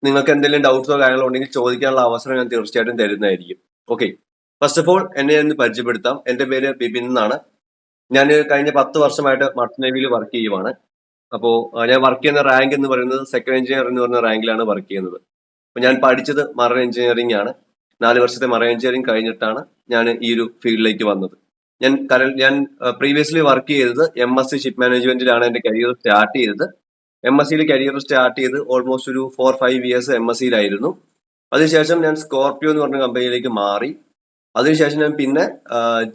നിങ്ങൾക്ക് എന്തെങ്കിലും ഡൗട്ട്സോ കാര്യങ്ങളോ ഉണ്ടെങ്കിൽ ചോദിക്കാനുള്ള അവസരം ഞാൻ തീർച്ചയായിട്ടും തരുന്നതായിരിക്കും. ഓക്കെ, ഫസ്റ്റ് ഓഫ് ഓൾ എന്നെ ഒന്ന് പരിചയപ്പെടുത്താം. എന്റെ പേര് ബിപിൻ എന്നാണ്. ഞാൻ കഴിഞ്ഞ 10 വർഷമായിട്ട് മർച്ചന്റ് നേവിയിൽ വർക്ക് ചെയ്യുവാണ്. അപ്പോ ഞാൻ വർക്ക് ചെയ്യുന്ന റാങ്ക് എന്ന് പറയുന്നത് സെക്കൻഡ് എഞ്ചിനീയർ എന്ന് പറയുന്ന റാങ്കിലാണ് വർക്ക് ചെയ്യുന്നത്. അപ്പൊ ഞാൻ പഠിച്ചത് മറൈൻ എഞ്ചിനീയറിംഗ് ആണ്. 4 വർഷത്തെ മറൈൻ എഞ്ചിനീയറിംഗ് കഴിഞ്ഞിട്ടാണ് ഞാൻ ഈ ഒരു ഫീൽഡിലേക്ക് വന്നത്. ഞാൻ പ്രീവിയസ്ലി വർക്ക് ചെയ്തത് MSc ഷിപ്പ് മാനേജ്മെന്റിലാണ് എന്റെ കരിയർ സ്റ്റാർട്ട് ചെയ്തത്. MScയിൽ കരിയർ സ്റ്റാർട്ട് ചെയ്ത് ഓൾമോസ്റ്റ് ഒരു 4-5 ഇയേഴ്സ് MScയിലായിരുന്നു. അതിനുശേഷം ഞാൻ സ്കോർപിയോ എന്ന് പറഞ്ഞ കമ്പനിയിലേക്ക് മാറി. അതിനുശേഷം ഞാൻ പിന്നെ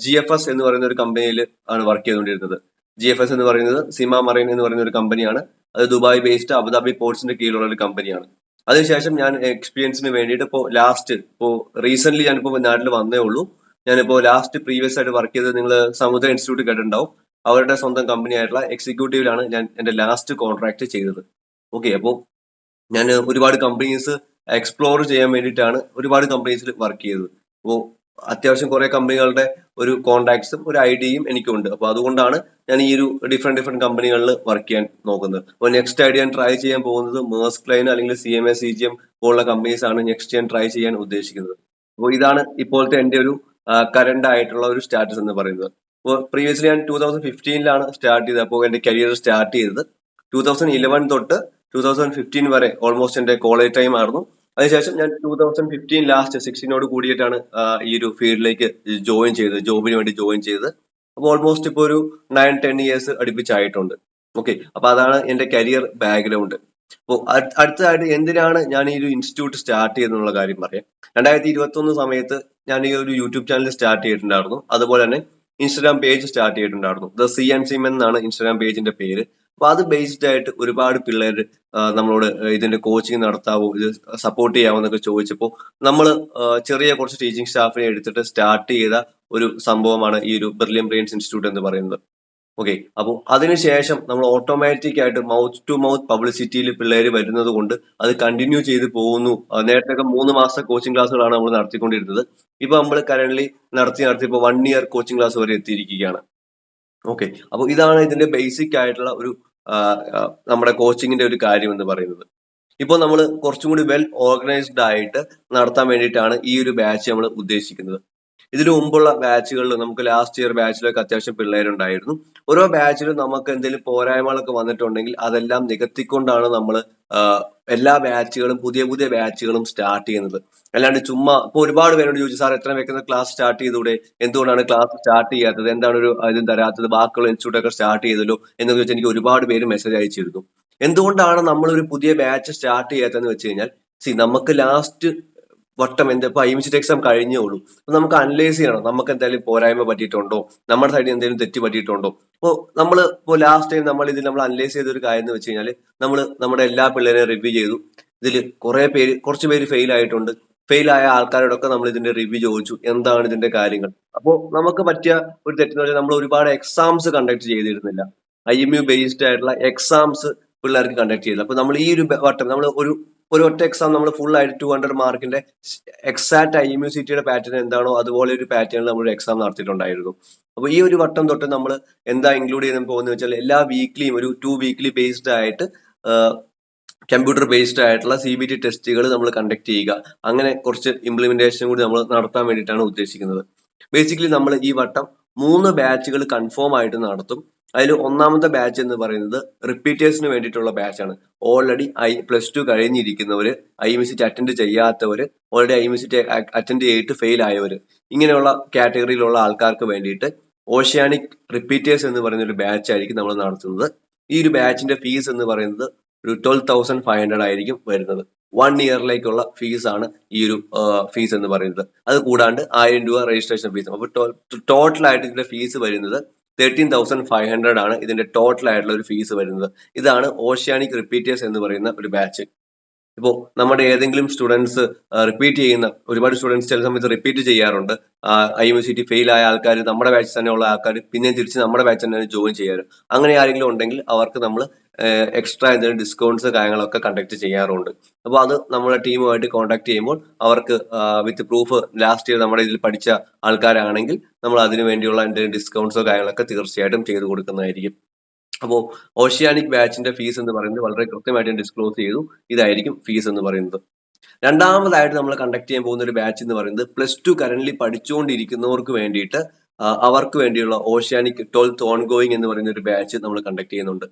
GFS എന്ന് പറയുന്ന ഒരു കമ്പനിയിൽ ആണ് വർക്ക് ചെയ്തുകൊണ്ടിരുന്നത്. GFS എന്ന് പറയുന്നത് സിമ മറൈൻ എന്ന് പറയുന്ന ഒരു കമ്പനിയാണ്. അത് ദുബായ് ബേസ്ഡ് അബുദാബി പോർട്സിന്റെ കീഴിലുള്ള ഒരു കമ്പനിയാണ്. അതിനുശേഷം ഞാൻ എക്സ്പീരിയൻസിന് വേണ്ടിയിട്ട് ഇപ്പോ റീസെന്റ് ഞാനിപ്പോ നാട്ടിൽ വന്നേ ഉള്ളൂ. ഞാനിപ്പോ പ്രീവിയസ് ആയിട്ട് വർക്ക് ചെയ്തത് നിങ്ങൾ സമുദ്ര ഇൻസ്റ്റിറ്റ്യൂട്ട് കേട്ടിട്ടുണ്ടാവും. അവരുടെ സ്വന്തം കമ്പനി ആയിട്ടുള്ള എക്സിക്യൂട്ടീവിലാണ് ഞാൻ എന്റെ ലാസ്റ്റ് കോൺട്രാക്ട് ചെയ്തത്. ഓക്കെ, അപ്പോൾ ഞാൻ ഒരുപാട് കമ്പനീസ് എക്സ്പ്ലോർ ചെയ്യാൻ വേണ്ടിയിട്ടാണ് ഒരുപാട് കമ്പനീസിൽ വർക്ക് ചെയ്തത്. അപ്പോൾ അത്യാവശ്യം കുറെ കമ്പനികളുടെ ഒരു കോൺടാക്ട്സും ഒരു ഐഡിയയും എനിക്കുണ്ട്. അപ്പൊ അതുകൊണ്ടാണ് ഞാൻ ഈ ഒരു ഡിഫറെന്റ് കമ്പനികളിൽ വർക്ക് ചെയ്യാൻ നോക്കുന്നത്. അപ്പോൾ നെക്സ്റ്റ് ആയിട്ട് ഞാൻ ട്രൈ ചെയ്യാൻ പോകുന്നത് മേഴ്സ്ക് ലൈൻ അല്ലെങ്കിൽ CMA CGM പോലുള്ള കമ്പനീസ് ആണ് നെക്സ്റ്റ് ഞാൻ ട്രൈ ചെയ്യാൻ ഉദ്ദേശിക്കുന്നത്. അപ്പോൾ ഇതാണ് ഇപ്പോഴത്തെ എന്റെ ഒരു കറന്റ് ആയിട്ടുള്ള ഒരു സ്റ്റാറ്റസ് എന്ന് പറയുന്നത്. അപ്പോൾ പ്രീവിയസ്ലി ഞാൻ 2015 സ്റ്റാർട്ട് ചെയ്തത്. അപ്പോൾ എന്റെ കരിയർ സ്റ്റാർട്ട് ചെയ്തത് 2011 തൊട്ട് 2015 വരെ ഓൾമോസ്റ്റ് എന്റെ കോളേജ് ടൈം ആയിരുന്നു. അതിനുശേഷം ഞാൻ 2015 ലാസ്റ്റ് 16 കൂടിയിട്ടാണ് ഈ ഒരു ഫീൽഡിലേക്ക് ജോയിൻ ചെയ്തത്, ജോബിന് വേണ്ടി ജോയിൻ ചെയ്തത്. അപ്പോൾ ഓൾമോസ്റ്റ് ഇപ്പോൾ ഒരു 9-10 ഇയേഴ്സ് അടുപ്പിച്ചായിട്ടുണ്ട്. ഓക്കെ, അപ്പൊ അതാണ് എന്റെ കരിയർ ബാക്ക്ഗ്രൗണ്ട്. അപ്പോൾ അടുത്തതായിട്ട് എന്തിനാണ് ഞാൻ ഈ ഒരു ഇൻസ്റ്റിറ്റ്യൂട്ട് സ്റ്റാർട്ട് ചെയ്തെന്നുള്ള കാര്യം പറയാം. 2021 സമയത്ത് ഞാൻ ഈ ഒരു യൂട്യൂബ് ചാനൽ സ്റ്റാർട്ട് ചെയ്തിട്ടുണ്ടായിരുന്നു. അതുപോലെ തന്നെ ഇൻസ്റ്റാഗ്രാം പേജ് സ്റ്റാർട്ട് ചെയ്തിട്ടുണ്ടായിരുന്നു. ദ CNCmen എന്നാണ് ഇൻസ്റ്റാഗ്രാം പേജിന്റെ പേര്. അപ്പൊ അത് ബേസ്ഡ് ആയിട്ട് ഒരുപാട് പിള്ളേർ നമ്മളോട് ഇതിന്റെ കോച്ചിങ് നടത്താവോ, ഇത് സപ്പോർട്ട് ചെയ്യാവോ എന്നൊക്കെ ചോദിച്ചപ്പോൾ നമ്മൾ ചെറിയ കുറച്ച് ടീച്ചിങ് സ്റ്റാഫിനെ എടുത്തിട്ട് സ്റ്റാർട്ട് ചെയ്ത ഒരു സംഭവമാണ് ഈ ഒരു ബ്രില്യൻ ബ്രെയിൻസ് ഇൻസ്റ്റിറ്റ്യൂട്ട് എന്ന് പറയുന്നത്. ഓക്കെ, അപ്പോൾ അതിനുശേഷം നമ്മൾ ഓട്ടോമാറ്റിക് ആയിട്ട് മൗത്ത് ടു മൗത്ത് പബ്ലിസിറ്റിയിൽ പിള്ളേർ വരുന്നത് കൊണ്ട് അത് കണ്ടിന്യൂ ചെയ്ത് പോകുന്നു. നേരത്തെ 3 മാസത്തെ കോച്ചിങ് ക്ലാസ്സുകളാണ് നമ്മൾ നടത്തിക്കൊണ്ടിരുന്നത്. ഇപ്പൊ നമ്മൾ കറന്റ് നടത്തി ഇപ്പൊ 1 ഇയർ കോച്ചിങ് ക്ലാസ് വരെ എത്തിയിരിക്കുകയാണ്. ഓക്കെ, അപ്പോൾ ഇതാണ് ഇതിന്റെ ബേസിക് ആയിട്ടുള്ള ഒരു നമ്മുടെ കോച്ചിങ്ങിന്റെ ഒരു കാര്യം എന്ന് പറയുന്നത്. ഇപ്പോൾ നമ്മൾ കുറച്ചും കൂടി വെൽ ഓർഗനൈസ്ഡ് ആയിട്ട് നടത്താൻ വേണ്ടിയിട്ടാണ് ഈ ഒരു ബാച്ച് നമ്മൾ ഉദ്ദേശിക്കുന്നത്. ഇതിനു മുമ്പുള്ള ബാച്ചുകളിൽ നമുക്ക് ലാസ്റ്റ് ഇയർ ബാച്ചിലൊക്കെ അത്യാവശ്യം പിള്ളേരുണ്ടായിരുന്നു. ഓരോ ബാച്ചിലും നമുക്ക് എന്തെങ്കിലും പോരായ്മകളൊക്കെ വന്നിട്ടുണ്ടെങ്കിൽ അതെല്ലാം നികത്തിക്കൊണ്ടാണ് നമ്മൾ എല്ലാ ബാച്ചുകളും പുതിയ ബാച്ചുകളും സ്റ്റാർട്ട് ചെയ്യുന്നത്. അല്ലാണ്ട് ചുമ്മാ ഇപ്പൊ ഒരുപാട് പേരോട് ചോദിച്ചു, സാർ എത്ര വെക്കുന്ന ക്ലാസ് സ്റ്റാർട്ട് ചെയ്തൂടെ, എന്തുകൊണ്ടാണ് ക്ലാസ് സ്റ്റാർട്ട് ചെയ്യാത്തത്, എന്താണ് ഒരു ഇതും തരാത്തത്, ബാക്കിയുള്ള ഇൻസ്റ്റിറ്റ്യൂട്ട് ഒക്കെ സ്റ്റാർട്ട് ചെയ്തല്ലോ എന്നൊക്കെ ചോദിച്ചാൽ എനിക്ക് ഒരുപാട് പേര് മെസ്സേജ് അയച്ചിരുന്നു. എന്തുകൊണ്ടാണ് നമ്മൾ ഒരു പുതിയ ബാച്ച് സ്റ്റാർട്ട് ചെയ്യാത്തതെന്ന് വെച്ച് കഴിഞ്ഞാൽ, നമുക്ക് ലാസ്റ്റ് വട്ടം ഇപ്പൊ IMCT എക്സാം കഴിഞ്ഞേ ഉള്ളൂ. അപ്പൊ നമുക്ക് അനലൈസ് ചെയ്യണം, നമുക്ക് എന്തെങ്കിലും പോരായ്മ പറ്റിയിട്ടുണ്ടോ, നമ്മുടെ സൈഡിൽ എന്തെങ്കിലും തെറ്റ് പറ്റിയിട്ടുണ്ടോ. അപ്പോൾ ഇപ്പോൾ ലാസ്റ്റ് ടൈം നമ്മൾ അനലൈസ് ചെയ്ത ഒരു കാര്യം എന്ന് വെച്ച് കഴിഞ്ഞാൽ, നമ്മുടെ എല്ലാ പിള്ളേരെയും റിവ്യൂ ചെയ്തു. ഇതിൽ കുറച്ച് പേര് ഫെയിൽ ആയിട്ടുണ്ട്. ഫെയിൽ ആയ ആൾക്കാരോടൊക്കെ നമ്മൾ ഇതിന്റെ റിവ്യൂ ചോദിച്ചു, എന്താണ് ഇതിന്റെ കാര്യങ്ങൾ. അപ്പോൾ നമുക്ക് പറ്റിയ ഒരു തെറ്റെന്ന് പറഞ്ഞാൽ നമ്മൾ ഒരുപാട് എക്സാംസ് കണ്ടക്ട് ചെയ്തിരുന്നില്ല. IMU ബേസ്ഡ് ആയിട്ടുള്ള എക്സാംസ് പിള്ളേർക്ക് കണ്ടക്ട് ചെയ്തില്ല. അപ്പൊ നമ്മൾ ഈ ഒരു വട്ടം നമ്മൾ ഒരു ഒറ്റ എക്സാം നമ്മൾ ഫുൾ ആയിട്ട് 200 മാർക്കിന്റെ എക്സാക്ട് IMU CTയുടെ പാറ്റേൺ എന്താണോ അതുപോലെ ഒരു പാറ്റേണിൽ നമ്മൾ എക്സാം നടത്തിയിട്ടുണ്ടായിരുന്നു. അപ്പൊ ഈ ഒരു വട്ടം തൊട്ട് നമ്മൾ എന്താ ഇൻക്ലൂഡ് ചെയ്യാൻ പോകുന്നത് വെച്ചാൽ, എല്ലാ വീക്ക്ലിയും ഒരു 2 വീക്ക്ലി ബേസ്ഡ് ആയിട്ട് കമ്പ്യൂട്ടർ ബേസ്ഡ് ആയിട്ടുള്ള CBT ടെസ്റ്റുകൾ നമ്മൾ കണ്ടക്ട് ചെയ്യുക. അങ്ങനെ കുറച്ച് ഇംപ്ലിമെന്റേഷൻ കൂടി നമ്മൾ നടത്താൻ വേണ്ടിയിട്ടാണ് ഉദ്ദേശിക്കുന്നത്. ബേസിക്കലി നമ്മൾ ഈ വട്ടം 3 ബാച്ചുകൾ കൺഫേം ആയിട്ട് നടത്തും. അതിൽ ഒന്നാമത്തെ ബാച്ച് എന്ന് പറയുന്നത് റിപ്പീറ്റേഴ്സിന് വേണ്ടിയിട്ടുള്ള ബാച്ചാണ്. ഓൾറെഡി +2 കഴിഞ്ഞിരിക്കുന്നവര്, IMCT അറ്റൻഡ് ചെയ്യാത്തവര്, ഓൾറെഡി IMCT അറ്റൻഡ് ചെയ്തിട്ട് ഫെയിൽ ആയവര്, ഇങ്ങനെയുള്ള കാറ്റഗറിയിലുള്ള ആൾക്കാർക്ക് വേണ്ടിയിട്ട് ഓഷ്യാനിക് റിപ്പീറ്റേഴ്സ് എന്ന് പറയുന്ന ഒരു ബാച്ച് ആയിരിക്കും നമ്മൾ നടത്തുന്നത്. ഈ ഒരു ബാച്ചിന്റെ ഫീസ് എന്ന് പറയുന്നത് ഒരു 12,500 ആയിരിക്കും വരുന്നത്. 1 ഇയറിലേക്കുള്ള ഫീസ് ആണ് ഈ ഒരു ഫീസ് എന്ന് പറയുന്നത്. അത് കൂടാണ്ട് 1000 രൂപ രജിസ്ട്രേഷൻ ഫീസ്. അപ്പൊ ടോട്ടൽ ആയിട്ട് ഇതിന്റെ ഫീസ് വരുന്നത് 13,500 ആണ് ഇതിന്റെ ടോട്ടൽ ആയിട്ടുള്ള ഒരു ഫീസ് വരുന്നത്. ഇതാണ് ഓഷ്യാനിക് റിപ്പീറ്റേഴ്സ് എന്ന് പറയുന്ന ഒരു ബാച്ച്. ഇപ്പോ നമ്മുടെ ഏതെങ്കിലും സ്റ്റുഡൻസ് റിപ്പീറ്റ് ചെയ്യുന്ന ഒരുപാട് സ്റ്റുഡൻസ് ചില സമയത്ത് റിപ്പീറ്റ് ചെയ്യാറുണ്ട്. IMCT ഫെയിൽ ആയ ആൾക്കാർ, നമ്മുടെ ബാച്ച് തന്നെയുള്ള ആൾക്കാർ പിന്നെയും തിരിച്ച് നമ്മുടെ ബാച്ച് തന്നെ ജോയിൻ ചെയ്യാറ്. അങ്ങനെ ആരെങ്കിലും ഉണ്ടെങ്കിൽ അവർക്ക് നമ്മൾ എക്സ്ട്രാ എന്തെങ്കിലും ഡിസ്കൗണ്ട്സ് കാര്യങ്ങളൊക്കെ കണ്ടക്ട് ചെയ്യാറുണ്ട്. അപ്പോൾ അത് നമ്മുടെ ടീമുമായിട്ട് കോൺടാക്ട് ചെയ്യുമ്പോൾ അവർക്ക് വിത്ത് പ്രൂഫ് ലാസ്റ്റ് ഇയർ നമ്മുടെ ഇതിൽ പഠിച്ച ആൾക്കാരാണെങ്കിൽ നമ്മൾ അതിനു വേണ്ടിയുള്ള എന്തെങ്കിലും ഡിസ്കൗണ്ട്സോ കാര്യങ്ങളൊക്കെ തീർച്ചയായിട്ടും ചെയ്തു കൊടുക്കുന്നതായിരിക്കും. അപ്പോൾ ഓഷ്യാനിക് ബാച്ചിന്റെ ഫീസ് എന്ന് പറയുന്നത് വളരെ കൃത്യമായിട്ട് ഞാൻ ഡിസ്ക്ലോസ് ചെയ്തു. ഇതായിരിക്കും ഫീസ് എന്ന് പറയുന്നത്. രണ്ടാമതായിട്ട് നമ്മൾ കണ്ടക്ട് ചെയ്യാൻ പോകുന്ന ഒരു ബാച്ച് എന്ന് പറയുന്നത് +2 കറന്റ്ലി പഠിച്ചുകൊണ്ടിരിക്കുന്നവർക്ക് വേണ്ടിയിട്ട് അവർക്ക് വേണ്ടിയുള്ള ഓഷ്യാനിക് 12th ഓൺഗോയിങ് എന്ന് പറയുന്ന ഒരു ബാച്ച് നമ്മൾ കണ്ടക്ട് ചെയ്യുന്നുണ്ട്.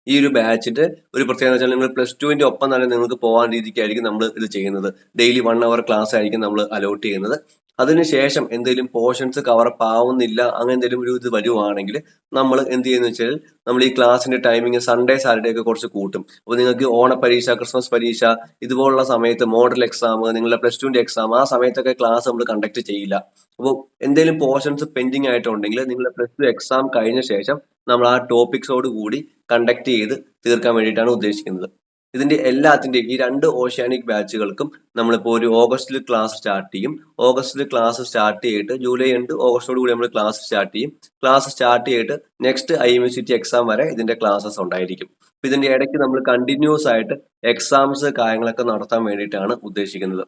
ഈ ഒരു ബാച്ചിന്റെ ഒരു പ്രത്യേകത വെച്ചാൽ നിങ്ങൾ +2ന്റെ ഒപ്പം തന്നെ നിങ്ങൾക്ക് പോകാൻ രീതിക്കായിരിക്കും നമ്മൾ ഇത് ചെയ്യുന്നത്. ഡെയിലി 1 അവർ ക്ലാസ് ആയിരിക്കും നമ്മൾ അലോട്ട് ചെയ്യുന്നത്. അതിനുശേഷം എന്തെങ്കിലും പോർഷൻസ് കവറപ്പ് ആവുന്നില്ല, അങ്ങനെ എന്തെങ്കിലും ഒരു ഇത് വരുവാണെങ്കിൽ നമ്മൾ എന്ത് ചെയ്യുന്ന വെച്ചാൽ നമ്മൾ ഈ ക്ലാസ്സിന്റെ ടൈമിങ് സൺഡേ സാറ്റർഡേ ഒക്കെ കുറച്ച് കൂട്ടും. അപ്പോൾ നിങ്ങൾക്ക് ഓണപരീക്ഷ, ക്രിസ്മസ് പരീക്ഷ ഇതുപോലുള്ള സമയത്ത് മോഡൽ എക്സാം, നിങ്ങളുടെ +2ന്റെ എക്സാം ആ സമയത്തൊക്കെ ക്ലാസ് നമ്മൾ കണ്ടക്ട് ചെയ്യില്ല. അപ്പോൾ എന്തെങ്കിലും പോർഷൻസ് പെൻഡിങ് ആയിട്ടുണ്ടെങ്കിൽ നിങ്ങളുടെ +2 എക്സാം കഴിഞ്ഞ ശേഷം നമ്മൾ ആ ടോപ്പിക്സോട് കൂടി കണ്ടക്ട് ചെയ്ത് തീർക്കാൻ വേണ്ടിയിട്ടാണ് ഉദ്ദേശിക്കുന്നത്. ഇതിന്റെ എല്ലാത്തിന്റെയും ഈ 2 ഓഷ്യാനിക് ബാച്ചുകൾക്കും നമ്മളിപ്പോൾ ഒരു ഓഗസ്റ്റിൽ ക്ലാസ് സ്റ്റാർട്ട് ചെയ്യും. ഓഗസ്റ്റിൽ ക്ലാസ് സ്റ്റാർട്ട് ചെയ്തിട്ട് ജൂലൈ ഉണ്ട്, ഓഗസ്റ്റോട് കൂടി നമ്മൾ ക്ലാസ് സ്റ്റാർട്ട് ചെയ്യും. ക്ലാസ് സ്റ്റാർട്ട് ചെയ്തിട്ട് നെക്സ്റ്റ് IMUCT എക്സാം വരെ ഇതിന്റെ ക്ലാസ്സസ് ഉണ്ടായിരിക്കും. അപ്പൊ ഇതിന്റെ ഇടയ്ക്ക് നമ്മൾ കണ്ടിന്യൂസ് ആയിട്ട് എക്സാംസ് കാര്യങ്ങളൊക്കെ നടത്താൻ വേണ്ടിയിട്ടാണ് ഉദ്ദേശിക്കുന്നത്.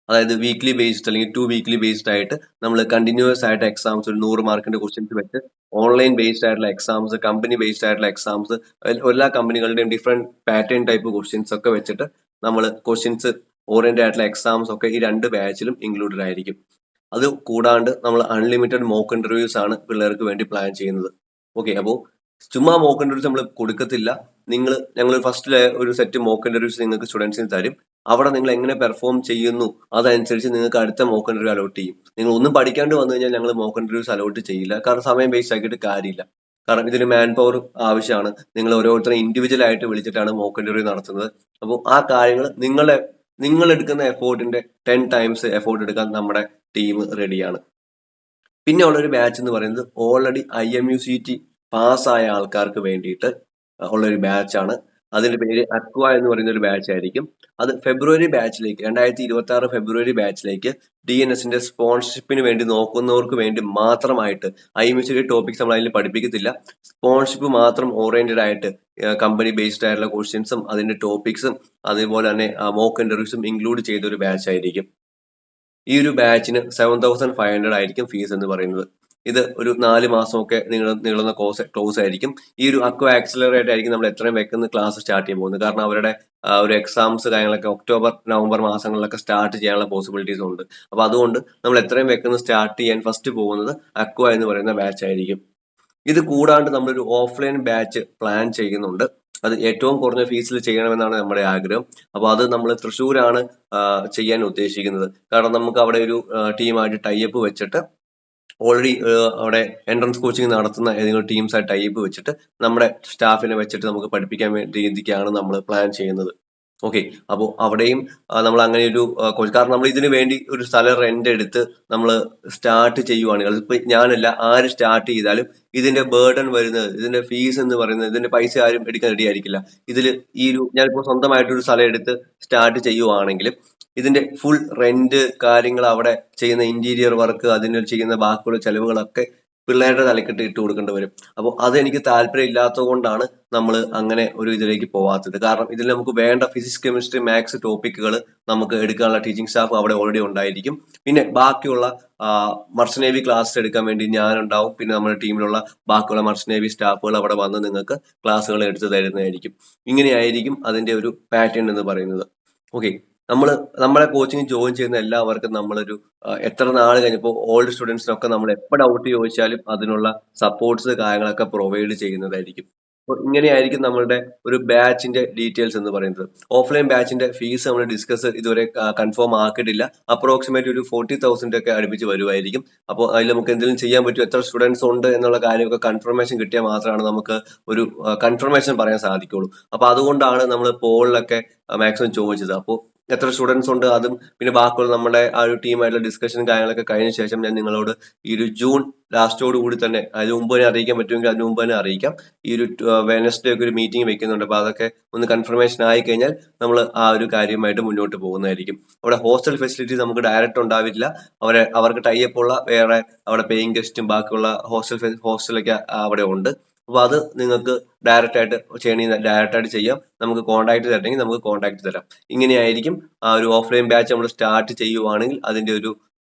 അതായത് വീക്ക്ലി ബേസ്ഡ് അല്ലെങ്കിൽ 2 വീക്ക്ലി ബേസ്ഡ് ആയിട്ട് നമ്മൾ കണ്ടിന്യൂസ് ആയിട്ട് എക്സാംസ് ഒരു 100 മാർക്കിന്റെ ക്വസ്റ്റ്യൻസ് വെച്ച് ഓൺലൈൻ ബേസ്ഡ് ആയിട്ടുള്ള എക്സാംസ്, കമ്പനി ബേസ്ഡ് ആയിട്ടുള്ള എക്സാംസ്, എല്ലാ കമ്പനികളുടെയും ഡിഫറെന്റ് പാറ്റേൺ ടൈപ്പ് ക്വസ്റ്റ്യൻസ് ഒക്കെ വെച്ചിട്ട് നമ്മൾ ക്വസ്റ്റ്യൻസ് ഓറിയന്റഡ് ആയിട്ടുള്ള എക്സാംസ് ഒക്കെ ഈ 2 ബാച്ചിലും ഇൻക്ലൂഡഡ് ആയിരിക്കും. അത് കൂടാണ്ട് നമ്മൾ അൺലിമിറ്റഡ് മോക്ക് ഇന്റർവ്യൂസ് ആണ് പിള്ളേർക്ക് വേണ്ടി പ്ലാൻ ചെയ്യുന്നത്. ഓക്കെ, അപ്പോൾ ചുമ്മാ മോക്ക് ഇന്റർവ്യൂസ് നമ്മൾ കൊടുക്കത്തില്ല. ഞങ്ങൾ ഫസ്റ്റ് ഒരു സെറ്റ് മോക്ക് ഇന്റർവ്യൂസ് നിങ്ങൾക്ക് സ്റ്റുഡൻസിന് തരും. അവിടെ നിങ്ങൾ എങ്ങനെ പെർഫോം ചെയ്യുന്നു അതനുസരിച്ച് നിങ്ങൾക്ക് അടുത്ത മോക്ക് ഇന്റർവ്യൂ അലോട്ട് ചെയ്യും. നിങ്ങൾ ഒന്നും പഠിക്കാണ്ട് വന്നു കഴിഞ്ഞാൽ ഞങ്ങൾ മോക്ക് ഇന്റർവ്യൂസ് അലോട്ട് ചെയ്യില്ല. കാരണം സമയം വേസ്റ്റ് ആക്കിയിട്ട് കാര്യമില്ല. കാരണം ഇതിന് മാൻ പവർ ആവശ്യമാണ്. നിങ്ങൾ ഓരോരുത്തരും ഇൻഡിവിജ്വൽ ആയിട്ട് വിളിച്ചിട്ടാണ് മോക്ക് ഇന്റർവ്യൂ നടത്തുന്നത്. അപ്പോൾ ആ കാര്യങ്ങൾ നിങ്ങൾ എടുക്കുന്ന എഫോർട്ടിന്റെ 10 ടൈംസ് എഫോർട്ട് എടുക്കാൻ നമ്മുടെ ടീം റെഡിയാണ്. പിന്നെ ഉള്ളൊരു ബാച്ച് എന്ന് പറയുന്നത് ഓൾറെഡി IMUCT പാസ്സായ ആൾക്കാർക്ക് വേണ്ടിയിട്ട് ഉള്ളൊരു ബാച്ചാണ്. അതിന്റെ പേര് അക്വ എന്ന് പറയുന്ന ഒരു ബാച്ച് ആയിരിക്കും. അത് ഫെബ്രുവരി ബാച്ചിലേക്ക് 2026 ഫെബ്രുവരി ബാച്ചിലേക്ക് DNSന്റെ സ്പോൺസർഷിപ്പിന് വേണ്ടി നോക്കുന്നവർക്ക് വേണ്ടി മാത്രമായിട്ട് IMUCT ടോപ്പിക്സ് നമ്മൾ അതിൽ പഠിപ്പിക്കത്തില്ല. സ്പോൺസർഷിപ്പ് മാത്രം ഓറിയന്റഡ് ആയിട്ട് കമ്പനി ബേസ്ഡ് ആയിട്ടുള്ള ക്വസ്റ്റ്യൻസും അതിന്റെ ടോപ്പിക്സും അതുപോലെ തന്നെ മോക്ക് ഇന്റർവ്യൂസും ഇൻക്ലൂഡ് ചെയ്ത ഒരു ബാച്ച് ആയിരിക്കും. ഈ ഒരു ബാച്ചിന് 7500 ആയിരിക്കും ഫീസ് എന്ന് പറയുന്നത്. ഇത് ഒരു 4 മാസമൊക്കെ നീളുന്ന ക്ലോസ് ആയിരിക്കും. ഈ ഒരു അക്വ ആക്സിലറേറ്റ് ആയിരിക്കും നമ്മൾ എത്രയും വേഗം ക്ലാസ് സ്റ്റാർട്ട് ചെയ്യാൻ പോകുന്നത്. കാരണം അവരുടെ ഒരു എക്സാംസ് കാര്യങ്ങളൊക്കെ ഒക്ടോബർ നവംബർ മാസങ്ങളിലൊക്കെ സ്റ്റാർട്ട് ചെയ്യാനുള്ള പോസിബിലിറ്റീസ് ഉണ്ട്. അപ്പൊ അതുകൊണ്ട് നമ്മൾ എത്രയും വേഗം സ്റ്റാർട്ട് ചെയ്യാൻ ഫസ്റ്റ് പോകുന്നത് അക്വ എന്ന് പറയുന്ന ബാച്ച് ആയിരിക്കും. ഇത് കൂടാണ്ട് നമ്മളൊരു ഓഫ്ലൈൻ ബാച്ച് പ്ലാൻ ചെയ്യുന്നുണ്ട്. അത് ഏറ്റവും കുറഞ്ഞ ഫീസിൽ ചെയ്യണമെന്നാണ് നമ്മുടെ ആഗ്രഹം. അപ്പൊ അത് നമ്മൾ തൃശ്ശൂരാണ് ചെയ്യാൻ ഉദ്ദേശിക്കുന്നത്. കാരണം നമുക്ക് അവിടെ ഒരു ടീമായിട്ട് ടൈപ്പ് വെച്ചിട്ട് ഓൾറെഡി അവിടെ എൻട്രൻസ് കോച്ചിങ് നടത്തുന്ന ഏതെങ്കിലും ടീംസായിട്ട് ടൈപ്പ് വെച്ചിട്ട് നമ്മുടെ സ്റ്റാഫിനെ വെച്ചിട്ട് നമുക്ക് പഠിപ്പിക്കാൻ വേണ്ടി രീതിക്കാണ് നമ്മൾ പ്ലാൻ ചെയ്യുന്നത്. ഓക്കെ, അപ്പോൾ അവിടെയും നമ്മൾ അങ്ങനെ ഒരു കാരണം നമ്മൾ ഇതിനു വേണ്ടി ഒരു സ്ഥലം റെന്റ് എടുത്ത് നമ്മൾ സ്റ്റാർട്ട് ചെയ്യുവാണെങ്കിൽ അതിപ്പോ ഞാനല്ല ആര് സ്റ്റാർട്ട് ചെയ്താലും ഇതിന്റെ ബേർഡൻ വരുന്നത്, ഇതിന്റെ ഫീസ് എന്ന് പറയുന്നത്, ഇതിന്റെ പൈസ ആരും എടുക്കാൻ റെഡി ആയിരിക്കില്ല. ഇതിൽ ഞാനിപ്പോ സ്വന്തമായിട്ടൊരു സ്ഥലം എടുത്ത് സ്റ്റാർട്ട് ചെയ്യുവാണെങ്കിൽ ഇതിന്റെ ഫുൾ റെന്റ് കാര്യങ്ങൾ, അവിടെ ചെയ്യുന്ന ഇന്റീരിയർ വർക്ക്, അതിന് ചെയ്യുന്ന ബാക്കിയുള്ള ചെലവുകളൊക്കെ പിള്ളേരുടെ തലക്കെട്ട് ഇട്ട് കൊടുക്കേണ്ടി വരും. അപ്പോൾ അതെനിക്ക് താല്പര്യം ഇല്ലാത്തത് കൊണ്ടാണ് നമ്മൾ അങ്ങനെ ഒരു ഇതിലേക്ക് പോവാത്തത്. കാരണം ഇതിൽ നമുക്ക് വേണ്ട ഫിസിക്സ്, കെമിസ്ട്രി, മാത്സ് ടോപ്പിക്കുകൾ നമുക്ക് എടുക്കാനുള്ള ടീച്ചിങ് സ്റ്റാഫ് അവിടെ ഓൾറെഡി ഉണ്ടായിരിക്കും. പിന്നെ ബാക്കിയുള്ള മർച്ചന്റ് നേവി ക്ലാസ് എടുക്കാൻ വേണ്ടി ഞാനുണ്ടാവും. പിന്നെ നമ്മുടെ ടീമിലുള്ള ബാക്കിയുള്ള മർച്ചന്റ് നേവി സ്റ്റാഫുകൾ അവിടെ വന്ന് നിങ്ങൾക്ക് ക്ലാസ്സുകൾ എടുത്തു തരുന്നതായിരിക്കും. ഇങ്ങനെയായിരിക്കും അതിന്റെ ഒരു പാറ്റേൺ എന്ന് പറയുന്നത്. ഓക്കെ, നമ്മളെ കോച്ചിങ് ജോയിൻ ചെയ്യുന്ന എല്ലാവർക്കും നമ്മളൊരു എത്ര നാൾ കഴിഞ്ഞപ്പോൾ ഓൾഡ് സ്റ്റുഡൻസിനൊക്കെ നമ്മൾ എപ്പോൾ ഡൗട്ട് ചോദിച്ചാലും അതിനുള്ള സപ്പോർട്ട്സ് കാര്യങ്ങളൊക്കെ പ്രൊവൈഡ് ചെയ്യുന്നതായിരിക്കും. അപ്പോൾ ഇങ്ങനെയായിരിക്കും നമ്മളുടെ ഒരു ബാച്ചിന്റെ ഡീറ്റെയിൽസ് എന്ന് പറയുന്നത്. ഓഫ്ലൈൻ ബാച്ചിന്റെ ഫീസ് നമ്മൾ ഡിസ്കസ് ഇതുവരെ കൺഫേം ആക്കിയിട്ടില്ല. അപ്രോക്സിമേറ്റ് ഒരു 40,000 ഒക്കെ അടുപ്പിച്ച് വരുമായിരിക്കും. അപ്പോൾ അതിൽ നമുക്ക് എന്തെങ്കിലും ചെയ്യാൻ പറ്റും, എത്ര സ്റ്റുഡൻസ് ഉണ്ട് എന്നുള്ള കാര്യമൊക്കെ കൺഫർമേഷൻ കിട്ടിയാൽ മാത്രമാണ് നമുക്ക് ഒരു കൺഫർമേഷൻ പറയാൻ സാധിക്കുള്ളൂ. അപ്പൊ അതുകൊണ്ടാണ് നമ്മൾ പോളിലൊക്കെ മാക്സിമം ചോദിച്ചത്. അപ്പോൾ എത്ര സ്റ്റുഡൻസ് ഉണ്ട് അതും പിന്നെ ബാക്കിയുള്ള നമ്മുടെ ആ ഒരു ടീമായിട്ടുള്ള ഡിസ്കഷനും കാര്യങ്ങളൊക്കെ കഴിഞ്ഞ ശേഷം ഞാൻ നിങ്ങളോട് ഈ ഒരു ജൂൺ ലാസ്റ്റോട് കൂടി തന്നെ, അതിന് മുമ്പ് തന്നെ അറിയിക്കാൻ പറ്റുമെങ്കിൽ അതിന് മുമ്പ് തന്നെ അറിയിക്കാം. ഈ ഒരു വെനസ്ഡേ ഒക്കെ ഒരു മീറ്റിംഗ് വെക്കുന്നുണ്ട്. അപ്പൊ അതൊക്കെ ഒന്ന് കൺഫർമേഷൻ ആയി കഴിഞ്ഞാൽ നമ്മൾ ആ ഒരു കാര്യമായിട്ട് മുന്നോട്ട് പോകുന്നതായിരിക്കും. അവിടെ ഹോസ്റ്റൽ ഫെസിലിറ്റി നമുക്ക് ഡയറക്റ്റ് ഉണ്ടാവില്ല. അവർക്ക് ടൈപ്പ് ഉള്ള വേറെ അവിടെ പേയിങ് ഗസ്റ്റും ബാക്കിയുള്ള ഹോസ്റ്റലൊക്കെ അവിടെ ഉണ്ട്. അപ്പൊ അത് നിങ്ങൾക്ക് ഡയറക്റ്റ് ആയിട്ട് ചെയ്യാം. നമുക്ക് കോൺടാക്ട് തരണമെങ്കിൽ നമുക്ക് കോൺടാക്ട് തരാം. ഇങ്ങനെയായിരിക്കും ആ ഒരു ഓഫ്ലൈൻ ബാച്ച് നമ്മൾ സ്റ്റാർട്ട് ചെയ്യുവാണെങ്കിൽ അതിന്റെ ഒരു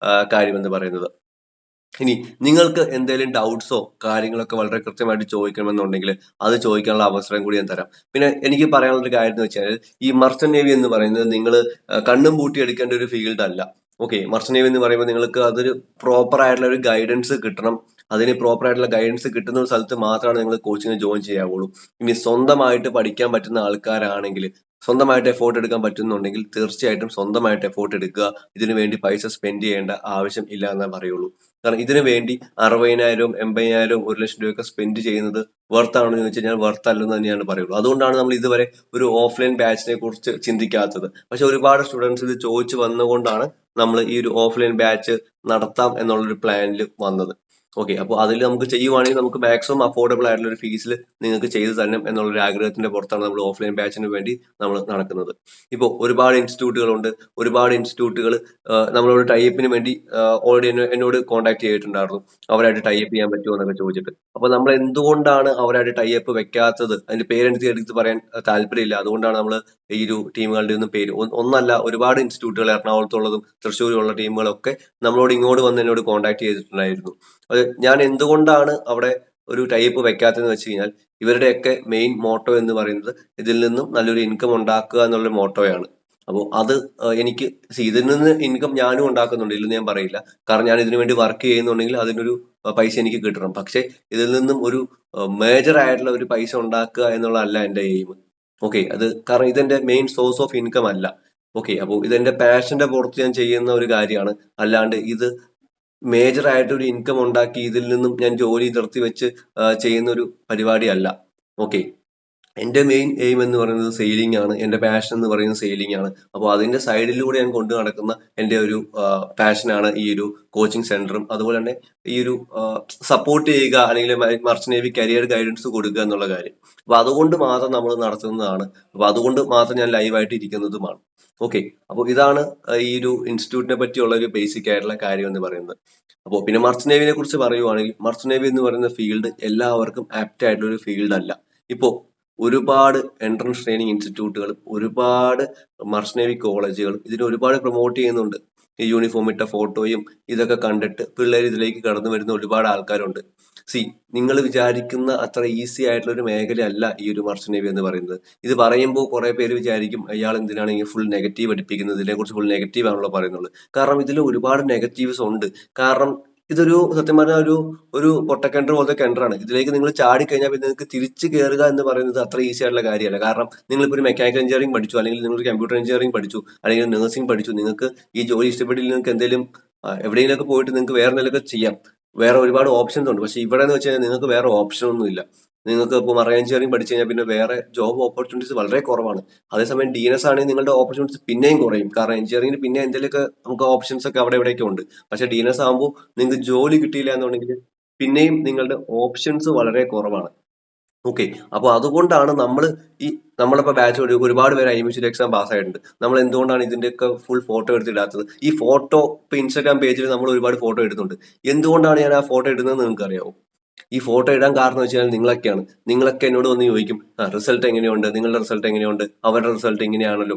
കാര്യം എന്ന് പറയുന്നത്. ഇനി നിങ്ങൾക്ക് എന്തെങ്കിലും ഡൗട്ട്സോ കാര്യങ്ങളൊക്കെ വളരെ കൃത്യമായിട്ട് ചോദിക്കണമെന്നുണ്ടെങ്കിൽ അത് ചോദിക്കാനുള്ള അവസരം കൂടി ഞാൻ തരാം. പിന്നെ എനിക്ക് പറയാനുള്ള ഒരു കാര്യം എന്ന് വെച്ചാൽ ഈ മർച്ചന്റ് നേവി എന്ന് പറയുന്നത് നിങ്ങൾ കണ്ണും പൂട്ടി എടുക്കേണ്ട ഒരു ഫീൽഡ് അല്ല. ഓക്കെ, മർച്ചന്റ് നേവി എന്ന് പറയുമ്പോൾ നിങ്ങൾക്ക് അതൊരു പ്രോപ്പർ ആയിട്ടുള്ള ഒരു ഗൈഡൻസ് കിട്ടണം. അതിന് പ്രോപ്പർ ആയിട്ടുള്ള ഗൈഡൻസ് കിട്ടുന്ന ഒരു സ്ഥലത്ത് മാത്രമാണ് നിങ്ങൾ കോച്ചിങ് ജോയിൻ ചെയ്യാവുള്ളൂ. ഇനി സ്വന്തമായിട്ട് പഠിക്കാൻ പറ്റുന്ന ആൾക്കാരാണെങ്കിൽ, സ്വന്തമായിട്ട് എഫോർട്ട് എടുക്കാൻ പറ്റുന്നുണ്ടെങ്കിൽ തീർച്ചയായിട്ടും സ്വന്തമായിട്ട് എഫോർട്ട് എടുക്കുക. ഇതിനു വേണ്ടി പൈസ സ്പെൻഡ് ചെയ്യേണ്ട ആവശ്യം ഇല്ല എന്നേ പറയുള്ളൂ. കാരണം ഇതിനു വേണ്ടി 60,000 80,000 1,00,000 രൂപയൊക്കെ സ്പെൻഡ് ചെയ്യുന്നത് വർത്ത് ആണോ എന്ന് ചോദിച്ചു കഴിഞ്ഞാൽ വർത്ത് അല്ലെന്ന് തന്നെയാണ് പറയുള്ളൂ. അതുകൊണ്ടാണ് നമ്മൾ ഇതുവരെ ഒരു ഓഫ്ലൈൻ ബാച്ചിനെ കുറിച്ച് ചിന്തിക്കാത്തത്. പക്ഷെ ഒരുപാട് സ്റ്റുഡൻസ് ഇത് ചോദിച്ചു വന്നുകൊണ്ടാണ് നമ്മൾ ഈ ഒരു ഓഫ്ലൈൻ ബാച്ച് നടത്താം എന്നുള്ളൊരു പ്ലാനിൽ വന്നത്. ഓക്കെ, അപ്പോൾ അതിൽ നമുക്ക് ചെയ്യുവാണെങ്കിൽ നമുക്ക് മാക്സിമം അഫോർഡബിൾ ആയിട്ടുള്ള ഒരു ഫീസിൽ നിങ്ങൾക്ക് ചെയ്തു തരണം എന്നുള്ളൊരു ആഗ്രഹത്തിന്റെ പുറത്താണ് നമ്മൾ ഓഫ്ലൈൻ ബാച്ചിന് വേണ്ടി നമ്മൾ നടക്കുന്നത്. ഇപ്പോൾ ഒരുപാട് ഇൻസ്റ്റിറ്റ്യൂട്ടുകളുണ്ട്. ഒരുപാട് ഇൻസ്റ്റിറ്റ്യൂട്ടുകൾ നമ്മളോട് ടൈപ്പിന് വേണ്ടി ഓൾറെഡി എന്നോട് കോൺടാക്ട് ചെയ്തിട്ടുണ്ടായിരുന്നു. അവരായിട്ട് ടൈപ്പ് ചെയ്യാൻ പറ്റുമോ എന്നൊക്കെ ചോദിച്ചിട്ട്. അപ്പൊ നമ്മൾ എന്തുകൊണ്ടാണ് അവരായിട്ട് ടൈപ്പ് വെക്കാത്തത്? അതിന്റെ പേരെടുത്ത് എടുത്ത് പറയാൻ താല്പര്യമില്ല. അതുകൊണ്ടാണ് നമ്മൾ ഈ ഒരു ടീമുകളുടെ ഒന്നും പേര് ഒന്നല്ല, ഒരുപാട് ഇൻസ്റ്റിറ്റ്യൂട്ടുകൾ എറണാകുളത്തുള്ളതും തൃശ്ശൂരുള്ള ടീമുകളൊക്കെ നമ്മളോട് ഇങ്ങോട്ട് വന്ന് എന്നോട് കോൺടാക്ട് ചെയ്തിട്ടുണ്ടായിരുന്നു. അത് ഞാൻ എന്തുകൊണ്ടാണ് അവിടെ ഒരു ടൈപ്പ് വെക്കാത്തതെന്ന് വെച്ച് കഴിഞ്ഞാൽ ഇവരുടെയൊക്കെ മെയിൻ മോട്ടോ എന്ന് പറയുന്നത് ഇതിൽ നിന്നും നല്ലൊരു ഇൻകം ഉണ്ടാക്കുക എന്നുള്ള മോട്ടോയാണ്. അപ്പോൾ അത് എനിക്ക് ഇതിൽ നിന്ന് ഇൻകം ഞാനും ഉണ്ടാക്കുന്നുണ്ട്, ഇല്ലെന്ന് ഞാൻ പറയില്ല. കാരണം ഞാൻ ഇതിനു വേണ്ടി വർക്ക് ചെയ്യുന്നുണ്ടെങ്കിൽ അതിനൊരു പൈസ എനിക്ക് കിട്ടണം. പക്ഷെ ഇതിൽ നിന്നും ഒരു മേജർ ആയിട്ടുള്ള ഒരു പൈസ ഉണ്ടാക്കുക എന്നുള്ളതല്ല എന്റെ എയിം. ഓക്കെ, അത് കാരണം ഇതെന്റെ മെയിൻ സോഴ്സ് ഓഫ് ഇൻകം അല്ല. ഓക്കെ, അപ്പോൾ ഇതെന്റെ പാഷന്റെ പുറത്ത് ഞാൻ ചെയ്യുന്ന ഒരു കാര്യമാണ്. അല്ലാണ്ട് ഇത് മേജർ ആയിട്ട് ഒരു ഇൻകം ഉണ്ടാക്കി ഇതിൽ നിന്നും ഞാൻ ജോലി നിർത്തി വെച്ച് ചെയ്യുന്ന ഒരു പരിപാടിയല്ല. ഓക്കെ, എന്റെ മെയിൻ എയിം എന്ന് പറയുന്നത് സെയിലിംഗ് ആണ്. എന്റെ പാഷൻ എന്ന് പറയുന്നത് സെയിലിംഗ് ആണ്. അപ്പോൾ അതിന്റെ സൈഡിലൂടെ ഞാൻ കൊണ്ടു നടക്കുന്ന എന്റെ ഒരു പാഷനാണ് ഈ ഒരു കോച്ചിങ് സെന്ററും അതുപോലെ തന്നെ ഈ ഒരു സപ്പോർട്ട് ചെയ്യുക അല്ലെങ്കിൽ മർച്ചന്റ് നേവി കരിയർ ഗൈഡൻസ് കൊടുക്കുക എന്നുള്ള കാര്യം. അപ്പൊ അതുകൊണ്ട് മാത്രം നമ്മൾ നടത്തുന്നതാണ്. അപ്പൊ അതുകൊണ്ട് മാത്രം ഞാൻ ലൈവായിട്ട് ഇരിക്കുന്നതുമാണ്. ഓക്കെ, അപ്പോൾ ഇതാണ് ഈ ഒരു ഇൻസ്റ്റിറ്റ്യൂട്ടിനെ പറ്റിയുള്ള ഒരു ബേസിക് ആയിട്ടുള്ള കാര്യം എന്ന് പറയുന്നത്. അപ്പോൾ പിന്നെ മർച്ചന്റ് നേവിനെ കുറിച്ച് പറയുവാണെങ്കിൽ മർച്ചന്റ് നേവി എന്ന് പറയുന്ന ഫീൽഡ് എല്ലാവർക്കും ആപ്റ്റ് ആയിട്ടുള്ള ഒരു ഫീൽഡ് അല്ല. ഇപ്പോ ഒരുപാട് എൻട്രൻസ് ട്രെയിനിങ് ഇൻസ്റ്റിറ്റ്യൂട്ടുകളും ഒരുപാട് മർച്ചന്റ് നേവി കോളേജുകളും ഇതിനെ ഒരുപാട് പ്രൊമോട്ട് ചെയ്യുന്നുണ്ട്. ഈ യൂണിഫോം ഇട്ട ഫോട്ടോയും ഇതൊക്കെ കണ്ടിട്ട് പിള്ളേർ ഇതിലേക്ക് കടന്നു വരുന്ന ഒരുപാട് ആൾക്കാരുണ്ട്. നിങ്ങൾ വിചാരിക്കുന്ന അത്ര ഈസി ആയിട്ടുള്ള ഒരു മേഖലയല്ല ഈ ഒരു മർച്ചന്റ് നേവി എന്ന് പറയുന്നത്. ഇത് പറയുമ്പോൾ കുറെ പേര് വിചാരിക്കും അയാൾ എന്തിനാണ് ഈ ഫുൾ നെഗറ്റീവ് അടിപ്പിക്കുന്നത്, ഇതിനെ കുറിച്ച് ഫുൾ നെഗറ്റീവ് ആണല്ലോ പറയുന്നത്. കാരണം ഇതിൽ ഒരുപാട് നെഗറ്റീവ്സ് ഉണ്ട്. കാരണം ഇതൊരു സത്യം പറഞ്ഞാൽ ഒരു പൊട്ടക്കിണർ പോലത്തെ കിണറാണ്. ഇതിലേക്ക് നിങ്ങൾ ചാടി കഴിഞ്ഞാൽ പിന്നെ നിങ്ങൾക്ക് തിരിച്ചു കയറുക എന്ന് പറയുന്നത് അത്ര ഈസി ആയിട്ടുള്ള കാര്യമല്ല. കാരണം നിങ്ങളിപ്പോൾ ഒരു മെക്കാനിക്കൽ എഞ്ചിനീയറിംഗ് പഠിച്ചു, അല്ലെങ്കിൽ നിങ്ങൾ കമ്പ്യൂട്ടർ എഞ്ചിനീയറിംഗ് പഠിച്ചു, അല്ലെങ്കിൽ നഴ്സിംഗ് പഠിച്ചു, നിങ്ങൾക്ക് ഈ ജോലി ഇഷ്ടപ്പെട്ടില്ല, നിങ്ങൾക്ക് എന്തെങ്കിലും എവിടെയെങ്കിലുമൊക്കെ പോയിട്ട് നിങ്ങൾക്ക് വേറെ എന്തെങ്കിലുമൊക്കെ ചെയ്യാം. വേറെ ഒരുപാട് ഓപ്ഷൻസ് ഉണ്ട്. പക്ഷെ ഇവിടെ എന്ന് വെച്ച് കഴിഞ്ഞാൽ നിങ്ങൾക്ക് വേറെ ഓപ്ഷൻ ഒന്നും ഇല്ല. നിങ്ങൾക്ക് ഇപ്പോൾ മറൈൻ എഞ്ചിനീയറിംഗ് പഠിച്ചു കഴിഞ്ഞാൽ പിന്നെ വേറെ ജോബ് ഓപ്പർച്യൂണിറ്റീസ് വളരെ കുറവാണ്. അതേസമയം DNS ആണെങ്കിൽ നിങ്ങളുടെ ഓപ്പർച്യൂണിറ്റീസ് പിന്നെയും കുറയും. കാരണം എഞ്ചിനീയറിംഗിന് പിന്നെ എന്തെങ്കിലുമൊക്കെ നമുക്ക് ഓപ്ഷൻസ് ഒക്കെ അവിടെ ഇവിടെയൊക്കെ ഉണ്ട്. പക്ഷെ DNS ആകുമ്പോൾ നിങ്ങൾക്ക് ജോലി കിട്ടിയില്ല എന്നുണ്ടെങ്കിൽ പിന്നെയും നിങ്ങളുടെ ഓപ്ഷൻസ് വളരെ കുറവാണ്. ഓക്കെ, അപ്പൊ അതുകൊണ്ടാണ് ഈ നമ്മളിപ്പോ ബാച്ച് ഒരുപാട് പേര് IMC എക്സാം പാസ്സായിട്ടുണ്ട്. നമ്മൾ എന്തുകൊണ്ടാണ് ഇതിന്റെയൊക്കെ ഫുൾ ഫോട്ടോ എടുത്തിടാത്തത്? ഈ ഫോട്ടോ ഇപ്പൊ ഇൻസ്റ്റാഗ്രാം പേജിൽ നമ്മൾ ഒരുപാട് ഫോട്ടോ ഇടുന്നുണ്ട്. എന്തുകൊണ്ടാണ് ഞാൻ ആ ഫോട്ടോ ഇടുന്നത് നിങ്ങൾക്ക് അറിയാമോ? ഈ ഫോട്ടോ ഇടാൻ കാരണം എന്ന് വെച്ചാൽ നിങ്ങളൊക്കെയാണ്. നിങ്ങളൊക്കെ എന്നോട് വന്ന് ചോദിക്കും, റിസൾട്ട് എങ്ങനെയുണ്ട്, നിങ്ങളുടെ റിസൾട്ട് എങ്ങനെയുണ്ട്, അവരുടെ റിസൾട്ട് ഇങ്ങനെയാണല്ലോ.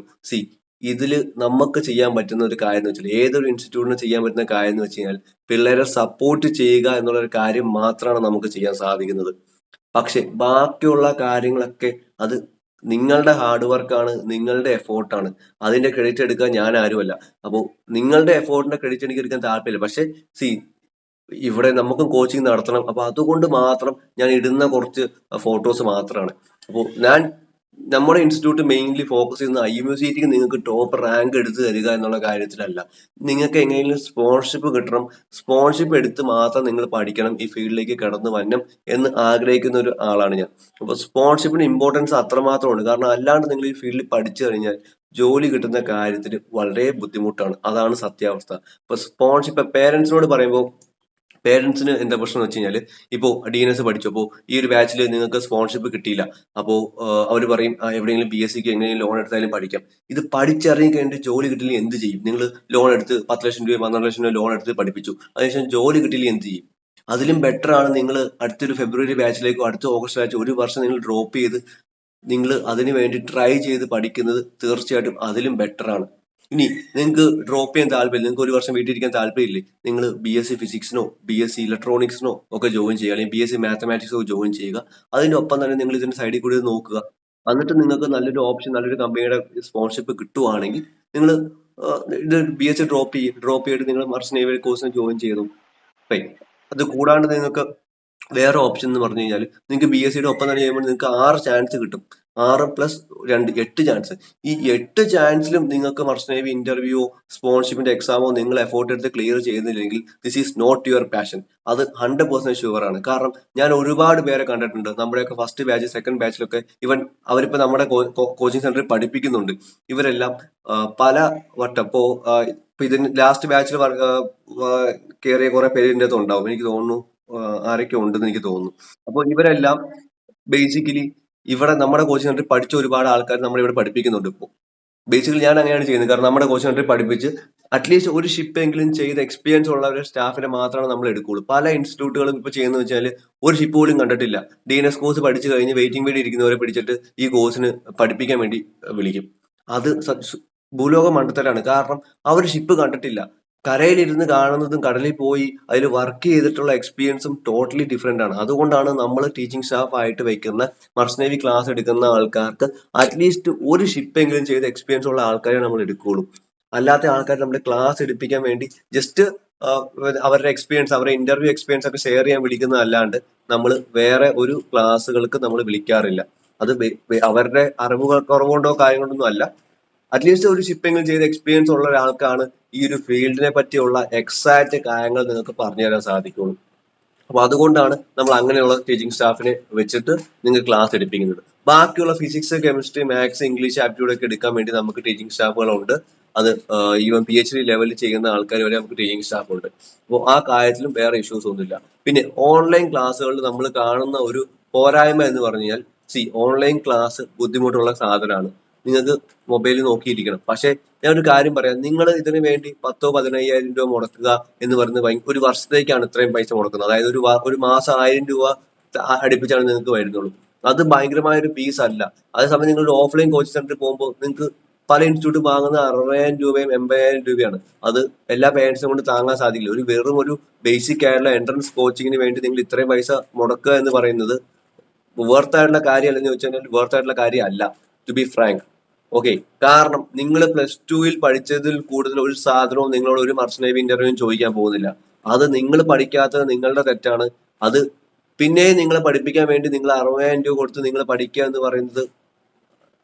ഇതില് നമുക്ക് ചെയ്യാൻ പറ്റുന്ന ഒരു കാര്യം എന്ന് വെച്ചാൽ, ഏതൊരു ഇൻസ്റ്റിറ്റ്യൂട്ടിന് ചെയ്യാൻ പറ്റുന്ന കാര്യം എന്ന് വെച്ച് കഴിഞ്ഞാൽ പിള്ളേരെ സപ്പോർട്ട് ചെയ്യുക എന്നുള്ള ഒരു കാര്യം മാത്രമാണ് നമുക്ക് ചെയ്യാൻ സാധിക്കുന്നത്. പക്ഷെ ബാക്കിയുള്ള കാര്യങ്ങളൊക്കെ അത് നിങ്ങളുടെ ഹാർഡ് വർക്കാണ്, നിങ്ങളുടെ എഫോർട്ടാണ്. അതിന്റെ ക്രെഡിറ്റ് എടുക്കാൻ ഞാൻ ആരുമല്ല. അപ്പോൾ നിങ്ങളുടെ എഫോർട്ടിന്റെ ക്രെഡിറ്റ് എനിക്ക് എടുക്കാൻ താല്പര്യമില്ല. പക്ഷെ സി ഇവിടെ നമുക്കും കോച്ചിങ് നടത്തണം. അപ്പൊ അതുകൊണ്ട് മാത്രം ഞാൻ ഇടുന്ന കുറച്ച് ഫോട്ടോസ് മാത്രമാണ്. അപ്പോൾ നമ്മുടെ ഇൻസ്റ്റിറ്റ്യൂട്ട് മെയിൻലി ഫോക്കസ് ചെയ്യുന്ന IMUCക്ക് നിങ്ങൾക്ക് ടോപ്പ് റാങ്ക് എടുത്തു തരിക എന്നുള്ള കാര്യത്തിലല്ല. നിങ്ങൾക്ക് എങ്ങനെയെങ്കിലും സ്പോൺഷിപ്പ് കിട്ടണം, സ്പോൺഷിപ്പ് എടുത്ത് മാത്രം നിങ്ങൾ പഠിക്കണം, ഈ ഫീൽഡിലേക്ക് കടന്നു വരണം എന്ന് ആഗ്രഹിക്കുന്ന ഒരു ആളാണ് ഞാൻ. അപ്പൊ സ്പോൺഷിപ്പിന് ഇമ്പോർട്ടൻസ് അത്രമാത്രമുണ്ട്. കാരണം അല്ലാണ്ട് നിങ്ങൾ ഈ ഫീൽഡിൽ പഠിച്ചു കഴിഞ്ഞാൽ ജോലി കിട്ടുന്ന കാര്യത്തിൽ വളരെ ബുദ്ധിമുട്ടാണ്. അതാണ് സത്യാവസ്ഥ. ഇപ്പൊ സ്പോൺഷിപ്പ് പേരൻസിനോട് പറയുമ്പോൾ പേരൻസിന് എന്താ പ്രശ്നം എന്ന് വെച്ച് കഴിഞ്ഞാൽ, ഇപ്പോൾ DNS പഠിച്ചപ്പോൾ ഈ ഒരു ബാച്ചിൽ നിങ്ങൾക്ക് സ്പോൺഷിപ്പ് കിട്ടിയില്ല. അപ്പോൾ അവർ പറയും എവിടെയെങ്കിലും PSCക്ക് എങ്ങനെയും ലോൺ എടുത്താലും പഠിക്കാം. ഇത് പഠിച്ചിറങ്ങി കഴിഞ്ഞിട്ട് ജോലി കിട്ടിയില്ലെങ്കിൽ എന്ത് ചെയ്യും? നിങ്ങൾ ലോൺ എടുത്ത് 10 ലക്ഷം രൂപ 12 ലക്ഷം രൂപ ലോൺ എടുത്ത് പഠിപ്പിച്ചു, അതിനുശേഷം ജോലി കിട്ടിയില്ലെങ്കിൽ എന്ത് ചെയ്യും? അതിലും ബെറ്റർ ആണ് നിങ്ങൾ അടുത്തൊരു ഫെബ്രുവരി ബാച്ചിലേക്കോ അടുത്ത ഓഗസ്റ്റ് ബാച്ച് ഒരു വർഷം നിങ്ങൾ ഡ്രോപ്പ് ചെയ്ത് നിങ്ങൾ അതിനു വേണ്ടി ട്രൈ ചെയ്ത് പഠിക്കുന്നത് തീർച്ചയായിട്ടും അതിലും ബെറ്റർ ആണ്. ഇനി നിങ്ങൾക്ക് ഡ്രോപ്പ് ചെയ്യാൻ താല്പര്യം, നിങ്ങൾക്ക് ഒരു വർഷം വീട്ടിൽ ഇരിക്കാൻ താല്പര്യമില്ലേ, നിങ്ങൾ BSc ഫിസിക്സിനോ BSc ഇലക്ട്രോണിക്സിനോ ഒക്കെ ജോയിൻ ചെയ്യുക, അല്ലെങ്കിൽ BSc മാത്തമാറ്റിക്സോ ജോയിൻ ചെയ്യുക. അതിന്റെ ഒപ്പം തന്നെ നിങ്ങൾ ഇതിന്റെ സൈഡിൽ കൂടി ഇത് നോക്കുക. എന്നിട്ട് നിങ്ങൾക്ക് നല്ലൊരു ഓപ്ഷൻ, നല്ലൊരു കമ്പനിയുടെ സ്പോൺഷിപ്പ് കിട്ടുവാണെങ്കിൽ നിങ്ങൾ ഇത് BSc ഡ്രോപ്പ് ചെയ്തിട്ട് നിങ്ങൾ മർച്ചന്റ് നേവി കോഴ്സിന് ജോയിൻ ചെയ്തു. അത് കൂടാണ്ട് നിങ്ങൾക്ക് വേറെ ഓപ്ഷൻ എന്ന് പറഞ്ഞു കഴിഞ്ഞാൽ, നിങ്ങൾക്ക് BScയുടെ ഒപ്പം തന്നെ ചെയ്യുമ്പോൾ നിങ്ങൾക്ക് 6 ചാൻസ് കിട്ടും. 6+2 8 ചാൻസ്. ഈ 8 ചാൻസിലും നിങ്ങൾക്ക് മർച്ചന്റ് നേവി ഇന്റർവ്യൂവോ സ്പോൺഷിപ്പിന്റെ എക്സാമോ നിങ്ങൾ എഫോർട്ട് എടുത്ത് ക്ലിയർ ചെയ്യുന്നില്ലെങ്കിൽ this is not your passion. അത് 100% ഷുവർ ആണ്. കാരണം ഞാൻ ഒരുപാട് പേരെ കണ്ടിട്ടുണ്ട്, നമ്മുടെയൊക്കെ ഫസ്റ്റ് ബാച്ച് സെക്കൻഡ് ബാച്ചിലൊക്കെ. ഇവൻ അവരിപ്പോ നമ്മുടെ കോച്ചിങ് സെന്ററിൽ പഠിപ്പിക്കുന്നുണ്ട്. ഇവരെല്ലാം പല വട്ടം ഇപ്പോ ഇതിന് ലാസ്റ്റ് ബാച്ചിൽ കയറിയ കുറെ പേര് ഇതിന്റെ അകത്ത് ഉണ്ടാവും. എനിക്ക് തോന്നുന്നു ആരൊക്കെ ഉണ്ടെന്ന് എനിക്ക് തോന്നുന്നു. അപ്പോൾ ഇവരെല്ലാം ബേസിക്കലി ഇവിടെ നമ്മുടെ കോച്ചിങ് സെന്ററിൽ പഠിച്ച ഒരുപാട് ആൾക്കാർ നമ്മൾ ഇവിടെ പഠിപ്പിക്കുന്നുണ്ട് ഇപ്പോൾ. ബേസിക്കലി ഞാൻ അങ്ങനെയാണ് ചെയ്യുന്നത്. കാരണം നമ്മുടെ കോച്ചിങ് സെന്ററിൽ പഠിപ്പിച്ച് അറ്റ്ലീസ്റ്റ് ഒരു ഷിപ്പ് എങ്കിലും ചെയ്ത് എക്സ്പീരിയൻസ് ഉള്ള ഒരു സ്റ്റാഫിനെ മാത്രമാണ് നമ്മൾ എടുക്കുകയുള്ളൂ. പല ഇൻസ്റ്റിറ്റ്യൂട്ടുകളും ഇപ്പൊ ചെയ്യുന്നത് വെച്ചാൽ ഒരു ഷിപ്പ് പോലും കണ്ടിട്ടില്ല, DNS കോഴ്സ് പഠിച്ചു കഴിഞ്ഞ് വെയിറ്റിംഗ് വേണ്ടി ഇരിക്കുന്നവരെ പിടിച്ചിട്ട് ഈ കോഴ്സിന് പഠിപ്പിക്കാൻ വേണ്ടി വിളിക്കും. അത് ഭൂലോക മണ്ടത്തരാണ്. കാരണം അവർ ഷിപ്പ് കണ്ടിട്ടില്ല. കരയിലിരുന്ന് കാണുന്നതും കടലിൽ പോയി അതിൽ വർക്ക് ചെയ്തിട്ടുള്ള എക്സ്പീരിയൻസും ടോട്ടലി ഡിഫറെന്റ് ആണ്. അതുകൊണ്ടാണ് നമ്മൾ ടീച്ചിങ് സ്റ്റാഫ് ആയിട്ട് വെക്കുന്ന മർച്ചന്റ് നേവി ക്ലാസ് എടുക്കുന്ന ആൾക്കാർക്ക് അറ്റ്ലീസ്റ്റ് ഒരു ഷിപ്പെങ്കിലും ചെയ്ത് എക്സ്പീരിയൻസ് ഉള്ള ആൾക്കാരെ നമ്മൾ എടുക്കുകയുള്ളൂ. അല്ലാത്ത ആൾക്കാർ നമ്മുടെ ക്ലാസ് എടുപ്പിക്കാൻ വേണ്ടി ജസ്റ്റ് അവരുടെ എക്സ്പീരിയൻസ്, അവരുടെ ഇന്റർവ്യൂ എക്സ്പീരിയൻസ് ഒക്കെ ഷെയർ ചെയ്യാൻ വിളിക്കുന്നതല്ലാണ്ട് നമ്മൾ വേറെ ഒരു ക്ലാസ്സുകൾക്ക് നമ്മൾ വിളിക്കാറില്ല. അത് അവരുടെ അറിവുകൾ കുറവുകൊണ്ടോ കാര്യങ്ങളൊന്നും അല്ല. അറ്റ്ലീസ്റ്റ് ഒരു ഷിപ്പെങ്കിലും ചെയ്ത് എക്സ്പീരിയൻസ് ഉള്ള ഒരാൾക്കാണ് ഈ ഒരു ഫീൽഡിനെ പറ്റിയുള്ള എക്സാക്ട് കാര്യങ്ങൾ നിങ്ങൾക്ക് പറഞ്ഞു തരാൻ സാധിക്കുള്ളൂ. അപ്പൊ അതുകൊണ്ടാണ് നമ്മൾ അങ്ങനെയുള്ള ടീച്ചിങ് സ്റ്റാഫിനെ വെച്ചിട്ട് നിങ്ങൾക്ക് ക്ലാസ് എടുപ്പിക്കുന്നത്. ബാക്കിയുള്ള physics, chemistry, maths, English, aptitude ഒക്കെ എടുക്കാൻ വേണ്ടി നമുക്ക് ടീച്ചിങ് സ്റ്റാഫുകളുണ്ട്. അത് ഈവൻ PhD ലെവലിൽ ചെയ്യുന്ന ആൾക്കാർ വരെ നമുക്ക് ടീച്ചിങ് സ്റ്റാഫ് ഉണ്ട്. അപ്പോൾ ആ കാര്യത്തിലും വേറെ ഇഷ്യൂസ് ഒന്നുമില്ല. പിന്നെ ഓൺലൈൻ ക്ലാസ്സുകളിൽ നമ്മൾ കാണുന്ന ഒരു പോരായ്മ എന്ന് പറഞ്ഞാൽ, ഓൺലൈൻ ക്ലാസ് ബുദ്ധിമുട്ടുള്ള സാധനമാണ്. നിങ്ങൾക്ക് മൊബൈലിൽ നോക്കിയിരിക്കണം. പക്ഷെ ഞാൻ ഒരു കാര്യം പറയാം, നിങ്ങൾ ഇതിനു വേണ്ടി 10,000-15,000 രൂപ മുടക്കുക എന്ന് പറയുന്നത് ഒരു വർഷത്തേക്കാണ് ഇത്രയും പൈസ മുടക്കുന്നത്. അതായത് ഒരു മാസം 1000 രൂപ അടുപ്പിച്ചാണ് നിങ്ങൾക്ക് വരുന്നുള്ളൂ. അത് ഭയങ്കരമായ ഒരു ഫീസ് അല്ല. അതേസമയം നിങ്ങൾ ഒരു ഓഫ്ലൈൻ കോച്ചിങ് സെന്ററിൽ പോകുമ്പോൾ നിങ്ങൾക്ക് പല ഇൻസ്റ്റിറ്റ്യൂട്ട് വാങ്ങുന്ന 60,000 രൂപയും 80,000 രൂപയാണ്. അത് എല്ലാ പേരൻസിനും കൊണ്ട് താങ്ങാൻ സാധിക്കില്ല. വെറും ഒരു ബേസിക് ആയിട്ടുള്ള എൻട്രൻസ് കോച്ചിങ്ങിന് വേണ്ടി നിങ്ങൾ ഇത്രയും പൈസ മുടക്കുക എന്ന് പറയുന്നത് വർത്ത് ആയിട്ടുള്ള കാര്യമല്ലെന്ന് ചോദിച്ചാൽ വർത്ത് ആയിട്ടുള്ള കാര്യമല്ല, ടു ബി ഫ്രാങ്ക്. ഓക്കെ, കാരണം നിങ്ങൾ +2 പഠിച്ചതിൽ കൂടുതൽ ഒരു സാധനവും നിങ്ങളോട് ഒരു മർച്ചന്റ് നേവി ഇന്റർവ്യൂ ചോദിക്കാൻ പോകുന്നില്ല. അത് നിങ്ങൾ പഠിക്കാത്തത് നിങ്ങളുടെ തെറ്റാണ്. അത് പിന്നെ നിങ്ങളെ പഠിപ്പിക്കാൻ വേണ്ടി നിങ്ങൾ 60,000 രൂപ കൊടുത്ത് നിങ്ങൾ പഠിക്കുക എന്ന് പറയുന്നത്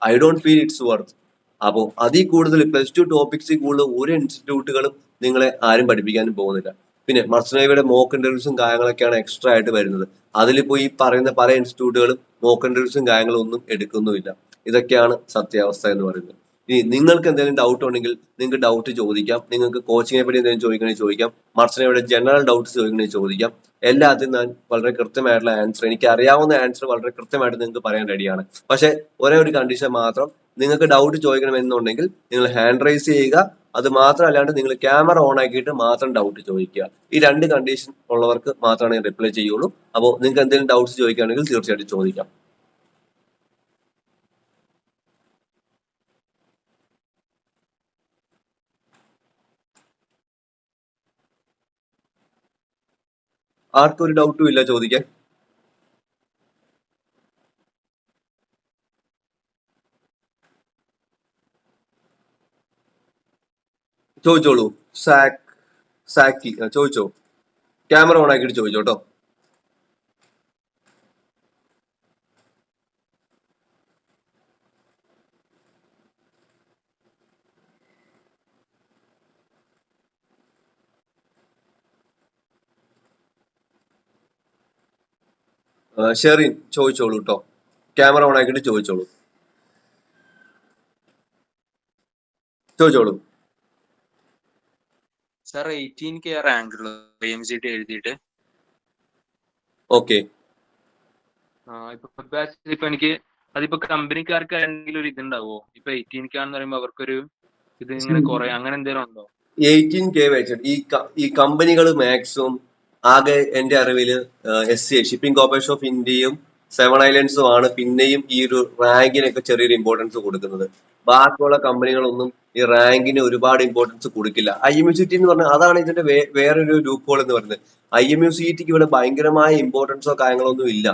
I don't feel it's worth. അപ്പോൾ അതിൽ കൂടുതൽ +2 ടോപ്പിക്സിൽ കൂടുതൽ ഒരു ഇൻസ്റ്റിറ്റ്യൂട്ടുകളും നിങ്ങളെ ആരും പഠിപ്പിക്കാനും പോകുന്നില്ല. പിന്നെ മർച്ചന്റ് നേവിയുടെ മോക്ക് ഇന്റർവ്യൂസും കാര്യങ്ങളൊക്കെയാണ് എക്സ്ട്രാ ആയിട്ട് വരുന്നത്. അതിലിപ്പോ ഈ പറയുന്ന പല ഇൻസ്റ്റിറ്റ്യൂട്ടുകളും മോക്ക് ഇന്റർവ്യൂസും കാര്യങ്ങളും ഒന്നും എടുക്കുന്നുമില്ല. ഇതൊക്കെയാണ് സത്യാവസ്ഥ എന്ന് പറയുന്നത്. ഇനി നിങ്ങൾക്ക് എന്തെങ്കിലും ഡൗട്ട് ഉണ്ടെങ്കിൽ നിങ്ങൾക്ക് ഡൗട്ട് ചോദിക്കാം. നിങ്ങൾക്ക് കോച്ചിങ്ങിനെ പറ്റി എന്തെങ്കിലും ചോദിക്കണമെങ്കിൽ ചോദിക്കാം. മർച്ചന്റ് നേവിയുടെ ജനറൽ ഡൗട്ട്സ് ചോദിക്കണമെങ്കിൽ ചോദിക്കാം. എല്ലാത്തിനും ഞാൻ വളരെ കൃത്യമായിട്ടുള്ള ആൻസർ, എനിക്ക് അറിയാവുന്ന ആൻസർ വളരെ കൃത്യമായിട്ട് നിങ്ങൾക്ക് പറയാൻ റെഡിയാണ്. പക്ഷെ ഒരേ ഒരു കണ്ടീഷൻ മാത്രം, നിങ്ങൾക്ക് ഡൗട്ട് ചോദിക്കണമെന്നുണ്ടെങ്കിൽ നിങ്ങൾ ഹാൻഡ് റൈസ് ചെയ്യുക. അത് മാത്രമല്ലാണ്ട് നിങ്ങൾ ക്യാമറ ഓൺ ആക്കിയിട്ട് മാത്രം ഡൗട്ട് ചോദിക്കുക. ഈ 2 കണ്ടീഷൻ ഉള്ളവർക്ക് മാത്രമാണ് ഞാൻ റിപ്ലൈ ചെയ്യുള്ളൂ. അപ്പോൾ നിങ്ങൾക്ക് എന്തെങ്കിലും ഡൗട്ട്സ് ചോദിക്കുകയാണെങ്കിൽ തീർച്ചയായിട്ടും ചോദിക്കാം. ആർക്കും ഒരു ഡൗട്ടും ഇല്ല ചോദിക്കാൻ? ചോദിച്ചോളൂ. സാക്കി ചോദിച്ചോ. ക്യാമറ ഓൺ ആക്കിയിട്ട് ചോദിച്ചോട്ടോ. ഷെറിൻ ചോദിച്ചോളൂ കേട്ടോ. ക്യാമറ ഓൺ ആക്കിയിട്ട് ചോദിച്ചോളൂ. ചോദിച്ചോളൂ. സാർ 18K റാങ്ക് ഉള്ളത് MCT എഴുതിയിട്ട്. ഓക്കെ, ഇപ്പൊ എനിക്ക് അതിപ്പോ കമ്പനിക്കാർക്ക് എന്തെങ്കിലും ഒരു ഇതുണ്ടാവോ? ഇപ്പൊ 18K ആണെന്ന് പറയുമ്പോ അവർക്കൊരു ഇത് ഇങ്ങനെ കുറെ അങ്ങനെ എന്തെങ്കിലും ഉണ്ടോ? 18K വെച്ചിട്ട് ഈ കമ്പനികൾ മാക്സിമം ആകെ എന്റെ അറിവില് SCI ഷിപ്പിംഗ് കോർപ്പറേഷൻ ഓഫ് ഇന്ത്യയും 7 ഐലൻഡ്സും ആണ് പിന്നെയും ഈ ഒരു റാങ്കിനൊക്കെ ചെറിയൊരു ഇമ്പോർട്ടൻസ് കൊടുക്കുന്നത്. ബാക്കിയുള്ള കമ്പനികളൊന്നും ഈ റാങ്കിന് ഒരുപാട് ഇമ്പോർട്ടൻസ് കൊടുക്കില്ല. IMUCT എന്ന് പറഞ്ഞാൽ അതാണ് ഇതിന്റെ വേറൊരു ലൂപ്പ് ഹോൾ എന്ന് പറയുന്നത്. IMUCTക്ക് ഇവിടെ ഭയങ്കരമായ ഇമ്പോർട്ടൻസോ കാര്യങ്ങളോ ഒന്നും ഇല്ല.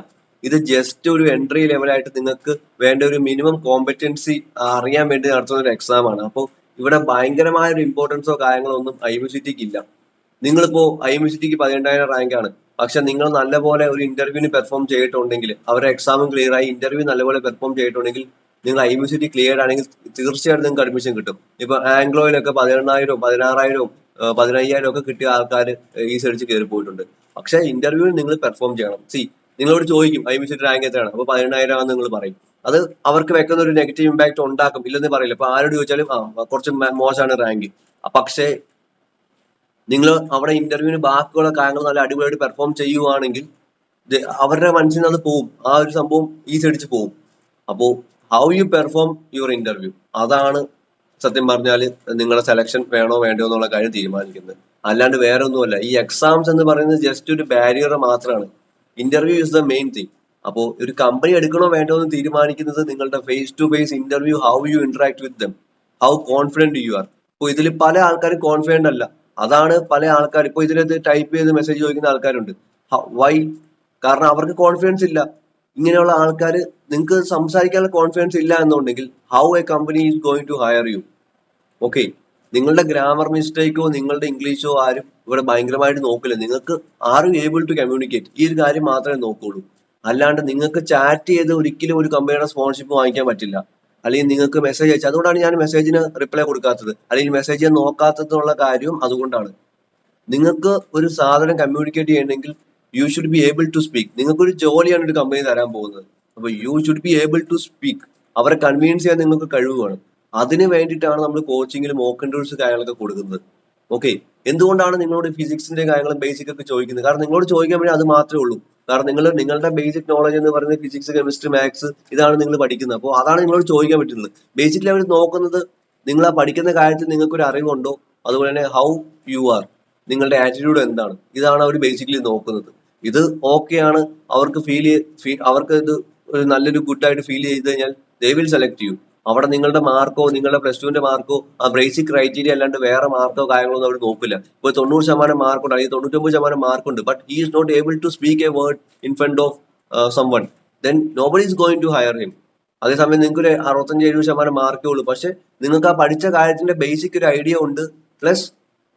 ഇത് ജസ്റ്റ് ഒരു എൻട്രി ലെവലായിട്ട് നിങ്ങൾക്ക് വേണ്ട ഒരു മിനിമം കോമ്പറ്റൻസി അറിയാൻ വേണ്ടി നടത്തുന്ന ഒരു എക്സാം ആണ്. അപ്പോൾ ഇവിടെ ഭയങ്കരമായ ഒരു ഇമ്പോർട്ടൻസോ കാര്യങ്ങളോ ഒന്നും IMUCTക്ക് ഇല്ല. നിങ്ങളിപ്പോ IMUCTക്ക് 18,000 റാങ്ക് ആണ്, പക്ഷെ നിങ്ങൾ നല്ലപോലെ ഒരു ഇന്റർവ്യൂവിന് പെർഫോം ചെയ്തിട്ടുണ്ടെങ്കിൽ, അവരുടെ എക്സാമും ക്ലിയർ ആയി ഇന്റർവ്യൂ നല്ലപോലെ പെർഫോം ചെയ്തിട്ടുണ്ടെങ്കിൽ, നിങ്ങൾ IMUCT ക്ലിയർ ആണെങ്കിൽ തീർച്ചയായിട്ടും നിങ്ങൾക്ക് അഡ്മിഷൻ കിട്ടും. ഇപ്പൊ ആംഗ്ലോയിലൊക്കെ 18,000, 16,000, 15,000 ഒക്കെ കിട്ടിയ ആൾക്കാർ ഈ സെർച്ച് കയറി പോയിട്ടുണ്ട്. പക്ഷെ ഇന്റർവ്യൂവിൽ നിങ്ങൾ പെർഫോം ചെയ്യണം. നിങ്ങളോട് ചോദിക്കും IMUCT റാങ്ക് എത്രയാണ്, അപ്പൊ 18,000 ആണെന്ന് നിങ്ങൾ പറയും. അത് അവർക്ക് വെക്കുന്ന ഒരു നെഗറ്റീവ് ഇമ്പാക്ട് ഉണ്ടാക്കും, ഇല്ലെന്ന് പറയില്ല. ഇപ്പൊ ആരോട് ചോദിച്ചാലും കുറച്ച് മോശമാണ് റാങ്ക്. പക്ഷേ നിങ്ങൾ അവിടെ ഇന്റർവ്യൂവിന് ബാക്കിയുള്ള കാര്യങ്ങൾ നല്ല അടിപൊളിയായിട്ട് പെർഫോം ചെയ്യുവാണെങ്കിൽ അവരുടെ മനസ്സിൽ നിന്ന് അത് പോവും, ആ ഒരു സംഭവം ഈസി അടിച്ച് പോവും. അപ്പോ how you perform your interview, അതാണ് സത്യം പറഞ്ഞാൽ നിങ്ങളുടെ സെലക്ഷൻ വേണോ വേണ്ടോ എന്നുള്ള കാര്യം തീരുമാനിക്കുന്നത്. അല്ലാണ്ട് വേറെ ഒന്നുമല്ല. ഈ എക്സാംസ് എന്ന് പറയുന്നത് ജസ്റ്റ് ഒരു ബാരിയർ മാത്രമാണ്. Interview is the main thing. അപ്പോ ഒരു കമ്പനി എടുക്കണോ വേണ്ടോ എന്ന് തീരുമാനിക്കുന്നത് നിങ്ങളുടെ face to face interview, how you interact with them, how confident you are. ഇപ്പൊ ഇതിൽ പല ആൾക്കാരും കോൺഫിഡന്റ് അല്ല. അതാണ് പല ആൾക്കാർ ഇപ്പൊ ഇതിനകത്ത് ടൈപ്പ് ചെയ്ത് മെസ്സേജ് ചോദിക്കുന്ന ആൾക്കാരുണ്ട്. വൈ? കാരണം അവർക്ക് കോൺഫിഡൻസ് ഇല്ല. ഇങ്ങനെയുള്ള ആൾക്കാർ, നിങ്ങൾക്ക് സംസാരിക്കാനുള്ള കോൺഫിഡൻസ് ഇല്ല എന്നുണ്ടെങ്കിൽ how a company is going to hire you? Okay, നിങ്ങളുടെ ഗ്രാമർ മിസ്റ്റേക്കോ നിങ്ങളുടെ ഇംഗ്ലീഷോ ആരും ഇവിടെ ഭയങ്കരമായിട്ട് നോക്കില്ല. നിങ്ങൾക്ക് are you able to communicate, ഈ ഒരു കാര്യം മാത്രമേ നോക്കുള്ളൂ. അല്ലാണ്ട് നിങ്ങൾക്ക് ചാറ്റ് ചെയ്ത് ഒരിക്കലും ഒരു കമ്പനിയുടെ സ്പോൺഷിപ്പ് വാങ്ങിക്കാൻ പറ്റില്ല. അല്ലെങ്കിൽ നിങ്ങൾക്ക് മെസ്സേജ് അയച്ചു, അതുകൊണ്ടാണ് ഞാൻ മെസ്സേജിന് റിപ്ലൈ കൊടുക്കാത്തത്, അല്ലെങ്കിൽ മെസ്സേജ് നോക്കാത്തതുള്ള കാര്യവും അതുകൊണ്ടാണ്. നിങ്ങൾക്ക് ഒരു സാധനം കമ്മ്യൂണിക്കേറ്റ് ചെയ്യണമെങ്കിൽ you should be able to speak. നിങ്ങൾക്ക് ഒരു ജോലിയാണ് ഒരു കമ്പനി തരാൻ പോകുന്നത്. അപ്പൊ you should be able to speak. അവരെ കൺവീൻസ് ചെയ്യാൻ നിങ്ങൾക്ക് കഴിവ് വേണം. അതിന് വേണ്ടിയിട്ടാണ് നമ്മൾ കോച്ചിങ്ങിൽ മോക്ക് ഇന്റർവ്യൂസ് കാര്യങ്ങളൊക്കെ കൊടുക്കുന്നത്. ഓക്കെ, എന്തുകൊണ്ടാണ് നിങ്ങളോട് ഫിസിക്സിന്റെ കാര്യങ്ങളും ബേസിക് ഒക്കെ ചോദിക്കുന്നത്? കാരണം നിങ്ങളോട് ചോദിക്കാൻ വേണ്ടി അത് മാത്രമേ ഉള്ളൂ. കാരണം നിങ്ങളുടെ ബേസിക് നോളജ് എന്ന് പറയുന്നത് ഫിസിക്സ്, കെമിസ്ട്രി, മാത്സ്, ഇതാണ് നിങ്ങൾ പഠിക്കുന്നത്. അപ്പോൾ അതാണ് നിങ്ങളോട് ചോദിക്കാൻ പറ്റുന്നത്. ബേസിക് ലെവൽ നോക്കുന്നത് നിങ്ങൾ ആ പഠിക്കുന്ന കാര്യത്തിൽ നിങ്ങൾക്ക് ഒരു അറിവുണ്ടോ, അതുപോലെ തന്നെ ഹൗ യു ആർ, നിങ്ങളുടെ ആറ്റിറ്റ്യൂഡ് എന്താണ്, ഇതാണ് അവർ ബേസിക്കലി നോക്കുന്നത്. ഇത് ഓക്കെയാണ്, അവർക്ക് അവർക്ക് ഇത് ഒരു നല്ലൊരു ഗുഡ് ആയിട്ട് ഫീൽ ചെയ്ത് കഴിഞ്ഞാൽ ദേ വിൽ സെലക്ട് യു. അവിടെ നിങ്ങളുടെ മാർക്കോ നിങ്ങളുടെ പ്ലസ് ടുവിന്റെ മാർക്കോ ആ ബേസിക് ക്രൈറ്റീരിയ അല്ലാണ്ട് വേറെ മാർക്കോ കാര്യങ്ങളോ ഒന്നും അവർ നോക്കില്ല. ഇപ്പൊ 90% മാർക്കുണ്ട്, അല്ലെങ്കിൽ 99% മാർക്കുണ്ട്, but he is not able to speak a word in front of someone, then nobody is going to hire him. അതേസമയം നിങ്ങൾക്ക് ഒരു 65-70% മാർക്കേ ഉള്ളൂ, പക്ഷെ നിങ്ങൾക്ക് ആ പഠിച്ച കാര്യത്തിന്റെ ബേസിക് ഒരു ഐഡിയ ഉണ്ട്, പ്ലസ്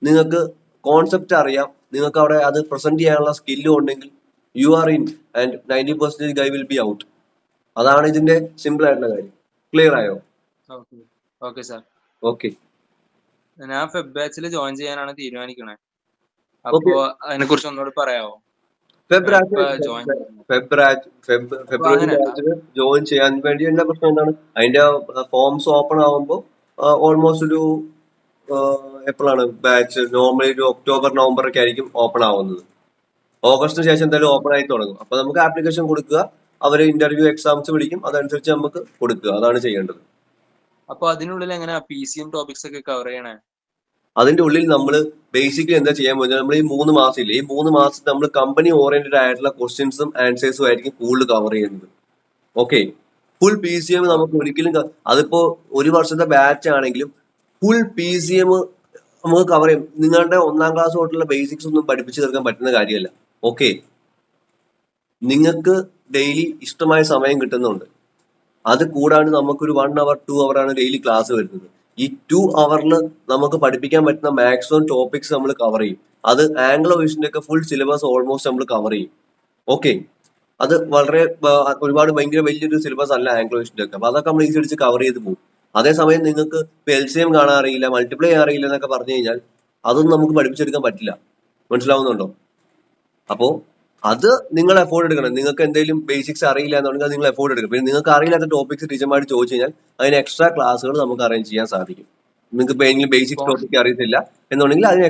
നിങ്ങൾക്ക് കോൺസെപ്റ്റ് അറിയാം, നിങ്ങൾക്ക് അവിടെ അത് പ്രസന്റ് ചെയ്യാനുള്ള സ്കില്ലും ഉണ്ടെങ്കിൽ you are in, and 90% Guy will be out. അതാണ് ഇതിന്റെ സിമ്പിൾ ആയിട്ടുള്ള കാര്യം. ക്ലിയർ ആയോ? Okay sir. ഓക്കെ, ഞാൻ ഫെബ് ബാച്ചിൽ ജോയിൻ ചെയ്യാനാണ് തീരുമാനിക്കണേ. അപ്പോ അതിനെ കുറിച്ച് ഒന്നുകൂടി പറയാമോ? ഫെബ്രുവരി ബാച്ചിന് ജോയിൻ ചെയ്യാൻ വേണ്ടി എന്താ പ്രശ്നം എന്താണ്? അതിന്റെ ഫോംസ് ഓപ്പൺ ആവുമ്പോൾ ഓൾമോസ്റ്റ് ഒരു എപ്പോഴാണ് ബാച്ച്? നോർമലി ഒരു ഒക്ടോബർ നവംബർ ഒക്കെ ആയിരിക്കും ഓപ്പൺ ആവുന്നത്. ഓഗസ്റ്റിന് ശേഷം എന്തായാലും ഓപ്പൺ ആയി തുടങ്ങും. അപ്പൊ നമുക്ക് ആപ്ലിക്കേഷൻ കൊടുക്കുക, അവര് ഇന്റർവ്യൂ എക്സാംസ് വിളിക്കും, അതനുസരിച്ച് നമുക്ക് കൊടുക്കുക. അതാണ് ചെയ്യേണ്ടത്. അപ്പൊ അതിനുള്ളിൽ എങ്ങനെയാ PCM ടോപ്പിക്സ് ഒക്കെ കവർ ചെയ്യണേ? അതിന്റെ ഉള്ളിൽ നമ്മൾ ബേസിക്കലി എന്താ ചെയ്യാൻ പോകുന്നത്, നമ്മൾ ഈ 3 മാസം ഇല്ലേ, ഈ 3 മാസത്തിൽ നമ്മൾ കമ്പനി ഓറിയന്റഡ് ആയിട്ടുള്ള ക്വസ്റ്റ്യൻസും ആൻസേഴ്സും ആയിരിക്കും കൂടുതൽ കവർ ചെയ്യുന്നത്. ഓക്കെ, ഫുൾ PCM നമുക്ക് ഒരിക്കലും അതിപ്പോ ഒരു വർഷത്തെ ബാച്ച് ആണെങ്കിലും ഫുൾ PCM നമുക്ക് കവർ ചെയ്യും. നിങ്ങളുടെ 1ാം ക്ലാസ് തൊട്ടുള്ള ബേസിക്സ് ഒന്നും പഠിപ്പിച്ചു തീർക്കാൻ പറ്റുന്ന കാര്യമല്ല. ഓക്കെ, നിങ്ങൾക്ക് ഡെയിലി ഇഷ്ടമായ സമയം കിട്ടുന്നുണ്ട്. അത് കൂടാണ്ട് നമുക്കൊരു 1 hour 2 hour ആണ് ഡെയിലി ക്ലാസ് വരുന്നത്. ഈ 2 hourൽ നമുക്ക് പഠിപ്പിക്കാൻ പറ്റുന്ന മാക്സിമം ടോപ്പിക്സ് നമ്മൾ കവർ ചെയ്യും. അത് ആംഗ്ലോ വിഷന്റെ ഒക്കെ ഫുൾ സിലബസ് ഓൾമോസ്റ്റ് നമ്മൾ കവർ ചെയ്യും. ഓക്കെ, അത് വളരെ ഒരുപാട് ഭയങ്കര വലിയൊരു സിലബസ് അല്ല ആംഗ്ലോ വിഷന്റെ ഒക്കെ. അപ്പൊ അതൊക്കെ നമ്മൾ ഈസി അടിച്ച് കവർ ചെയ്ത് പോകും. അതേസമയം നിങ്ങൾക്ക് LCM കാണാൻ അറിയില്ല, മൾട്ടിപ്ലൈ അറിയില്ല എന്നൊക്കെ പറഞ്ഞു കഴിഞ്ഞാൽ അതൊന്നും നമുക്ക് പഠിപ്പിച്ചെടുക്കാൻ പറ്റില്ല. മനസ്സിലാവുന്നുണ്ടോ? അപ്പോ അത് നിങ്ങൾ എഫോർഡ് എടുക്കണം. നിങ്ങൾക്ക് എന്തെങ്കിലും ബേസിക്സ് അറിയില്ല എന്നുണ്ടെങ്കിൽ അത് നിങ്ങൾ എഫോർഡ് എടുക്കണം. പിന്നെ നിങ്ങൾക്ക് അറിയില്ലാത്ത ടോപ്പിക്സ് ടീച്ചർമാർ ചോദിച്ചു കഴിഞ്ഞാൽ അതിന് എക്സ്ട്രാ ക്ലാസ്സുകൾ നമുക്ക് അറേഞ്ച് ചെയ്യാൻ സാധിക്കും. നിങ്ങൾക്ക് ഇപ്പൊ ഏതെങ്കിലും ബേസിക് ടോപ്പിക് അറിയത്തില്ല എന്നുണ്ടെങ്കിൽ അതിന്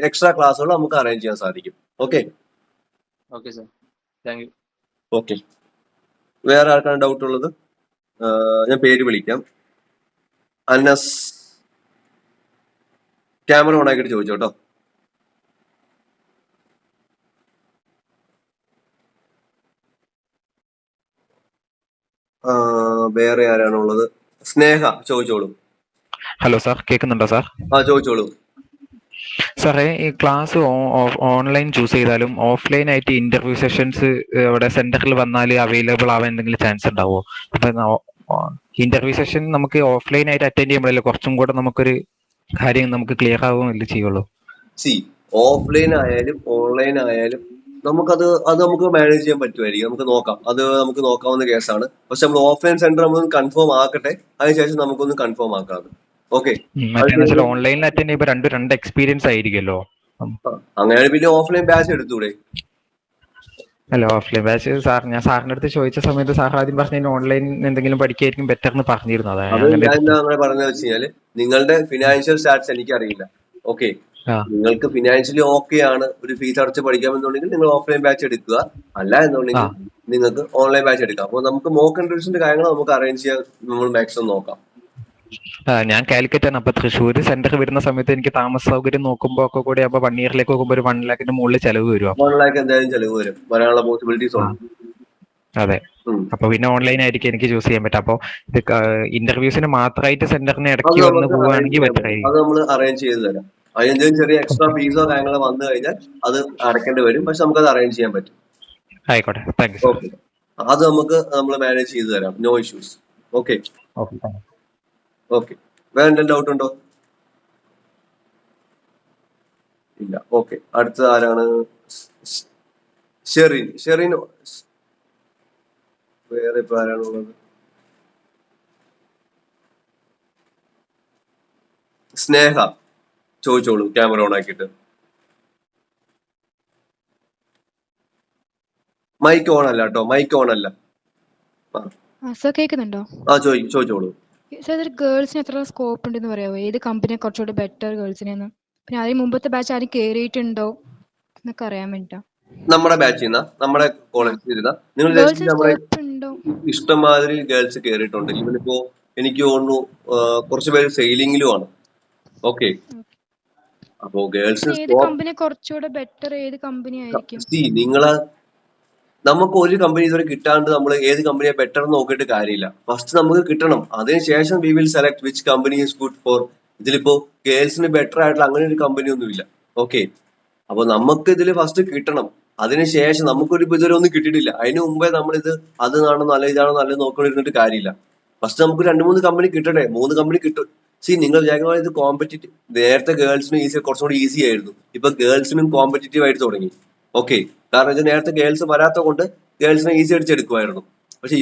എക്സ്ട്രാ ക്ലാസ്സുകൾ നമുക്ക് അറേഞ്ച് ചെയ്യാൻ സാധിക്കും. Okay, okay sir, thank you. Okay, വേറെ ആർക്കാണ് ഡൗട്ട് ഉള്ളത്? ഞാൻ പേര് വിളിക്കാം. അനസ്, ക്യാമറ ഓൺ ആക്കിയിട്ട് ചോദിച്ചോട്ടോ. വേറെ ആരാണുള്ളത്? സ്നേഹ ചോദിച്ചോളൂ. ഹലോ സാർ, കേൾക്കുന്നുണ്ടോ സാർ? ചോദിച്ചോളൂ. സാറേ, ഈ ക്ലാസ് ഓൺലൈൻ ചൂസ് ചെയ്താലും ഓഫ്ലൈൻ ആയിട്ട് ഇന്റർവ്യൂ സെഷൻസ് ഇവിടെ സെന്ററിൽ വന്നാൽ അവൈലബിൾ ആവാൻ എന്തെങ്കിലും ചാൻസ് ഉണ്ടാവോ? അപ്പൊ ഇന്റർവ്യൂ സെഷൻ നമുക്ക് ഓഫ്ലൈൻ ആയിട്ട് അറ്റൻഡ് ചെയ്യുമ്പോഴല്ലേ കുറച്ചും കൂടെ നമുക്കൊരു കാര്യം നമുക്ക് ക്ലിയർ ആവുകയല്ലേ ചെയ്യുള്ളൂ? ഓഫ്ലൈൻ ആയാലും ഓൺലൈൻ ആയാലും അത് നമുക്ക് മാനേജ് ചെയ്യാൻ പറ്റുമായിരിക്കും. നമുക്ക് നോക്കാം. അത് നമുക്ക് നോക്കാവുന്ന കേസാണ്. പക്ഷെ നമ്മൾ ഓഫ്ലൈൻ സെന്റർ നമ്മളൊന്ന് കൺഫേം ആക്കട്ടെ. അതിനുശേഷം നമുക്കൊന്ന് കൺഫേം ആക്കാം. ഓക്കെ. മറ്റേന്ന് വെച്ചാൽ ഓൺലൈനിൽ അറ്റൻഡ് ചെയ്യുമ്പോൾ രണ്ട് എക്സ്പീരിയൻസ് ആയിരിക്കുമല്ലോ. അങ്ങനെയാണ് പിന്നെ ഓഫ്ലൈൻ ബാച്ച് എടുത്തൂടെ? അല്ല, ഓഫ്ലൈൻ ബാച്ച് ഞാൻ സാറിന്റെ അടുത്ത് ചോദിച്ച സമയത്ത് സാർ ആദ്യം പറഞ്ഞ ഓൺലൈൻ എന്തെങ്കിലും പഠിക്കായിരിക്കും ബെറ്റർ എന്ന് പറഞ്ഞിരുന്നു. അത് ഞാൻ അങ്ങനെ പറഞ്ഞതെന്ന് വെച്ച് കഴിഞ്ഞാല് നിങ്ങളുടെ ഫിനാൻഷ്യൽ സ്റ്റാറ്റസ് എനിക്കറിയില്ല. ഓക്കെ, നിങ്ങൾക്ക് ഫിനാൻഷ്യലി ഓക്കെ ആണ് ഒരു ഫീസ് അടച്ച് പഠിക്കാമെന്നുണ്ടെങ്കിൽ നിങ്ങൾ ഓഫ്ലൈൻ ബാച്ച് എടുക്കുക. അല്ല എന്നുണ്ടെങ്കിൽ നിങ്ങൾക്ക് ഓൺലൈൻ ബാച്ച് എടുക്കാം. അപ്പോൾ നമുക്ക് മോക്ക് ഇൻട്രൊഡ്യൂഷന്റെ കാര്യങ്ങൾ നമുക്ക് അറേഞ്ച് ചെയ്യാൻ നമ്മൾ മാക്സിമം നോക്കാം. ഞാൻ കാലിക്കറ്റ് ആണ്. അപ്പൊ തൃശ്ശൂർ സെന്റർ വരുന്ന സമയത്ത് എനിക്ക് താമസ സൗകര്യം നോക്കുമ്പോ ഒക്കെ കൂടി അപ്പൊ 1 ഇയറിലേക്ക് നോക്കുമ്പോൾ ഒരു 1 lakhന്റെ മുകളിൽ ചെലവ് വരും. 1 lakh എന്തായാലും ചെലവ് വരും. വരാനുള്ള പോസിബിലിറ്റീസ് ഉണ്ട്. അതെ. അപ്പൊ പിന്നെ ഓൺലൈൻ ആയിരിക്കും എനിക്ക് ചൂസ് ചെയ്യാൻ പറ്റും. അപ്പൊ ഇന്റർവ്യൂസിന് മാത്രമായിട്ട് സെന്ററിന് ഇടയ്ക്ക് വന്ന് പോവുകയാണെങ്കിൽ ബെറ്റർ ആയിരിക്കും. അത് നമ്മൾ അറേഞ്ച് ചെയ്ത് തരാം. അതിനെന്തെങ്കിലും ചെറിയ എക്സ്ട്രാ ഫീസോ കാര്യങ്ങളോ വന്നു കഴിഞ്ഞാൽ അത് അടയ്ക്കേണ്ടി വരും. പക്ഷെ നമുക്ക് അത് അറേഞ്ച് ചെയ്യാൻ പറ്റും. ആയിക്കോട്ടെ, താങ്ക് യു. ഓക്കെ, അത് നമ്മൾ മാനേജ് ചെയ്ത് തരാം. No issues. ഓക്കെ. ഓക്കെ, വേറെ എന്തെങ്കിലും ഡൗട്ട് ഉണ്ടോ? ഇല്ല. ഓക്കെ, അടുത്ത ആരാണ്? ഷെറിൻ വേറെ ഇപ്പൊ ആരാണുള്ളത്? സ്നേഹ, ചോദിച്ചോളൂ ക്യാമറ ഓൺ ആക്കിയിട്ട്. മൈക്ക് ഓൺ അല്ല കേട്ടോ, മൈക്ക് ഓൺ അല്ല. സർ കേൾക്കുന്നുണ്ടോ? ചോദിച്ചോളൂ. സർ, ഗേൾസിന് എത്ര സ്കോപ്പ് ഉണ്ടെന്ന് പറയാമോ? ഏത് കമ്പനിയെ കുറച്ചുകൂടി ബെറ്റർ ഗേൾസിനെന്ന്? പിന്നെ അതിന് മുമ്പത്തെ ബാച്ച് ആരും കയറിയിട്ടുണ്ടോ എന്നൊക്കെ അറിയാൻ വേണ്ടിട്ടാ. നമ്മുടെ ബാച്ചിൽ നമ്മുടെ കോളേജിൽ നിങ്ങൾ ഇഷ്ടംമാതിരി ഗേൾസ് കയറിയിട്ടുണ്ട്. ഇവനിപ്പോ എനിക്ക് തോന്നുന്നു കുറച്ച് പേര് സെയിലിംഗിലും ആണ്. ഓക്കെ, അപ്പോ ഗേൾസിന് നമുക്ക് ഒരു കമ്പനി ഇതുവരെ കിട്ടാണ്ട് നമ്മൾ ഏത് കമ്പനിയെ ബെറ്റർ നോക്കിയിട്ട് കാര്യമില്ല. ഫസ്റ്റ് നമുക്ക് കിട്ടണം. അതിനുശേഷം we will select which company is good for. ഇതിലിപ്പോ ഗേൾസിന് ബെറ്റർ ആയിട്ടുള്ള അങ്ങനെ ഒരു കമ്പനി ഒന്നുമില്ല. ഓക്കെ, അപ്പൊ നമുക്ക് ഇതിൽ ഫസ്റ്റ് കിട്ടണം. അതിനുശേഷം നമുക്കൊരു ഇതുവരെ ഒന്നും കിട്ടിയിട്ടില്ല. അതിന് മുമ്പേ നമ്മളിത് അതാണോ നല്ല ഇതാണോ നല്ലത് നോക്കിയിരുന്നിട്ട് കാര്യമില്ല. ഫസ്റ്റ് നമുക്ക് 2-3 കമ്പനി കിട്ടട്ടെ. 3 കമ്പനി കിട്ടും. നിങ്ങൾ വിചാരിക്കുന്ന ഇത് കോമ്പറ്റീറ്റീവ്. നേരത്തെ ഗേൾസിനും കുറച്ചുകൂടി ഈസി ആയിരുന്നു. ഇപ്പൊ ഗേൾസിനും കോമ്പറ്റീറ്റീവ് ആയിട്ട് തുടങ്ങി. ഓക്കെ, കാരണം വെച്ചാൽ നേരത്തെ ഗേൾസ് വരാത്ത കൊണ്ട് ഗേൾസിനെ ഈസി അടിച്ചെടുക്കുമായിരുന്നു. പക്ഷെ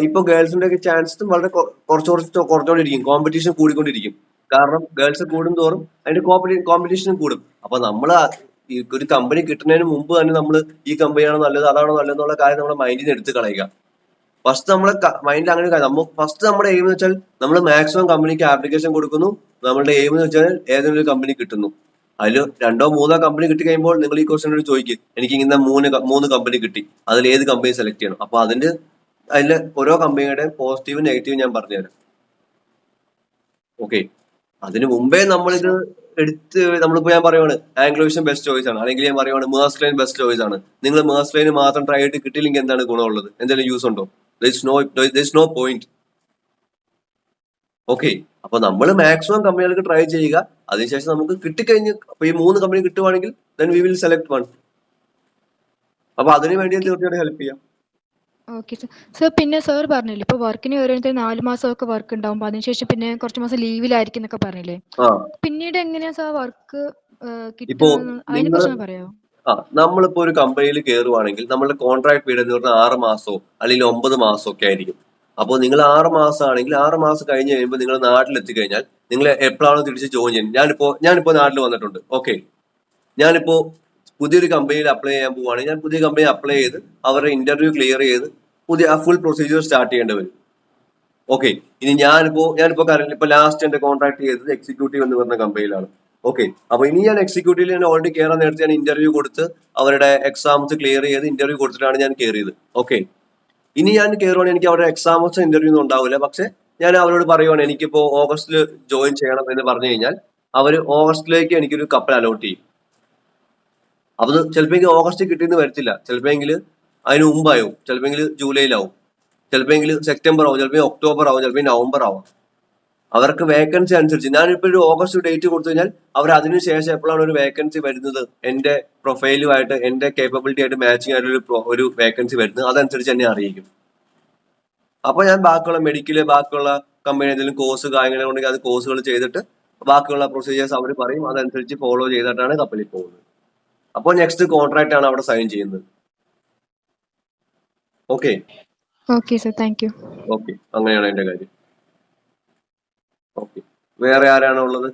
ഇപ്പൊ ഗേൾസിന്റെ ഒക്കെ ചാൻസ് വളരെ കുറച്ചുകൊണ്ടിരിക്കും. കോമ്പറ്റീഷൻ കൂടിക്കൊണ്ടിരിക്കും. കാരണം ഗേൾസ് കൂടുന്തോറും അതിന്റെ കോമ്പറ്റീഷനും കൂടും. അപ്പൊ ഒരു കമ്പനി കിട്ടുന്നതിന് മുമ്പ് തന്നെ നമ്മൾ ഈ കമ്പനിയാണോ നല്ലത് അതാണോ നല്ലതെന്നുള്ള കാര്യം നമ്മുടെ മൈൻഡിൽ നിന്ന് എടുത്ത് കളയുക. ഫസ്റ്റ് നമ്മളെ മൈൻഡിൽ അങ്ങനെ ഫസ്റ്റ് നമ്മുടെ എയിം എന്ന് വെച്ചാൽ നമ്മൾ മാക്സിമം കമ്പനിക്ക് ആപ്ലിക്കേഷൻ കൊടുക്കുന്നു. നമ്മളുടെ എയിം എന്ന് വെച്ചാൽ ഏതെങ്കിലും ഒരു കമ്പനി കിട്ടുന്നു. അതിൽ 2-3 കമ്പനി കിട്ടി കഴിയുമ്പോൾ നിങ്ങൾ ഈ ക്വസ്റ്റ്യനോട് ചോദിക്കും, എനിക്ക് ഇങ്ങനെ 3 കമ്പനി കിട്ടി, അതിൽ ഏത് കമ്പനി സെലക്ട് ചെയ്യണം? അപ്പൊ അതിലെ ഓരോ കമ്പനിയുടെ പോസിറ്റീവ് നെഗറ്റീവ് ഞാൻ പറഞ്ഞുതരാം. ഓക്കെ, അതിന് മുമ്പേ നമ്മളിത് നമ്മളിപ്പോ ഞാൻ പറയുവാണ് ആംഗ്ലോവിഷൻ ബെസ്റ്റ് ചോയ്സ് ആണ്, അല്ലെങ്കിൽ ഞാൻ പറയുവാണ് മേഴ്സ് ലൈൻ ബെസ്റ്റ് ചോയ്സ് ആണ്. നിങ്ങൾ മേഴ്സ് ലൈൻ മാത്രം ട്രൈ ചെയ്തിട്ട് കിട്ടിയില്ലെങ്കിൽ എന്താണ് ഗുണമുള്ളത്? എന്തെങ്കിലും യൂസ് ഉണ്ടോ? No point. ഓക്കെ, അപ്പൊ നമ്മൾ മാക്സിമം കമ്പനികൾക്ക് ട്രൈ ചെയ്യുക. അതിനുശേഷം നമുക്ക് കിട്ടിക്കഴിഞ്ഞ് അപ്പൊ ഈ 3 കമ്പനി കിട്ടുവാണെങ്കിൽ then we will select one. അപ്പൊ അതിന് വേണ്ടി തീർച്ചയായിട്ടും ഹെൽപ്പ് ചെയ്യാം. Okay sir. പിന്നെ സർ പറഞ്ഞില്ലേ ഇപ്പൊ വർക്കിന് കയറിയിട്ട് 4 മാസമൊക്കെ വർക്ക് ഉണ്ടാവും, അതിനുശേഷം പിന്നെ കുറച്ച് മാസം ലീവിലായിരിക്കും എന്നൊക്കെ പറഞ്ഞില്ലേ? പിന്നീട് എങ്ങനെയാ സർ വർക്ക് കിട്ടുന്നത്? അതിനെ കുറിച്ച് പറയാമോ? നമ്മളിപ്പോ ഒരു കമ്പനിയിൽ കയറുവാണെങ്കിൽ നമ്മളുടെ കോൺട്രാക്ട് പീരീഡ് എന്ന് പറഞ്ഞാൽ 6 മാസമോ അല്ലെങ്കിൽ 9 മാസമോ ഒക്കെ ആയിരിക്കും. അപ്പോൾ നിങ്ങൾ 6 മാസം ആണെങ്കിൽ 6 മാസം കഴിഞ്ഞ് കഴിയുമ്പോൾ നിങ്ങൾ നാട്ടിലെത്തി കഴിഞ്ഞാൽ നിങ്ങൾ എപ്പോഴാണോ തിരിച്ച് ജോയിൻ ചെയ്യുന്നത്? ഞാനിപ്പോ നാട്ടിൽ വന്നിട്ടുണ്ട്. ഓക്കെ, ഞാനിപ്പോ പുതിയൊരു കമ്പനിയിൽ അപ്ലൈ ചെയ്യാൻ പോവുകയാണെങ്കിൽ ഞാൻ പുതിയ കമ്പനി അപ്ലൈ ചെയ്ത് അവരുടെ ഇന്റർവ്യൂ ക്ലിയർ ചെയ്ത് പുതിയ ഫുൾ പ്രൊസീജിയർ സ്റ്റാർട്ട് ചെയ്യേണ്ടി വരും. ഓക്കെ, ഇനി ഞാനിപ്പോ ലാസ്റ്റ് എന്റെ കോൺട്രാക്ട് ചെയ്തത് എക്സിക്യൂട്ടീവ് എന്ന് പറഞ്ഞ കമ്പനിയിലാണ്. ഓക്കെ, അപ്പൊ ഇനി ഞാൻ എക്സിക്യൂട്ടീവിൽ ഞാൻ ഓൾറെഡി കയറാൻ നേരത്തെ ഞാൻ ഇന്റർവ്യൂ കൊടുത്ത് അവരുടെ എക്സാംസ് ക്ലിയർ ചെയ്ത് ഇന്റർവ്യൂ കൊടുത്തിട്ടാണ് ഞാൻ കയറിയത്. ഓക്കെ, ഇനി ഞാൻ കയറുവാണെങ്കിൽ എനിക്ക് അവരുടെ എക്സാംസ് ഇന്റർവ്യൂ ഒന്നും ഉണ്ടാവില്ല. പക്ഷെ ഞാൻ അവരോട് പറയുവാണ് എനിക്കിപ്പോ ഓഗസ്റ്റിൽ ജോയിൻ ചെയ്യണം എന്ന് പറഞ്ഞു കഴിഞ്ഞാൽ അവര് ഓഗസ്റ്റിലേക്ക് എനിക്കൊരു കപ്പൽ അലോട്ട് ചെയ്യും. അപ്പൊ ചിലപ്പോൾ ഓഗസ്റ്റ് കിട്ടിയെന്ന് വരത്തില്ല, ചിലപ്പോൾ അതിന് മുമ്പാവും, ചിലപ്പോൾ ജൂലൈയിലാവും, ചിലപ്പോൾ സെപ്റ്റംബർ ആവും, ചിലപ്പോൾ ഒക്ടോബർ ആവും, ചിലപ്പോൾ നവംബർ ആവാം. അവർക്ക് വേക്കൻസി അനുസരിച്ച് ഞാനിപ്പോ ഒരു ഓഗസ്റ്റ് ഡേറ്റ് കൊടുത്തു കഴിഞ്ഞാൽ അവർ അതിനുശേഷം എപ്പോഴാണ് ഒരു വേക്കൻസി വരുന്നത് എന്റെ പ്രൊഫൈലുമായിട്ട് എന്റെ കേപ്പബിലിറ്റി ആയിട്ട് മാച്ചിങ് ആയിട്ട് ഒരു വേക്കൻസി വരുന്നത് അതനുസരിച്ച് എന്നെ അറിയിക്കും. അപ്പൊ ഞാൻ ബാക്കിയുള്ള മെഡിക്കല് ബാക്കിയുള്ള കമ്പനി എന്തെങ്കിലും കോഴ്സ് കാര്യങ്ങളുണ്ടെങ്കിൽ അത് കോഴ്സുകൾ ചെയ്തിട്ട് ബാക്കിയുള്ള പ്രൊസീജിയേഴ്സ് അവർ പറയും അതനുസരിച്ച് ഫോളോ ചെയ്തിട്ടാണ് കപ്പലിൽ പോകുന്നത്. അപ്പോൾ നെക്സ്റ്റ് കോൺട്രാക്ട് ആണ് അവിടെ സൈൻ ചെയ്യുന്നത്. Okay okay sir, thank you. Okay, അങ്ങനെയാണ് എന്റെ കാര്യം. ഓക്കെ, വേറെ ആരാണ് ഉള്ളത്?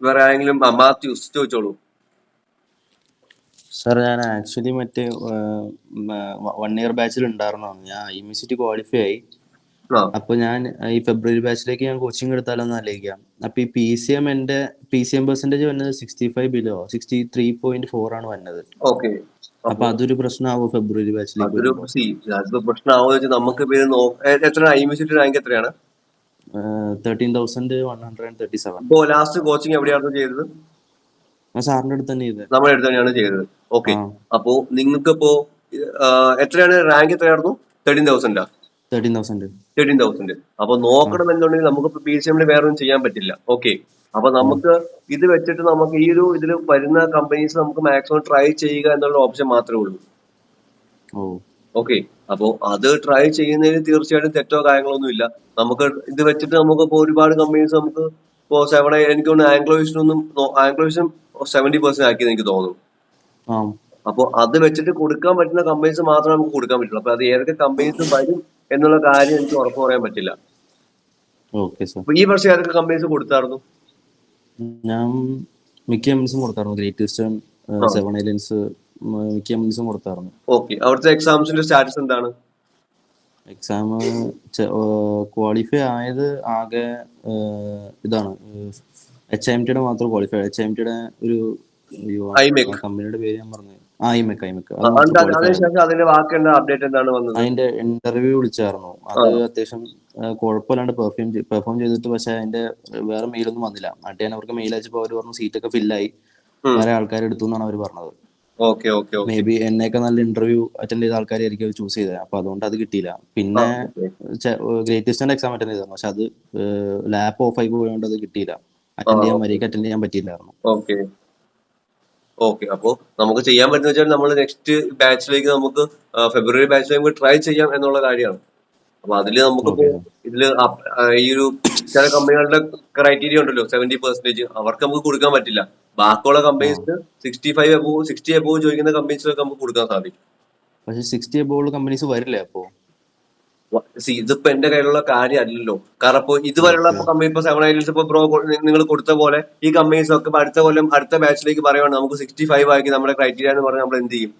വേറെ ആരെങ്കിലും? മാത്യൂസ് ചോദിച്ചോളൂ. സാർ ഞാൻ ആക്ച്വലി മറ്റേ 1 ഇയർ ബാച്ചിൽ ഉണ്ടായിരുന്നതാണ്. ഞാൻ IMCT ക്വാളിഫൈ ആയി. അപ്പൊ ഞാൻ ഈ ഫെബ്രുവരി ബാച്ചിലേക്ക് ഞാൻ കോച്ചിങ് എടുത്താലോന്ന് ആലോചിക്കാം. അപ്പൊ ഈ എന്റെ PCM പെർസെന്റേജ് വന്നത് 65 ബിലോ 63.4 ആണ് വന്നത്. ഓക്കെ, അപ്പൊ അതൊരു പ്രശ്നമാവോ ഫെബ്രുവരി ബാച്ചിലേക്ക്? അതൊരു പ്രശ്നമാവോ വെച്ചാൽ നമുക്ക് എത്ര IMCT റാങ്ക് എത്രയാണ്? 13,137. ഇപ്പോ ലാസ്റ്റ് കോച്ചിങ് എവിടെയായിരുന്നു ചെയ്തത്? സാറിന്റെ അടുത്ത് തന്നെ ചെയ്തത്. നമ്മുടെ അടുത്ത് തന്നെയാണ് ചെയ്തത്. ഓക്കെ, അപ്പോ നിങ്ങൾക്ക് ഇപ്പോ എത്രയാണ് റാങ്ക്? എത്രയായിരുന്നു? 13,000. അപ്പൊ നോക്കണം എന്നുണ്ടെങ്കിൽ നമുക്ക് PCM വേറെ ഒന്നും ചെയ്യാൻ പറ്റില്ല. ഓക്കെ, അപ്പൊ നമുക്ക് ഇത് വെച്ചിട്ട് നമുക്ക് ഈ ഒരു ഇതിൽ വരുന്ന കമ്പനീസ് നമുക്ക് മാക്സിമം ട്രൈ ചെയ്യുക എന്നുള്ള ഓപ്ഷൻ മാത്രമേ ഉള്ളൂ. ഓക്കെ, അപ്പോ അത് ട്രൈ ചെയ്യുന്നതിന് തീർച്ചയായിട്ടും തെറ്റോ കാര്യങ്ങളൊന്നും ഇല്ല. നമുക്ക് ഇത് വെച്ചിട്ട് നമുക്ക് ഇപ്പോ ഒരുപാട് കമ്പനീസ് നമുക്ക് ഇപ്പോ എനിക്ക് തോന്നുന്നു ആംഗ്ലോവിഷൻ 70% ആക്കിയെന്ന് എനിക്ക് തോന്നുന്നു. അപ്പൊ അത് വെച്ചിട്ട് കൊടുക്കാൻ പറ്റുന്ന കമ്പനീസ് മാത്രമേ നമുക്ക് കൊടുക്കാൻ പറ്റുള്ളൂ. അപ്പൊ അത് ഏതൊക്കെ കമ്പനീസ് വരും എന്നുള്ള കാര്യം എനിക്ക് ഉറപ്പ് പറയാൻ പറ്റില്ല. അപ്പൊ ഈ വർഷം ഏതൊക്കെ കമ്പനീസ് കൊടുത്തായിരുന്നു? ഞാൻ മിക്ക കമ്പനീസും കൊടുത്തായിരുന്നു. ഗ്രേറ്റ് ഈസ്റ്റേൺ, 7 ഐലൻഡ്സ്, മിക്ക കമ്പനീസും കൊടുത്തായിരുന്നു. ഓക്കെ, അവിടുത്തെ എക്സാംസിന്റെ സ്റ്റാറ്റസ് എന്താണ്? എക്സാം ക്വാളിഫൈ ആയത് ആകെ ഇതാണ്, HIMT മാത്രം ക്വാളിഫൈ. HIMTയുടെ ഒരു കമ്പനിയുടെ പേര് ഞാൻ പറഞ്ഞു. അതിന്റെ ഇന്റർവ്യൂ വിളിച്ചായിരുന്നു. അത് അത്യാവശ്യം കുഴപ്പമില്ലാണ്ട് പെർഫോം ചെയ്തിട്ട്, പക്ഷെ അതിന്റെ വേറെ മെയിലൊന്നും വന്നില്ല. എന്നിട്ട് ഞാൻ അവർക്ക് മെയിൽ അയച്ചപ്പോൾ അവർ പറഞ്ഞു സീറ്റൊക്കെ ഫില്ലായി, വേറെ ആൾക്കാർ എടുത്തു എന്നാണ് അവർ പറഞ്ഞത്. മേ ബി എന്നേക്കാൾ നല്ല ഇന്റർവ്യൂ അറ്റൻഡ് ചെയ്ത ആൾക്കാരായിരിക്കും അവർ ചൂസ് ചെയ്തത്. അപ്പൊ അതുകൊണ്ട് അത് കിട്ടിയില്ല. പിന്നെ ഗ്രേറ്റ് ഈസ്റ്റേൺ എക്സാം അറ്റൻഡ് ചെയ്തായിരുന്നു, പക്ഷെ അത് ലാപ്പ് ഓഫ് ആയി പോയതുകൊണ്ട് അത് കിട്ടിയില്ല. അറ്റൻഡ് ചെയ്യാൻ പറ്റിയില്ലായിരുന്നു. ഓക്കെ, അപ്പോ നമുക്ക് ചെയ്യാൻ പറ്റുന്ന വെച്ചാൽ നമ്മൾ നെക്സ്റ്റ് ബാച്ചിലേക്ക് നമുക്ക് ഫെബ്രുവരി ബാച്ചിലേക്ക് ട്രൈ ചെയ്യാം എന്നുള്ള കാര്യമാണ്. അപ്പൊ അതില് നമുക്കിപ്പോ ഇതില് ഈ ഒരു ചില കമ്പനികളുടെ ക്രൈറ്റീരിയ ഉണ്ടല്ലോ, 70%. അവർക്ക് നമുക്ക് കൊടുക്കാൻ പറ്റില്ല. ബാക്കിയുള്ള കമ്പനീസ് 60 above ചോദിക്കുന്ന കമ്പനീസിലൊക്കെ നമുക്ക് കൊടുക്കാൻ സാധിക്കും. പക്ഷെ 60 above കമ്പനീസ് വരില്ലേ? അപ്പോ ഇതിപ്പോ എന്റെ കയ്യിലുള്ള കാര്യം അല്ലല്ലോ. കാരണം ഇപ്പൊ ഇതുവരെയുള്ള കമ്പനി ഇപ്പൊ 7 ഐലൻഡ്സ് ഇപ്പൊ നിങ്ങൾ കൊടുത്ത പോലെ ഈ കമ്പനീസ് ഒക്കെ അടുത്ത കൊല്ലം അടുത്ത ബാച്ചിലേക്ക് പറയുവാണ് നമുക്ക് 65 ആക്കി നമ്മുടെ ക്രൈറ്റീരിയ എന്ന് പറഞ്ഞാൽ നമ്മൾ എന്ത് ചെയ്യും?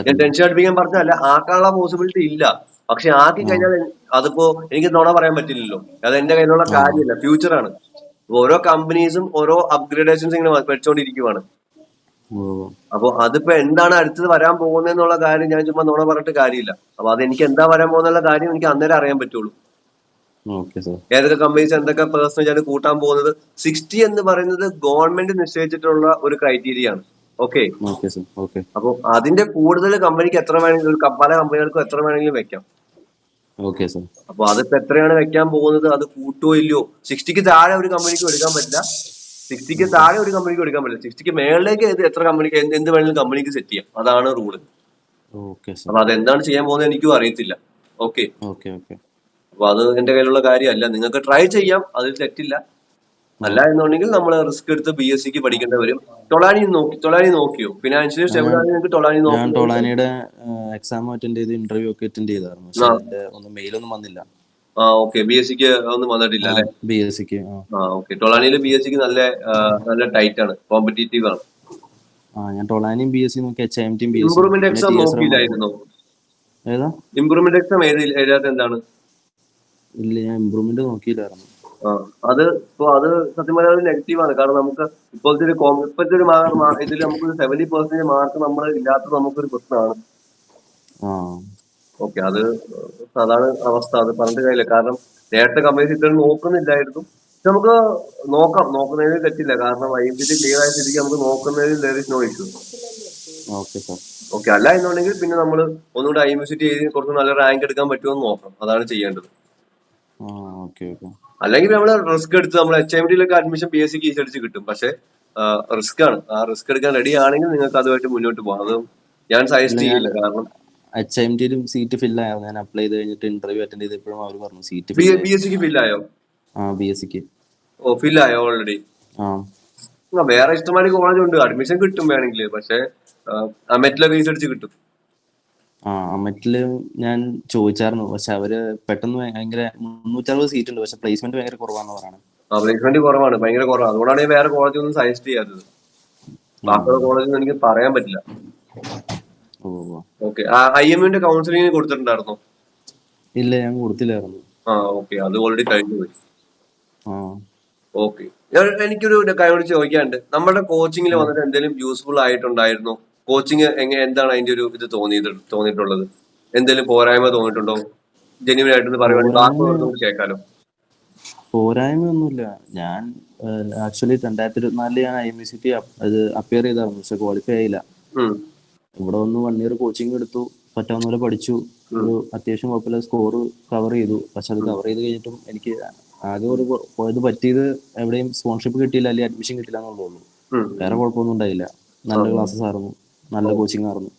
ഞാൻ ടെൻഷൻ അടുപ്പിക്കാൻ പറഞ്ഞല്ല, ആക്കാനുള്ള പോസിബിലിറ്റി ഇല്ല. പക്ഷെ ആക്കി കഴിഞ്ഞാൽ അതിപ്പോ എനിക്ക് നുണ പറയാൻ പറ്റില്ലല്ലോ. അത് എന്റെ കയ്യിലുള്ള കാര്യമല്ല, ഫ്യൂച്ചറാണ്. ഓരോ കമ്പനീസും ഓരോ അപ്ഗ്രേഡേഷൻസ് ഇങ്ങനെ വെച്ചോണ്ടിരിക്കുവാണ്. അപ്പൊ അതിപ്പോ എന്താണ് അടുത്തത് വരാൻ പോകുന്നതെന്നുള്ള കാര്യം ഞാൻ ചുമ്മാ നുണ പറഞ്ഞിട്ട് കാര്യമില്ല. അപ്പൊ അത് എനിക്ക് എന്താ വരാൻ പോകുന്നുള്ള കാര്യം എനിക്ക് അന്നേരം അറിയാൻ പറ്റുള്ളൂ. ഏതൊക്കെ കമ്പനീസ് എന്തൊക്കെ പേഴ്സണേജ് ആണ് കൂട്ടാൻ പോകുന്നത്. 60 എന്ന് പറയുന്നത് ഗവൺമെന്റ് നിശ്ചയിച്ചിട്ടുള്ള ഒരു ക്രൈറ്റീരിയ ആണ്. ഓക്കെ, അപ്പൊ അതിന്റെ കൂടുതൽ കമ്പനിക്ക് എത്ര വേണമെങ്കിലും, പല കമ്പനികൾക്കും എത്ര വേണമെങ്കിലും വെക്കാം. അപ്പൊ അതിപ്പോ എത്രയാണ് വെക്കാൻ പോകുന്നത്, അത് കൂട്ടോ ഇല്ലയോ? 60ക്ക് താഴെ ഒരു കമ്പനിക്ക് എടുക്കാൻ പറ്റില്ല, 60ക്ക് താഴെ ഒരു കമ്പനിക്ക് എടുക്കാൻ പറ്റില്ല. 60ക്ക് മേളിലേക്ക് എത്ര കമ്പനിക്ക് എന്ത് വേണമെങ്കിലും കമ്പനിക്ക് സെറ്റ് ചെയ്യാം. അതാണ് റൂള്. അപ്പൊ അതെന്താണ് ചെയ്യാൻ പോകുന്നത് എനിക്കും അറിയത്തില്ല. ഓക്കെ, അപ്പൊ അത് എന്റെ കയ്യിലുള്ള കാര്യമല്ല. നിങ്ങൾക്ക് ട്രൈ ചെയ്യാം, അതിൽ തെറ്റില്ല. അല്ല എന്നുണ്ടെങ്കിൽ നമ്മൾ റിസ്ക് എടുത്ത് BSCക്ക് പഠിക്കേണ്ടി വരും. ടൊളാനി നോക്കിയോ? ഫിനാൻഷ്യലി സ്റ്റേബിൾ ആണെങ്കിൽ നിങ്ങൾക്ക് ടൊളാനി നോക്കാം. ടൊളാനിയുടെ എക്സാം അറ്റൻഡ് ചെയ്ത് ഇന്റർവ്യൂ ഒക്കെ അറ്റൻഡ് ചെയ്തായിരുന്നു, പക്ഷെ മെയിലൊന്നും വന്നില്ല. ഓക്കെ, BSCക്ക് ഒന്നും വന്നിട്ടില്ല അല്ലെ? BSCക്ക് ഓക്കെ, ടൊളാനിയിൽ BSCക്ക് നല്ല ടൈറ്റ് ആണ്, കോമ്പറ്റീറ്റീവ് ആണ്. ഞാൻ ടൊളാനിയും BSC നോക്കി, HIMT ഇംപ്രൂവ്മെന്റ് എക്സാം നോക്കിയില്ലായിരുന്നോ? ഇംപ്രൂവ്മെന്റ് എക്സാം ഏതാ എന്താണ്? ഇല്ല, ഞാൻ ഇംപ്രൂവ്മെന്റ് നോക്കിയില്ലായിരുന്നു. അത് സത്യം പറഞ്ഞാൽ നെഗറ്റീവ് ആണ്. കാരണം നമുക്ക് ഇപ്പോഴത്തെ ഒരു ഇതിൽ നമുക്ക് 70% മാർക്ക് നമ്മൾ ഇല്ലാത്തത് നമുക്കൊരു പ്രശ്നമാണ്. ഓക്കെ, അതാണ് അവസ്ഥ. അത് പറഞ്ഞിട്ട് കാര്യമില്ല. കാരണം നേരത്തെ കമ്പനീസ് ഇത്രയും നോക്കുന്നില്ലായിരുന്നു. നമുക്ക് നോക്കാം, നോക്കുന്നതിന് തെറ്റില്ല. കാരണം IMCT ക്ലിയർ ആയ സ്ഥിതിക്ക് നമുക്ക് നോക്കുന്നതിൽ there is no issue. Okay sir. Okay, അല്ല എന്നുണ്ടെങ്കിൽ പിന്നെ നമ്മൾ ഒന്നുകൂടെ IMCT എഴുതി കുറച്ച് നല്ല റാങ്ക് എടുക്കാൻ പറ്റുമോ എന്ന് നോക്കണം. അതാണ് ചെയ്യേണ്ടത്. Okay okay. അല്ലെങ്കിൽ നമ്മൾ റിസ്ക് എടുത്ത് നമ്മൾ HMDയിലൊക്കെ അഡ്മിഷൻ PSCക്ക് ഈസി അടിച്ച് കിട്ടും. പക്ഷെ റിസ്ക് ആണ്. ആ റിസ്ക് എടുക്കാൻ റെഡി ആണെങ്കിൽ നിങ്ങൾക്ക് അതുമായിട്ട് മുന്നോട്ട് പോകാം. അത് ഞാൻ സജസ്റ്റ് ചെയ്യില്ല. കാരണം HMDയിലും സീറ്റ് ഫില്ലായിരുന്നു. ഞാൻ അപ്ലൈ ചെയ്ത് കഴിഞ്ഞിട്ട് ഇന്റർവ്യൂ അറ്റൻഡ് ചെയ്തപ്പോഴും അവർ പറഞ്ഞു സീറ്റ് ഫില്ലായി. BSCക്ക് ഫില്ലായോ? BSCക്ക് ഫില്ലായോ ഓൾറെഡി? വേറെ ഇഷ്ടംമാതിരി കോളേജ് ഉണ്ട്, അഡ്മിഷൻ കിട്ടും വേണമെങ്കിൽ. പക്ഷെ അമെറ്റിലൊക്കെ ഈസി അടിച്ച് കിട്ടും. അമെറ്റില് ഞാൻ ചോദിച്ചായിരുന്നു. പക്ഷെ അവര് പെട്ടെന്ന് ഭയങ്കര 360 സീറ്റ് ഉണ്ട്. പക്ഷെ പ്ലേസ്മെന്റ് ഭയങ്കര കുറവാന്ന് പറയണം. പ്ലേസ്മെന്റ് കുറവാണ്, ഭയങ്കര കുറവാണ്. അതുകൊണ്ടാണ് ഞാൻ വേറെ കോളേജ് ഒന്നും സജസ്റ്റ് ചെയ്യാത്തത്. ബാക്കിയുള്ള കോളേജ് എനിക്ക് പറയാൻ പറ്റില്ല. ഓക്കെ, IMUന്റെ കൗൺസിലിംഗ് കൊടുത്തിട്ടുണ്ടായിരുന്നോ? ഇല്ല, ഞാൻ കൊടുത്തില്ലായിരുന്നു. ഓക്കെ, അത് ഓൾറെഡി കഴിഞ്ഞു പോയി. ഓക്കെ, എനിക്കൊരു കാര്യം ചോദിക്കാനുണ്ട്. നമ്മുടെ കോച്ചിങ്ങിൽ വന്നിട്ട് എന്തെങ്കിലും യൂസ്ഫുൾ ആയിട്ടുണ്ടായിരുന്നോ? കോച്ചിങ് എന്താണ് അതിന്റെ ഒരു ഇത് തോന്നിയിട്ടുള്ളത്? എന്തെങ്കിലും പോരായ്മ തോന്നിയിട്ടുണ്ടോ? ജെന്യുവൻ ആയിട്ടൊന്ന് പറയുവാണെങ്കിൽ ബാക്കി കേൾക്കാലോ. പോരായ്മ ഒന്നുമില്ല. ഞാൻ ആക്ച്വലി 2024 ഞാൻ IMCT അത് അപ്പിയർ ചെയ്തായിരുന്നു. പക്ഷെ ക്വാളിഫൈ ആയില്ല. ഇവിടെ വന്ന് 1 ഇയർ കോച്ചിങ് എടുത്തു, പറ്റാവുന്ന പോലെ പഠിച്ചു, ഒരു അത്യാവശ്യം കുഴപ്പമില്ല സ്കോർ കവർ ചെയ്തു. പക്ഷെ അത് കവർ ചെയ്ത് കഴിഞ്ഞിട്ടും എനിക്ക് ആകെ ഒരു പോയത് പറ്റിയത് എവിടെയും സ്പോൺഷിപ്പ് കിട്ടിയില്ല, അല്ലെങ്കിൽ അഡ്മിഷൻ കിട്ടില്ല എന്നുള്ളൂ. വേറെ കുഴപ്പമൊന്നും ഉണ്ടായില്ല. നല്ല ക്ലാസ്സസ് ആയിരുന്നു, നല്ല കോച്ചിങ് ആയിരുന്നു.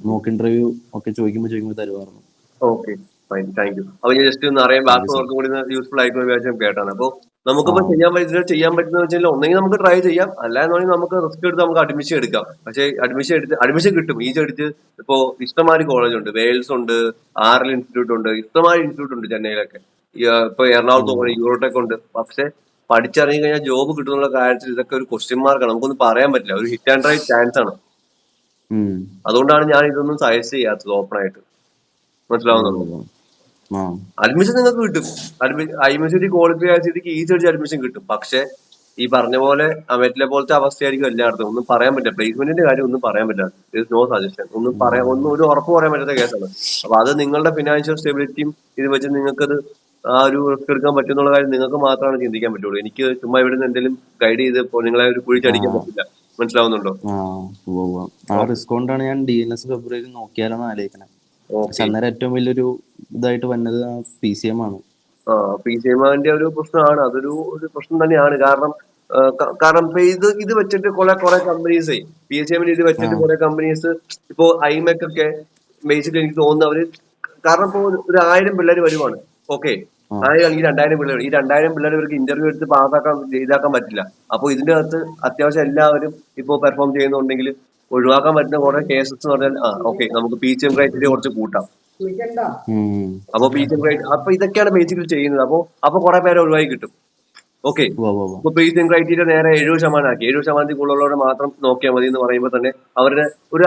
മോക്ക് ഇന്റർവ്യൂ ഒക്കെ ചോദിക്കുമ്പോൾ തരുമായിരുന്നു. Okay, fine, thank you. അപ്പൊ ഞാൻ ജസ്റ്റ് ഒന്ന് അറിയാൻ ബാക്കിയുള്ളവർക്കും കൂടി യൂസ്ഫുൾ ആയിട്ടുള്ള വിചാരിച്ചാൽ കേട്ടാണ്. അപ്പൊ നമുക്കിപ്പോ ചെയ്യാൻ പറ്റുന്ന വെച്ചാൽ ഒന്നെങ്കിൽ നമുക്ക് ട്രൈ ചെയ്യാം, അല്ലാന്നുണ്ടെങ്കിൽ നമുക്ക് റിസ്ക് എടുത്ത് നമുക്ക് അഡ്മിഷൻ എടുക്കാം. പക്ഷേ അഡ്മിഷൻ കിട്ടും ഈസി അടിച്ച്. ഇപ്പോ ഇഷ്ടംമാതിരി കോളേജ് ഉണ്ട്, വെയിൽസ് ഉണ്ട്, RL ഇൻസ്റ്റിറ്റ്യൂട്ട് ഉണ്ട്, ഇഷ്ടംമാതിരി ഇൻസ്റ്റിറ്റ്യൂട്ട് ഉണ്ട് ചെന്നൈയിലൊക്കെ. ഇപ്പൊ എറണാകുളത്ത് യൂറോടെക് ഉണ്ട്. പക്ഷെ പഠിച്ചിറങ്ങി കഴിഞ്ഞാൽ ജോബ് കിട്ടുന്നുള്ള കാര്യത്തിൽ ഇതൊക്കെ ഒരു ക്വസ്റ്റ്യൻ മാർക്കാണ്. നമുക്കൊന്നും പറയാൻ പറ്റില്ല. ഒരു ഹിറ്റ് ആൻഡ് റൈറ്റ് ചാൻസ് ആണ്. അതുകൊണ്ടാണ് ഞാൻ ഇതൊന്നും സജസ്റ്റ് ചെയ്യാത്തത് ഓപ്പൺ ആയിട്ട്. മനസ്സിലാവുന്നുണ്ടോ? അഡ്മിഷൻ നിങ്ങൾക്ക് കിട്ടും. IMCT ക്വാളിഫൈ ആയ സ്ഥിതിക്ക് ഈസി അടിച്ച് അഡ്മിഷൻ കിട്ടും. പക്ഷെ ഈ പറഞ്ഞ പോലെ അമേറ്റിലെ പോലത്തെ അവസ്ഥയായിരിക്കും എല്ലായിടത്തും. ഒന്നും പറയാൻ പറ്റില്ല. പ്ലേസ്മെന്റിന്റെ കാര്യം ഒന്നും പറയാൻ പറ്റില്ല. No suggestion. ഒരു ഉറപ്പ് പറയാൻ പറ്റാത്ത കേസാണ്. അപ്പൊ അത് നിങ്ങളുടെ ഫിനാൻഷ്യൽ സ്റ്റെബിലിറ്റിയും ഇത് വെച്ച് നിങ്ങൾക്കത് ആ ഒരു റിസ്ക് എടുക്കാൻ പറ്റുന്നുള്ള കാര്യം നിങ്ങൾക്ക് മാത്രമാണ് ചിന്തിക്കാൻ പറ്റുള്ളൂ. എനിക്ക് ചുമ്മാ ഇവിടെ നിന്ന് എന്തെങ്കിലും ഗൈഡ് ചെയ്ത് നിങ്ങളെ ഒരു കുഴിച്ചടിക്കാൻ പറ്റില്ല. മനസ്സിലാവുന്നുണ്ടോ? റിസ്ക് കൊണ്ടാണ് ഞാൻ DNS ഫെബ്രുവരി നോക്കിയാലോന്ന് ആലോചിക്കണേ. പക്ഷെ അന്നേരം ഏറ്റവും വലിയൊരു ഇതായിട്ട് വന്നത് PCM ആണ്. PCMന്റെ ഒരു പ്രശ്നമാണ്. അതൊരു പ്രശ്നം തന്നെയാണ്. കാരണം ഇപ്പൊ ഇത് വെച്ചിട്ട് കുറെ കമ്പനീസ് PCMന് ഇത് വെച്ചിട്ട് കുറെ കമ്പനീസ് ഇപ്പോ IMEC ഒക്കെ ബേസിക്കലി എനിക്ക് തോന്നുന്നു അവര്, കാരണം ഇപ്പൊ ഒരു 1000 പിള്ളേർ വരുവാണ്. ഓക്കെ, 1000 അല്ലെങ്കിൽ 2000 പിള്ളേർ. ഈ 2000 പിള്ളേർ ഇവർക്ക് ഇന്റർവ്യൂ എടുത്ത് ഇതാക്കാൻ പറ്റില്ല. അപ്പൊ ഇതിന്റെ അകത്ത് അത്യാവശ്യം എല്ലാവരും ഇപ്പോ പെർഫോം ചെയ്യുന്നുണ്ടെങ്കിൽ ഒഴിവാക്കാൻ പറ്റുന്ന കുറെ കേസസ് എന്ന് പറഞ്ഞാൽ ഓക്കെ, നമുക്ക് PCM ക്രൈറ്റീരിയ കുറച്ച് കൂട്ടാം. അപ്പൊ PCM ക്രൈറ്റീരിയ, അപ്പൊ ഇതൊക്കെയാണ് ബേസിക്കലി ചെയ്യുന്നത്. അപ്പൊ കുറെ പേരെ ഒഴിവായി കിട്ടും. ഓക്കെ, ഇപ്പൊ PCM ക്രൈറ്റീരിയ നേരെ 70% ആക്കി. 70% കൂടുതലുള്ളവരെ മാത്രം നോക്കിയാൽ മതി എന്ന് പറയുമ്പോൾ തന്നെ അവരുടെ ഒരു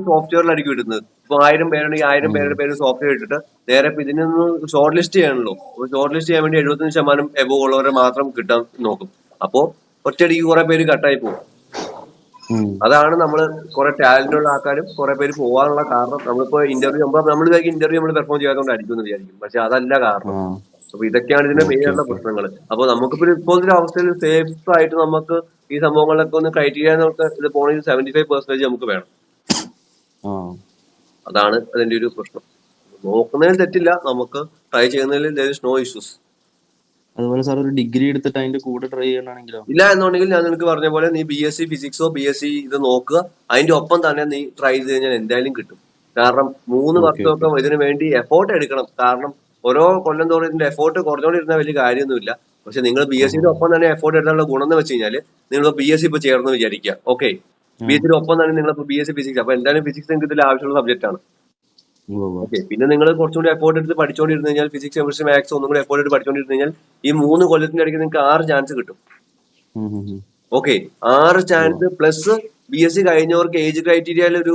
സോഫ്റ്റ്വെയറിലായിരിക്കും ഇടുന്നത്. ഇപ്പൊ 1000 പേരുണ്ടെങ്കിൽ 1000 പേരുടെ പേര് സോഫ്റ്റ്വെയർ ഇട്ടിട്ട് നേരെ ഇപ്പൊ ഇതിനൊന്ന് ഷോർട്ട് ലിസ്റ്റ് ചെയ്യാണല്ലോ. ഷോർട്ട് ലിസ്റ്റ് ചെയ്യാൻ വേണ്ടി 75% എബോവ് ഉള്ളവരെ മാത്രം കിട്ടാൻ നോക്കും. അപ്പോ ഒറ്റയടിക്ക് കുറെ പേര് കട്ടായി പോകും. അതാണ് നമ്മൾ കുറെ ടാലന്റ് ഉള്ള ആൾക്കാരും കുറെ പേര് പോകാനുള്ള കാരണം. നമ്മളിപ്പോ ഇന്റർവ്യൂ നമ്മൾ പെർഫോം ചെയ്യാത്തതുകൊണ്ടായിരിക്കും എന്ന് വിചാരിക്കും. പക്ഷെ അതല്ല കാരണം. അപ്പൊ ഇതൊക്കെയാണ് ഇതിന്റെ മെയിൻ ആയിട്ടുള്ള പ്രശ്നങ്ങൾ. അപ്പൊ നമുക്കിപ്പോ ഇപ്പോഴത്തെ അവസ്ഥയിൽ സേഫ് ആയിട്ട് നമുക്ക് ഈ സംഭവങ്ങളൊക്കെ ഒന്ന് ക്രൈറ്റീരിയ ഇത് പോണെങ്കിൽ 75% നമുക്ക് വേണം. അതാണ് അതിന്റെ ഒരു പ്രശ്നം. നോക്കുന്നതിൽ തെറ്റില്ല, നമുക്ക് ട്രൈ ചെയ്യുന്നതിൽ there is no issues. അതുപോലെ സാർ ഒരു ഡിഗ്രി എടുത്തിട്ട് അതിന്റെ കൂടെ ട്രൈ ചെയ്യണമെങ്കിലോ? ഇല്ല എന്നുണ്ടെങ്കിൽ ഞാൻ നിനക്ക് പറഞ്ഞ പോലെ നീ BSc ഫിസിക്സോ BSc ഇത് നോക്കുക. അതിന്റെ ഒപ്പം തന്നെ നീ ട്രൈ ചെയ്ത് കഴിഞ്ഞാൽ എന്തായാലും കിട്ടും. കാരണം 3 വർഷമൊക്കെ ഇതിനു വേണ്ടി എഫോർട്ട് എടുക്കണം. കാരണം ഓരോ കൊല്ലം തോറും ഇതിന്റെ എഫോർട്ട് കുറഞ്ഞുകൊണ്ടിരുന്ന വലിയ കാര്യമൊന്നുമില്ല. പക്ഷെ നിങ്ങൾ BScയുടെ ഒപ്പം തന്നെ എഫോർട്ട് എടുക്കാനുള്ള ഗുണം എന്ന് വെച്ച് കഴിഞ്ഞാൽ നിങ്ങൾ BSc ഇപ്പൊ ചേർന്ന് വിചാരിക്കുക. ഓക്കെ, BScയുടെ ഒപ്പം തന്നെ നിങ്ങൾ BSc ഫിസിക്സ്, അപ്പൊ എന്തായാലും ഫിസിക്സ് നിങ്ങൾക്ക് ഇതിൽ ആവശ്യമുള്ള സബ്ജക്റ്റ് ആണ്. ഓക്കെ, പിന്നെ നിങ്ങൾ കുറച്ചുകൂടി എഫോർട്ട് എടുത്ത് പഠിച്ചുകൊണ്ടിരുന്നു കഴിഞ്ഞാൽ ഫിസിക്സ് കെമിസ്ട്രി മാത്സ് ഒന്നും കൂടി എഫോർട്ട് എടുത്ത് പഠിച്ചുകൊണ്ടിരുന്നു കഴിഞ്ഞാൽ ഈ 3 കൊല്ലത്തിന്റെ ഇടയ്ക്ക് നിങ്ങൾക്ക് 6 ചാൻസ് കിട്ടും. ഓക്കെ, 6 ചാൻസ് പ്ലസ് BSc കഴിഞ്ഞവർക്ക് ഏജ് ക്രൈറ്റീരിയയിൽ ഒരു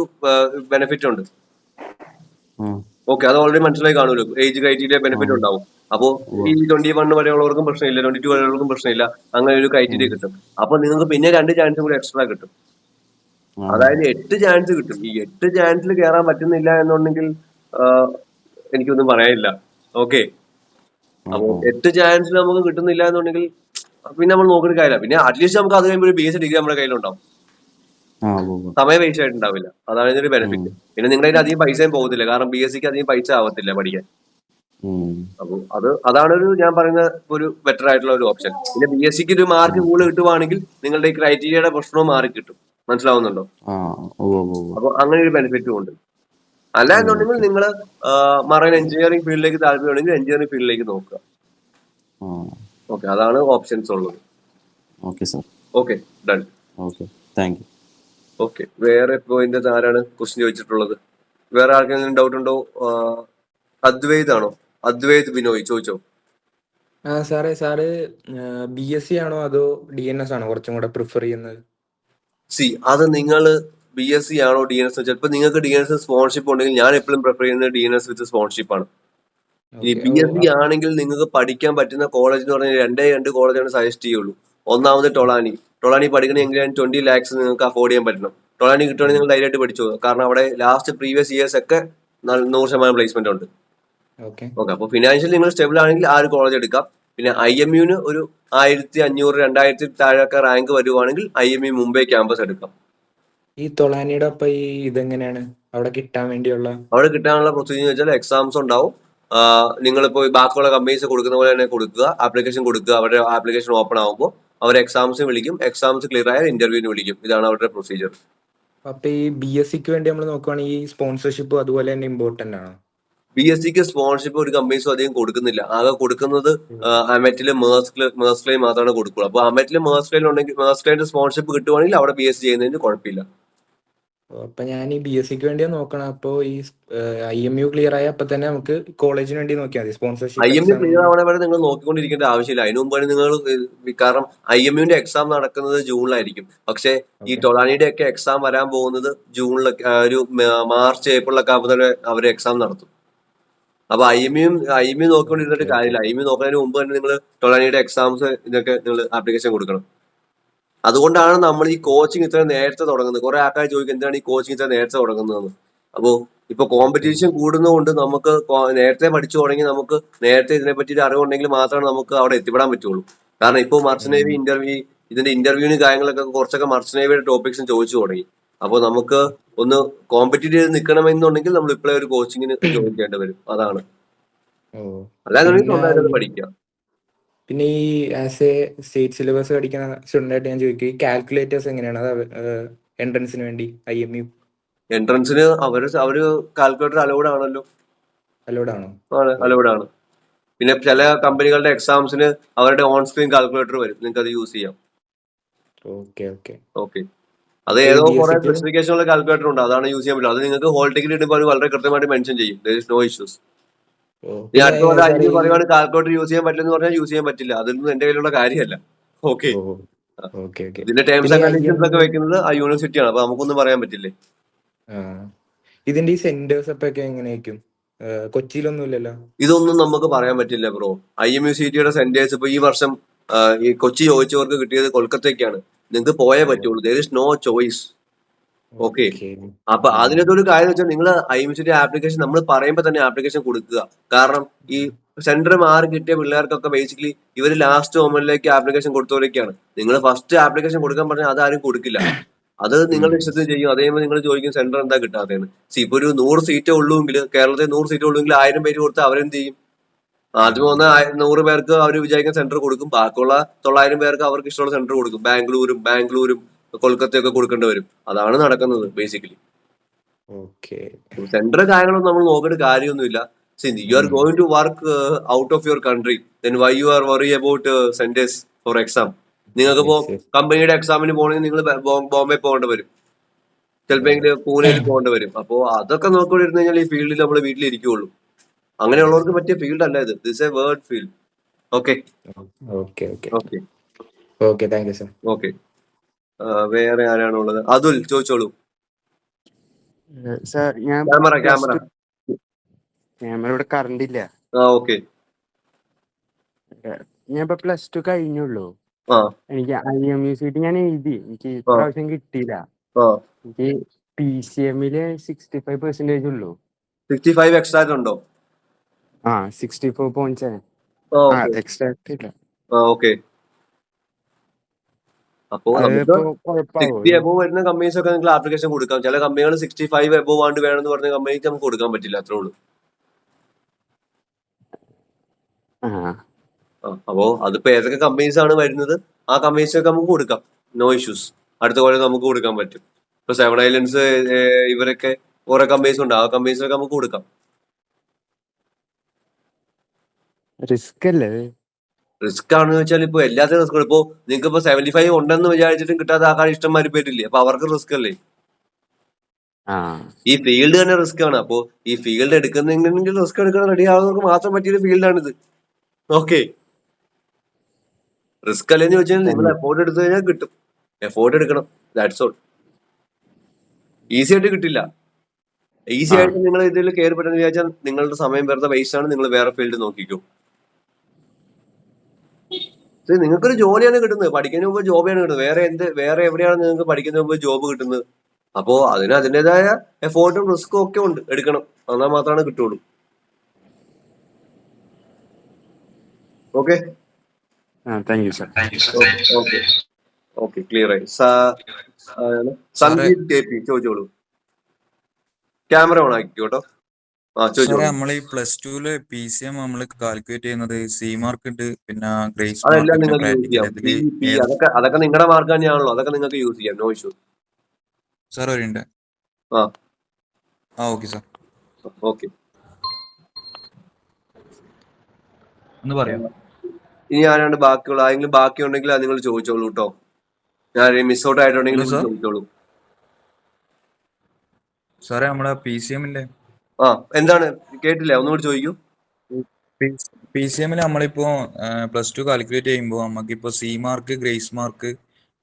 ബെനിഫിറ്റ് ഉണ്ട്. ഓക്കെ, അത് ഓൾറെഡി മനസ്സിലായി കാണുമല്ലോ. ഏജ് ക്രൈറ്റീരിയ ബെനിഫിറ്റ് ഉണ്ടാവും. അപ്പോ ഈ 21 വരെയുള്ളവർക്കും പ്രശ്നമില്ല, 22 വരെയുള്ളവർക്കും പ്രശ്നമില്ല. അങ്ങനെ ഒരു ക്രൈറ്റീരിയ കിട്ടും. അപ്പൊ നിങ്ങൾക്ക് പിന്നെ 2 ചാൻസ് കൂടി എക്സ്ട്രാ കിട്ടും. അതായത് 8 ചാൻസ് കിട്ടും. ഈ 8 ചാൻസിൽ കയറാൻ പറ്റുന്നില്ല എന്നുണ്ടെങ്കിൽ എനിക്കൊന്നും പറയാനില്ല. ഓക്കെ, അപ്പൊ 8 ചാൻസിൽ നമുക്ക് കിട്ടുന്നില്ല എന്നുണ്ടെങ്കിൽ പിന്നെ നമ്മൾ നോക്കിയിട്ട് കാര്യമില്ല. പിന്നെ അറ്റ്ലീസ്റ്റ് നമുക്ക് അത് കഴിയുമ്പോൾ ഒരു BSc ഡിഗ്രി നമ്മുടെ കയ്യിലുണ്ടാവും. സമയം വേസ്റ്റ് ആയിട്ടുണ്ടാവില്ല. അതാണ് ഇതിന്റെ ബെനിഫിറ്റ്. പിന്നെ നിങ്ങളുടെ കയ്യിൽ അധികം പൈസയും പോകുന്നില്ല, കാരണം BSc അധികം പൈസ ആവത്തില്ല പഠിക്കാൻ. അപ്പൊ അതാണ് ഒരു ഞാൻ പറയുന്ന ഒരു ബെറ്റർ ആയിട്ടുള്ള ഒരു ഓപ്ഷൻ. പിന്നെ BSc ഒരു മാർക്ക് കൂടുതൽ കിട്ടുവാണെങ്കിൽ നിങ്ങളുടെ ഈ ക്രൈറ്റീരിയയുടെ പ്രശ്നവും മാറി കിട്ടും. മനസ്സിലാവുന്നുണ്ടോ? അപ്പൊ അങ്ങനെ ഒരു ബെനിഫിറ്റും ഉണ്ട്. അല്ല എന്നുണ്ടെങ്കിൽ നിങ്ങൾ മറൈൻ എഞ്ചിനീയറിംഗ് ഫീൽഡിലേക്ക് താല്പര്യമുണ്ടെങ്കിൽ എഞ്ചിനീയറിംഗ് ഫീൽഡിലേക്ക് നോക്കുക. ഓക്കെ, അതാണ് ഓപ്ഷൻസ് ഉള്ളത്. Okay, done. ഓക്കെ, വേറെ ഇപ്പോ ഇതിന്റെ ആരാണ് ക്വസ്റ്റ്യൻ ചോദിച്ചിട്ടുള്ളത്? വേറെ ആർക്കെങ്കിലും ഡൗട്ട് ഉണ്ടോ? അദ്വൈത് ആണോ? അദ്വൈത് ബിനോയ് ചോദിച്ചോ. സാറ് BSc ആണോ അതോ DNS ആണോ കുറച്ചും കൂടെ പ്രിഫർ ചെയ്യുന്നത്? അത് നിങ്ങൾ BSc ആണോ DNS വെച്ചാൽ ഇപ്പൊ നിങ്ങൾക്ക് DNS സ്പോൺഷിപ്പ് ഉണ്ടെങ്കിൽ ഞാൻ എപ്പോഴും പ്രിഫർ ചെയ്യുന്നത് DNS വിത്ത് സ്പോൺഷിപ്പ് ആണ്. ഈ BSc ആണെങ്കിൽ നിങ്ങൾക്ക് പഠിക്കാൻ പറ്റുന്ന കോളേജ് എന്ന് പറഞ്ഞാൽ രണ്ട് കോളേജാണ് സജസ്റ്റ് ചെയ്യുള്ളൂ. ഒന്നാമത് ടൊളാനി പഠിക്കണമെങ്കിൽ 20 lakhs നിങ്ങൾക്ക് അഫോർഡ് ചെയ്യാൻ പറ്റണം. ടൊളാനി കിട്ടുവാണെങ്കിൽ നിങ്ങൾ ധൈര്യമായിട്ട് പഠിച്ചു, കാരണം അവിടെ ലാസ്റ്റ് പ്രീവിയസ് ഇയേഴ്സ് ഒക്കെ 100% പ്ലേസ്മെന്റ് ഉണ്ട്. ഓക്കെ, അപ്പൊ ഫിനാൻഷ്യലി നിങ്ങൾ സ്റ്റേബിൾ ആണെങ്കിൽ ആ ഒരു കോളേജ് എടുക്കാം. പിന്നെ IMUന് ഒരു 1500 2000 താഴെയൊക്കെ റാങ്ക് വരുവാണെങ്കിൽ IMU മുംബൈ ക്യാമ്പസ് എടുക്കാം. ഈ ടൊളാനിയുടെ ഒപ്പം ഈ ഇതെങ്ങനെയാണ് അവിടെ കിട്ടാനുള്ള പ്രൊസീജിയർ വെച്ചാൽ എക്സാംസ് ഉണ്ടാവും. നിങ്ങളിപ്പോ ബാക്കിയുള്ള കമ്പനീസ് കൊടുക്കുന്ന പോലെ തന്നെ കൊടുക്കുക, ആപ്ലിക്കേഷൻ കൊടുക്കുക. അവരുടെ ആപ്ലിക്കേഷൻ ഓപ്പൺ ആകുമ്പോൾ അവർ എക്സാംസ് വിളിക്കും, എക്സാംസ് ക്ലിയർ ആയാൽ ഇന്റർവ്യൂവിന് വിളിക്കും. ഇതാണ് അവരുടെ പ്രൊസീജിയർ. അപ്പൊ ഈ BScക്ക് വേണ്ടി നമ്മൾ നോക്കുവാണെങ്കിൽ ഈ സ്പോൺസർഷിപ്പ് അതുപോലെ തന്നെ ഇമ്പോർട്ടന്റ് ആണോ? BScക്ക് സ്പോൺഷിപ്പ് ഒരു കമ്പനീസും അധികം കൊടുക്കുന്നില്ല. ആകെ കൊടുക്കുന്നത് അമെറ്റില് മേഴ്സ്ക്ലൈൻ മാത്രമാണ് കൊടുക്കുള്ളൂ. അപ്പൊ അമെറ്റില് മേഴ്സ്ക്ലൈൻ ഉണ്ടെങ്കിൽ മേഴ്സ്ക്ലൈൻ്റെ സ്പോൺഷിപ്പ് കിട്ടുവാണെങ്കിൽ അവിടെ BSc ചെയ്യുന്നതിന് കുഴപ്പമില്ല. അപ്പൊ ഞാൻ ഈ BScക്ക് വേണ്ടിയാ നോക്കണം. അപ്പൊ ഈ IMU ക്ലിയർ ആയ അപ്പൊ തന്നെ നമുക്ക് കോളേജിന് വേണ്ടി നോക്കിയാൽ മതി. സ്പോൺസർഷിപ്പ് IMU ക്ലിയർ ആവണ വരെ നിങ്ങൾ നോക്കിക്കൊണ്ടിരിക്കേണ്ട ആവശ്യമില്ല. അതിനു മുമ്പാണ് നിങ്ങൾ, കാരണം IMUന്റെ എക്സാം നടക്കുന്നത് ജൂണിലായിരിക്കും. പക്ഷെ ഈ ടൊളാനിയുടെ ഒക്കെ എക്സാം വരാൻ പോകുന്നത് ജൂണിലൊക്കെ, ഒരു മാർച്ച് ഏപ്രിലൊക്കെ ആകുമ്പോൾ അവർ എക്സാം നടത്തും. അപ്പൊ IMU നോക്കിക്കൊണ്ടിരുന്നിട്ട് കാര്യമില്ല. IMU നോക്കുന്നതിന് മുമ്പ് തന്നെ നിങ്ങൾ ടൊളാനിയുടെ എക്സാംസ് ഇതൊക്കെ നിങ്ങൾ ആപ്ലിക്കേഷൻ കൊടുക്കണം. അതുകൊണ്ടാണ് നമ്മൾ ഈ കോച്ചിങ് ഇത്ര നേരത്തെ തുടങ്ങുന്നത്. കുറെ ആൾക്കാർ ചോദിക്കും എന്താണ് ഈ കോച്ചിങ് ഇത്ര നേരത്തെ തുടങ്ങുന്നതെന്ന്. അപ്പോ ഇപ്പൊ കോമ്പറ്റീഷൻ കൂടുന്നതുകൊണ്ട് നമുക്ക് നേരത്തെ പഠിച്ചു തുടങ്ങി നമുക്ക് നേരത്തെ ഇതിനെപ്പറ്റി ഒരു അറിവുണ്ടെങ്കിൽ മാത്രമേ നമുക്ക് അവിടെ എത്തിപ്പെടാൻ പറ്റുള്ളൂ. കാരണം ഇപ്പോൾ മർച്ചന്റ് നേവി ഇതിന്റെ ഇന്റർവ്യൂവിന് കാര്യങ്ങളൊക്കെ കുറച്ചൊക്കെ മർച്ചന്റ് നേവിയുടെ ടോപ്പിക്സും ചോദിച്ചു തുടങ്ങി. അപ്പോൾ നമുക്ക് ഒന്ന് കോമ്പറ്റീറ്റ് ചെയ്ത് നിൽക്കണമെന്നുണ്ടെങ്കിൽ നമ്മൾ ഇപ്പോഴേ ഒരു കോച്ചിങ്ങിന് ജോയിൻ ചെയ്യേണ്ടി വരും. അതാണ്, അല്ലാതെ സ്വന്തമായിട്ട് പഠിക്കുക. പിന്നെ ഈ ആസ് എ സ്റ്റേറ്റ് സിലബസ് പഠിക്കുന്ന സ്റ്റുഡന്റ് ആയിട്ട് ഞാൻ ചോദിക്കും, ഈ കാൽക്കുലേറ്റേഴ്സ് എങ്ങനെയാണ് എൻട്രൻസിന് വേണ്ടി? IMU എൻട്രൻസിന് അവര് കാൽക്കുലേറ്റർ അലൗഡ് ആണല്ലോ. അലൗഡ് ആണ്. പിന്നെ ചില കമ്പനികളുടെ എക്സാംസിന് അവരുടെ ഓൺ സ്ക്രീൻ കാൽക്കുലേറ്റർ വരും, നിങ്ങൾക്ക് അത് യൂസ് ചെയ്യാം. ഓക്കെ, അത് ഏതോ കുറെ സ്പെസിഫിക്കേഷൻ ഉള്ള കാൽക്കുലേറ്റർ ഉണ്ട്, അതാണ് യൂസ് ചെയ്യാൻ പറ്റില്ല. അത് നിങ്ങൾക്ക് ഹോൾ ടിക്കറ്റ് ഇടുമ്പോൾ അത് വളരെ കൃത്യമായിട്ട് മെൻഷൻ ചെയ്യും. there is no issues. ഈ അടുത്ത പോലെ IMU പറയുവാണ് കാൽക്കുലേറ്റർ യൂസ് ചെയ്യാൻ പറ്റില്ലെന്ന് പറഞ്ഞാൽ യൂസ് ചെയ്യാൻ പറ്റില്ല. അതൊന്നും എന്റെ കയ്യിലുള്ള കാര്യമല്ല. ഓക്കെ, ഇതിന്റെ ടേംസ് ആൻഡ് കണ്ടീഷൻസ് ഒക്കെ വെക്കുന്നത് ആ യൂണിവേഴ്സിറ്റിയാണ്. അപ്പൊ നമുക്കൊന്നും പറയാൻ പറ്റില്ലേ. ഇതിന്റെ ഈ സെന്റേഴ്സ് ഒക്കെ എങ്ങനെയായിരിക്കും? കൊച്ചിയിലൊന്നും ഇല്ലല്ലോ. ഇതൊന്നും നമുക്ക് പറയാൻ പറ്റില്ല ബ്രോ. IMUCTയുടെ സെന്റേഴ്സ് ഇപ്പൊ ഈ വർഷം ഈ കൊച്ചി ചോദിച്ചവർക്ക് കിട്ടിയത് കൊൽക്കത്തയ്ക്കാണ്. നിങ്ങൾക്ക് പോയേ പറ്റുള്ളൂ. there is no choice. Okay, അപ്പൊ അതിനകത്തൊരു കാര്യം വെച്ചാൽ നിങ്ങൾ IMUCT ആപ്ലിക്കേഷൻ നമ്മൾ പറയുമ്പോൾ തന്നെ ആപ്ലിക്കേഷൻ കൊടുക്കുക. കാരണം ഈ സെന്റർ മാറി കിട്ടിയ പിള്ളേർക്കൊക്കെ ബേസിക്കലി ഇവര് ലാസ്റ്റ് മൊമെന്റിലേക്ക് ആപ്ലിക്കേഷൻ കൊടുത്തവരൊക്കെയാണ്. നിങ്ങൾ ഫസ്റ്റ് ആപ്ലിക്കേഷൻ കൊടുക്കാൻ പറഞ്ഞാൽ അതാരും കൊടുക്കില്ല. അത് നിങ്ങളുടെ ഇഷ്ടത്തിന് ചെയ്യും. അതേപോലെ നിങ്ങൾ ചോദിക്കും സെന്റർ എന്താ കിട്ടാത്തതെന്ന്. ഇപ്പൊ ഒരു 100 സീറ്റേ ഉള്ളൂങ്കിൽ, കേരളത്തിൽ 100 സീറ്റേ ഉള്ളൂങ്കിൽ 1000 പേര് കൊടുത്താൽ അവരെന്ത് ചെയ്യും? ആദ്യം വന്ന 100 പേർക്ക് അവർ വിചാരിക്കുന്ന സെന്റർ കൊടുക്കും, ബാക്കിയുള്ള 900 പേർക്ക് അവർക്ക് ഇഷ്ടമുള്ള സെന്റർ കൊടുക്കും. ബാംഗ്ലൂരും കൊൽക്കത്തയൊക്കെ കൊടുക്കേണ്ടി വരും. അതാണ് നടക്കുന്നത് ബേസിക്കലി. സെന്റർ കാര്യങ്ങളൊന്നും നമ്മൾ നോക്കേണ്ട കാര്യമൊന്നുമില്ല. You are going to work out of your country, then why you are worry about centers for exam? നിങ്ങൾക്ക് ഇപ്പോ കമ്പനിയുടെ എക്സാമിന് പോകണമെങ്കിൽ നിങ്ങൾ ബോംബെ പോകേണ്ടി വരും, ചിലപ്പോൾ പൂനെയിൽ പോകേണ്ടി വരും. അപ്പോ അതൊക്കെ നോക്കിക്കൊണ്ടിരുന്നു കഴിഞ്ഞാൽ ഈ ഫീൽഡിൽ നമ്മൾ വീട്ടിലിരിക്കുള്ളൂ. അങ്ങനെയുള്ളവർക്ക് പറ്റിയ ഫീൽഡ് അല്ല ഇത്. This A word field. Okay, വേറെ ആരാണുള്ളത്? അതുൽ ചോദിച്ചോളൂ. ക്യാമറ ഇവിടെ കറണ്ട് ഇല്ല. ഓക്കെ, ഞാൻ ഇപ്പൊ +2 കഴിഞ്ഞുള്ളൂ. എനിക്ക് IMUCT ഞാൻ എഴുതി, എനിക്ക് ഇപ്രാവശ്യം കിട്ടിയില്ല. എനിക്ക് PCMല് 65% ഉള്ളൂ. 65 എക്സ്ട്രാക്ട് ഉണ്ടോ? 64.7 എക്സ്ട്രാക്ട് ഇല്ല. ഓക്കെ, അപ്പോ നമുക്ക് 60 എബോവ് വരുന്ന കമ്പനീസ് ഒക്കെ നിങ്ങൾക്ക് ആപ്ലിക്കേഷൻ കൊടുക്കാം. ചില കമ്പനികൾ 65 എബോവ് ആണ്ട് വേണമെന്ന് പറഞ്ഞ കമ്പനിക്ക് നമുക്ക് കൊടുക്കാൻ പറ്റില്ല, അത്രേ ഉള്ളൂ. അപ്പോ അതിപ്പോ ഏതൊക്കെ കമ്പനീസ് ആണ് വരുന്നത് ആ കമ്പനീസൊക്കെ നമുക്ക് കൊടുക്കാം, നോ ഇഷ്യൂസ്. അടുത്ത കൊല്ലം നമുക്ക് കൊടുക്കാൻ പറ്റും. ഇപ്പൊ 7 ഐലൻഡ്സ് ഇവരൊക്കെ കുറെ കമ്പനീസ് ഉണ്ട്, ആ കമ്പനീസിലൊക്കെ നമുക്ക് കൊടുക്കാം. റിസ്ക് അല്ലേ? റിസ്ക് ആണെന്ന് വെച്ചാൽ ഇപ്പൊ എല്ലാത്തിനും റിസ്ക്. ഇപ്പൊ നിങ്ങൾക്ക് ഇപ്പൊ 75 ഉണ്ടെന്ന് വിചാരിച്ചിട്ടും കിട്ടാത്ത ആൾക്കാർ ഇഷ്ടംമാതിരി പേരില്ലേ, അപ്പൊ അവർക്ക് റിസ്ക് അല്ലേ? ഈ ഫീൽഡ് തന്നെ റിസ്ക് ആണ്. അപ്പൊ ഈ ഫീൽഡ് എടുക്കുന്നെങ്കിൽ റിസ്ക് എടുക്കാൻ റെഡി ആവുന്നവർക്ക് മാത്രം പറ്റിയൊരു ഫീൽഡാണിത്. ഓക്കെ, റിസ്ക് അല്ലെന്ന് ചോദിച്ചാൽ നിങ്ങൾ എഫോർട്ട് എടുത്തു കഴിഞ്ഞാൽ കിട്ടും. എഫോർട്ട് എടുക്കണം, ദാറ്റ്സ് ഓൾ. ഈസി ആയിട്ട് കിട്ടില്ല. ഈസി ആയിട്ട് നിങ്ങൾ ഇതിൽ കയറി പറ്റുന്ന വിചാരിച്ചാൽ നിങ്ങളുടെ സമയം വെറുതെ വേസ്റ്റ് ആണ്. നിങ്ങൾ വേറെ ഫീൽഡ് നോക്കിക്കോ. നിങ്ങൾക്കൊരു ജോലിയാണ് കിട്ടുന്നത്, പഠിക്കുന്നതിന് മുമ്പ് ജോബാണ് കിട്ടുന്നത്. വേറെ എവിടെയാണ് നിങ്ങൾക്ക് പഠിക്കുന്നതിന് മുമ്പ് ജോബ് കിട്ടുന്നത്? അപ്പോ അതിന് അതിൻ്റെതായ എഫോർട്ടും റിസ്ക്കും ഒക്കെ ഉണ്ട്, എടുക്കണം. എന്നാൽ മാത്രമാണ് കിട്ടുള്ളൂ. Okay thank you sir. Okay okay, clear ആയി. സന്ദീപ് കെ പി ചോദിച്ചോളൂ. ക്യാമറ ഓൺ ആക്കിക്കോട്ടോ. നമ്മള് ഈ +2 PCM നമ്മള് കാൽക്കുലേറ്റ് ചെയ്യുന്നത് സി മാർക്ക് ഉണ്ട്, പിന്നെ ഗ്രേസ് അതെല്ലാം മാർക്ക്, നിങ്ങൾക്ക് യൂസ് ചെയ്യാം. അതൊക്കെ നിങ്ങളുടെ മാർക്ക് തന്നെയാണല്ലോ, അതൊക്കെ നിങ്ങൾക്ക് യൂസ് ചെയ്യാം, നോ ഇഷ്യൂ. സാർ ഒരുണ്ട്. Okay sir. ഓക്കെ, ഒന്ന് പറയാം. ഇനി ആരാണ്ട് ബാക്കിയുള്ള ആരെങ്കിലും ബാക്കി ഉണ്ടെങ്കിൽ അത് നിങ്ങൾ ചോദിച്ചോളൂ കേട്ടോ. ഞാൻ മിസ് ഔട്ട് ആയിട്ടുണ്ടെങ്കിൽ ചോദിച്ചോളൂ. സാറേ നമ്മളെ PCM എന്താണ് കേട്ടില്ല, ഒന്നുകൂടി ചോദിക്കൂ. PCM നമ്മളിപ്പോ +2 കാൽക്കുലേറ്റ് ചെയ്യുമ്പോൾ നമുക്കിപ്പോ സി മാർക്ക്, ഗ്രേസ് മാർക്ക്,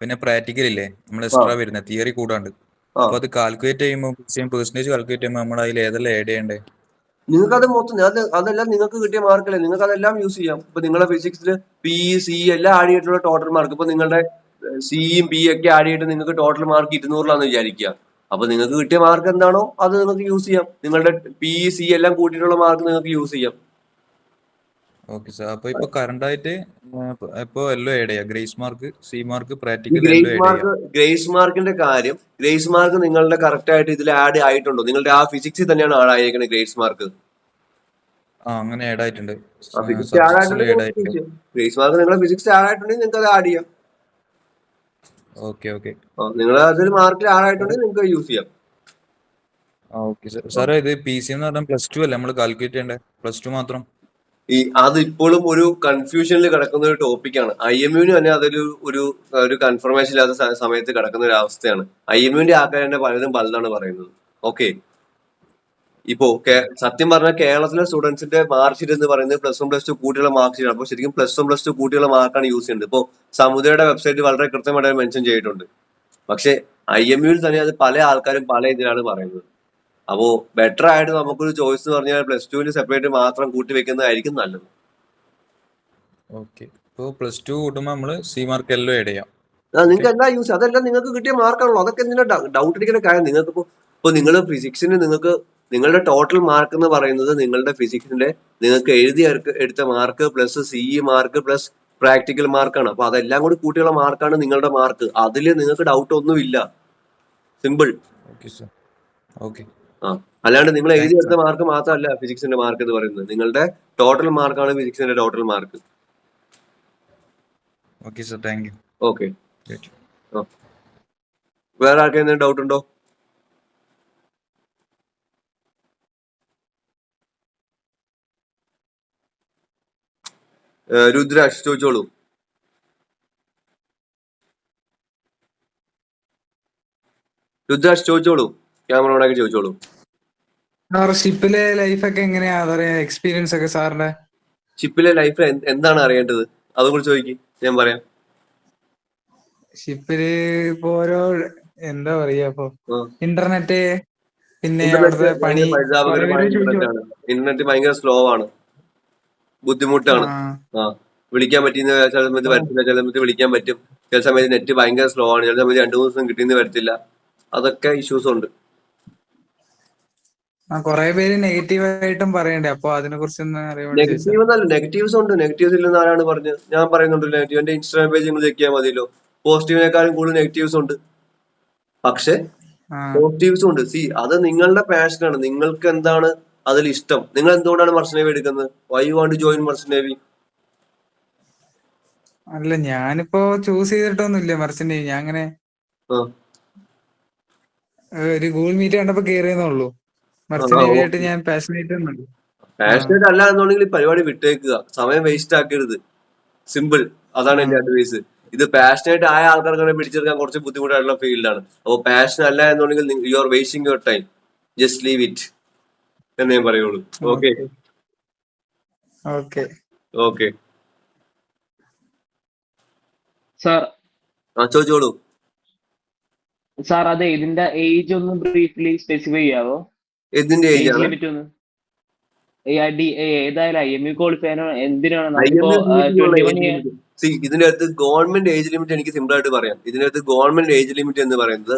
പിന്നെ പ്രാക്ടിക്കൽ ഇല്ലേ നമ്മൾ എക്സ്ട്രാ വരുന്ന തിയറി കൂടാണ്ട്, അപ്പൊ അത് കാൽക്കുലേറ്റ് ചെയ്യുമ്പോൾ PCM പെർസെന്റേജ് കാൽക്കുലേറ്റ് ചെയ്യുമ്പോൾ നമ്മൾ അതിൽ ഏതെല്ലാം ആഡ് ചെയ്യണ്ടേ? നിങ്ങൾക്ക് അത് മൊത്തം അതെല്ലാം നിങ്ങൾക്ക് കിട്ടിയ മാർക്കല്ലേ, നിങ്ങൾക്ക് അതെല്ലാം യൂസ് ചെയ്യാം. ഇപ്പൊ നിങ്ങളുടെ ഫിസിക്സിൽ പി, സി എല്ലാം ആഡ് ചെയ്തിട്ടുള്ള ടോട്ടൽ മാർക്ക്, ഇപ്പൊ നിങ്ങളുടെ സിയും പി ഒക്കെ ആഡ് ചെയ്തിട്ട് നിങ്ങൾക്ക് ടോട്ടൽ മാർക്ക് 200 വിചാരിക്കുക. അപ്പൊ നിങ്ങൾക്ക് കിട്ടിയ മാർക്ക് എന്താണോ അത് നിങ്ങൾക്ക് യൂസ് ചെയ്യാം. നിങ്ങളുടെ പി, സി എല്ലാം കൂട്ടിയിട്ടുള്ള മാർക്ക് നിങ്ങൾക്ക് യൂസ് ചെയ്യാം. Okay sir. അപ്പൊ ഇപ്പൊ കറണ്ട് ആയിട്ട് ഇപ്പൊ എല്ലാം ആഡ് ചെയ്യാം, grace mark, C mark, practical എല്ലാം ആഡ് ചെയ്യാം. ഗ്രേസ് മാർക്കിന്റെ കാര്യം, ഗ്രേസ് മാർക്ക് നിങ്ങളുടെ കറക്റ്റ് ആയിട്ട് ഇതിൽ ആഡ് ആയിട്ടുണ്ടോ? നിങ്ങളുടെ ആ ഫിസിക്സിൽ തന്നെയാണ് ആഡ് ആയിരിക്കുന്നത് ഗ്രേസ് മാർക്ക്. അങ്ങനെ ആഡ് ആയിട്ടുണ്ട്. ഗ്രേസ് മാർക്ക് നിങ്ങളുടെ ഫിസിക്സ് ആഡ് ആയിട്ടുണ്ടെങ്കിൽ നിങ്ങൾക്ക് അത് ആഡ് ചെയ്യാം. ഓക്കെ ഓക്കെ, നിങ്ങൾ അതിൽ മാർക്കിൽ ആഡ് ആയിട്ടുണ്ടെങ്കിൽ നിങ്ങൾക്ക് യൂസ് ചെയ്യാം. Okay sir. സാറേ ഇത് PCM എന്ന് പറഞ്ഞാൽ +2 അല്ലേ നമ്മൾ കാൽക്കുലേറ്റ് ചെയ്യണ്ടേ? +2 മാത്രം. അത് ഇപ്പോഴും ഒരു കൺഫ്യൂഷനിൽ കിടക്കുന്ന ഒരു ടോപ്പിക്കാണ്. IMUവിന് തന്നെ അതൊരു ഒരു കൺഫർമേഷൻ ഇല്ലാത്ത സമയത്ത് കിടക്കുന്ന ഒരു അവസ്ഥയാണ്. IMUവിന്റെ ആൾക്കാർ തന്നെ പലരും പലതാണ് പറയുന്നത്. ഓക്കെ, ഇപ്പോ സത്യം പറഞ്ഞാൽ കേരളത്തിലെ സ്റ്റുഡൻസിന്റെ മാർക്ക് ഷീറ്റ് എന്ന് പറയുന്നത് +1 +2 കൂട്ടിയുള്ള മാർക്ക് ഷീറ്റ് ആണ്. അപ്പോൾ ശരിക്കും +1 +2 കൂട്ടിയുള്ള മാർക്കാണ് യൂസ് ചെയ്യുന്നത്. ഇപ്പോ സമുദ്രയുടെ വെബ്സൈറ്റ് വളരെ കൃത്യമായിട്ട് മെൻഷൻ ചെയ്തിട്ടുണ്ട്. പക്ഷെ IMUവിൽ തന്നെ അത് പല ആൾക്കാരും പല ഇതിലാണ് പറയുന്നത്. അപ്പോ ബെറ്റർ ആയിട്ട് നമുക്കൊരു ചോയ്സ് എന്ന് പറഞ്ഞാൽ +2 സെപ്പറേറ്റ് മാത്രം കൂട്ടി വെക്കുന്നതായിരിക്കും നല്ലത്. ഓക്കെ, ഇപ്പൊ +2 കൂട്ടുമ്പോൾ നമ്മള് സി മാർക്ക് എല്ലാം ആഡ് ചെയ്യാം. നിങ്ങൾക്ക് എല്ലാം യൂസ്, അതെല്ലാം നിങ്ങൾക്ക് കിട്ടിയ മാർക്കാണല്ലോ. അതൊക്കെ എന്തിനാ ഡൗട്ട് അടിക്കുന്ന കാര്യം? നിങ്ങൾക്ക് ഇപ്പൊ നിങ്ങൾ ഫിസിക്സിന് നിങ്ങളുടെ ടോട്ടൽ മാർക്ക് എന്ന് പറയുന്നത് നിങ്ങളുടെ ഫിസിക്സിന്റെ നിങ്ങൾക്ക് എടുത്ത mark plus CE mark plus practical മാർക്കാണ്. അപ്പൊ അതെല്ലാം കൂടി കൂട്ടിയുള്ള മാർക്കാണ് നിങ്ങളുടെ മാർക്ക്. അതിൽ നിങ്ങൾക്ക് ഡൗട്ട് ഒന്നുമില്ല, സിമ്പിൾ. അല്ലാണ്ട് നിങ്ങൾ എഴുതിയെടുത്ത മാർക്ക് മാത്രമല്ല ഫിസിക്സിന്റെ മാർക്ക് എന്ന് പറയുന്നത്, നിങ്ങളുടെ ടോട്ടൽ മാർക്കാണ് ഫിസിക്സിന്റെ total mark. Okay sir, thank you. Okay, വേറെ ആർക്കെങ്കിലും ഡൗട്ട് ഉണ്ടോ? രുദ്രാക്ഷ് ചോദിച്ചോളൂ. രുദ്രാക്ഷ് ചോദിച്ചോളൂ, ക്യാമറ ഓണാക്കി ചോദിച്ചോളൂ. ഷിപ്പിലെ ലൈഫ് ഒക്കെ എങ്ങനെയാ എക്സ്പീരിയൻസ് ഒക്കെ സാറിന്റെ? ഷിപ്പിലെ ലൈഫ് എന്താണ് അറിയേണ്ടത്? അതും കൂടി ചോദിക്കും, ഞാൻ പറയാം. ഷിപ്പില് ഇപ്പൊ ഓരോ എന്താ പറയാ, ഇപ്പൊ ഇന്റർനെറ്റ്, പിന്നെ പണി, ഇന്റർനെറ്റ് ഭയങ്കര സ്ലോ ആണ്, ബുദ്ധിമുട്ടാണ്. വിളിക്കാൻ പറ്റുന്ന ചില സമയത്ത് വരത്തില്ല, ചില സമയത്ത് വിളിക്കാൻ പറ്റും, ചില സമയത്ത് നെറ്റ് ഭയങ്കര സ്ലോ ആണ്, ചില സമയത്ത് 2-3 ദിവസം കിട്ടിയെന്ന് വരത്തില്ല. അതൊക്കെ ഇഷ്യൂസ് ഉണ്ട്. കുറെ പേര് നെഗറ്റീവ് ആയിട്ടും പറയണ്ടേ, അപ്പൊ അതിനെ കുറിച്ച് നെഗറ്റീവ് എന്നല്ല, നെഗറ്റീവ്സ് ഉണ്ട്. നെഗറ്റീവ്സ് ഇല്ലെന്ന് ആരാണ് പറഞ്ഞത്? ഞാൻ പറയുന്നുണ്ടല്ലോ നെഗറ്റീവ്. എന്റെ ഇൻസ്റ്റാഗ്രാം പേജ് നിങ്ങൾ ചെക്ക് ചെയ്യാൻ മതിയല്ലോ. പോസിറ്റീവിനേക്കാളും കൂടുതൽ നെഗറ്റീവ്സ് ഉണ്ട്. പക്ഷെ പോസിറ്റീവ്സും ഉണ്ട്. സി, അത് നിങ്ങളുടെ പാഷനാണ്. നിങ്ങൾക്ക് എന്താണ് അതിൽ ഇഷ്ടം? നിങ്ങൾ എന്തുകൊണ്ടാണ് മർച്ചന്റ് നേവി എടുക്കുന്നത്? Why you want to join merchant navy? അല്ല, ഞാനിപ്പോ ചൂസ് ചെയ്തിട്ടൊന്നുമില്ല മർച്ചന്റ് നേവി. ഞാൻ അങ്ങനെ ഒരു ഗൂഗിൾ മീറ്റ് കണ്ടപ്പോ കേറിയെന്നുള്ളൂ. മർച്ചന്റ് നേവി ആയിട്ട് ഞാൻ പാഷനേറ്റ് ഒന്നുണ്ട്. പാഷനേറ്റ് അല്ല എന്നുണ്ടെങ്കിൽ ഈ പരിപാടി വിട്ടേക്കുക, സമയം വേസ്റ്റ് ആക്കരുത്. സിമ്പിൾ, അതാണ് എന്റെ അഡ്വൈസ്. ഇത് പാഷനേറ്റ് ആയ ആൾക്കാർക്ക് പിടിച്ചെടുക്കാൻ കുറച്ച് ബുദ്ധിമുട്ടായിട്ടുള്ള ഫീൽഡാണ്. അപ്പോൾ പാഷൻ അല്ല എന്നുണ്ടെങ്കിൽ you are wasting your time. Just leave it എന്നേ പറയുള്ളൂ. ഓക്കെ ഓക്കെ ഓക്കെ സാർ ചോദിച്ചോളൂ. സാർ അതെ, ഇതിന്റെ ഏജ് ഒന്ന് ബ്രീഫ്ലി സ്പെസിഫൈ ചെയ്യാവോ? എന്തിന്റെ ഏജ് ആണ്? ലിമിറ്റ് ഒന്ന് ഏതായാലും IMU ക്വാളിഫൈ എന്തിനാണ് ഇതിന്റെ അകത്ത് ഗവൺമെന്റ് ഏജ് ലിമിറ്റ് എനിക്ക് സിമ്പിൾ ആയിട്ട് പറയാം. ഇതിനകത്ത് ഗവൺമെന്റ് ഏജ് ലിമിറ്റ് എന്ന് പറയുന്നത്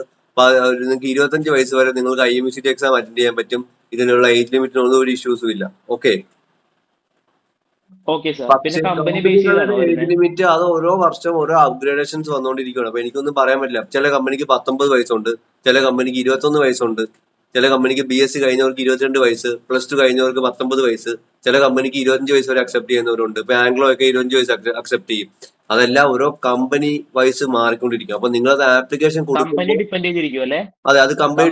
നിങ്ങൾക്ക് 25 വയസ്സ് വരെ നിങ്ങൾക്ക് IMUCT എക്സാം അറ്റൻഡ് ചെയ്യാൻ പറ്റും. ഇതിനുള്ള ഏജ് ലിമിറ്റിനൊന്നും ഒരു ഇഷ്യൂസും ഇല്ല. ഓക്കെ, ഏജ് ലിമിറ്റ് അത് ഓരോ വർഷം ഓരോ അപ്ഗ്രേഡേഷൻസ് വന്നുകൊണ്ടിരിക്കുകയാണ്. അപ്പൊ എനിക്കൊന്നും പറയാൻ പറ്റില്ല. ചില കമ്പനിക്ക് 19 വയസ്സുണ്ട്, ചില കമ്പനിക്ക് 21 വയസ്സുണ്ട്, ചില കമ്പനിക്ക് BSc കഴിഞ്ഞവർക്ക് 22 വയസ്സ്, +2 കഴിഞ്ഞവർക്ക് 19 വയസ്സ്, ചില കമ്പനിക്ക് 25 വയസ്സ് വരെ അക്സെപ്റ്റ് ചെയ്യുന്നവരുണ്ട്. ഇപ്പൊ ആംഗ്ലോ ഒക്കെ 25 വയസ്സ് അക്സെപ്റ്റ് ചെയ്യും. അതെല്ലാം ഓരോ കമ്പനി വൈസ് മാറിക്കൊണ്ടിരിക്കും. അപ്പൊ നിങ്ങളത് ആപ്ലിക്കേഷൻ കൊടുക്കുമ്പോൾ അതെ, അത് കമ്പനി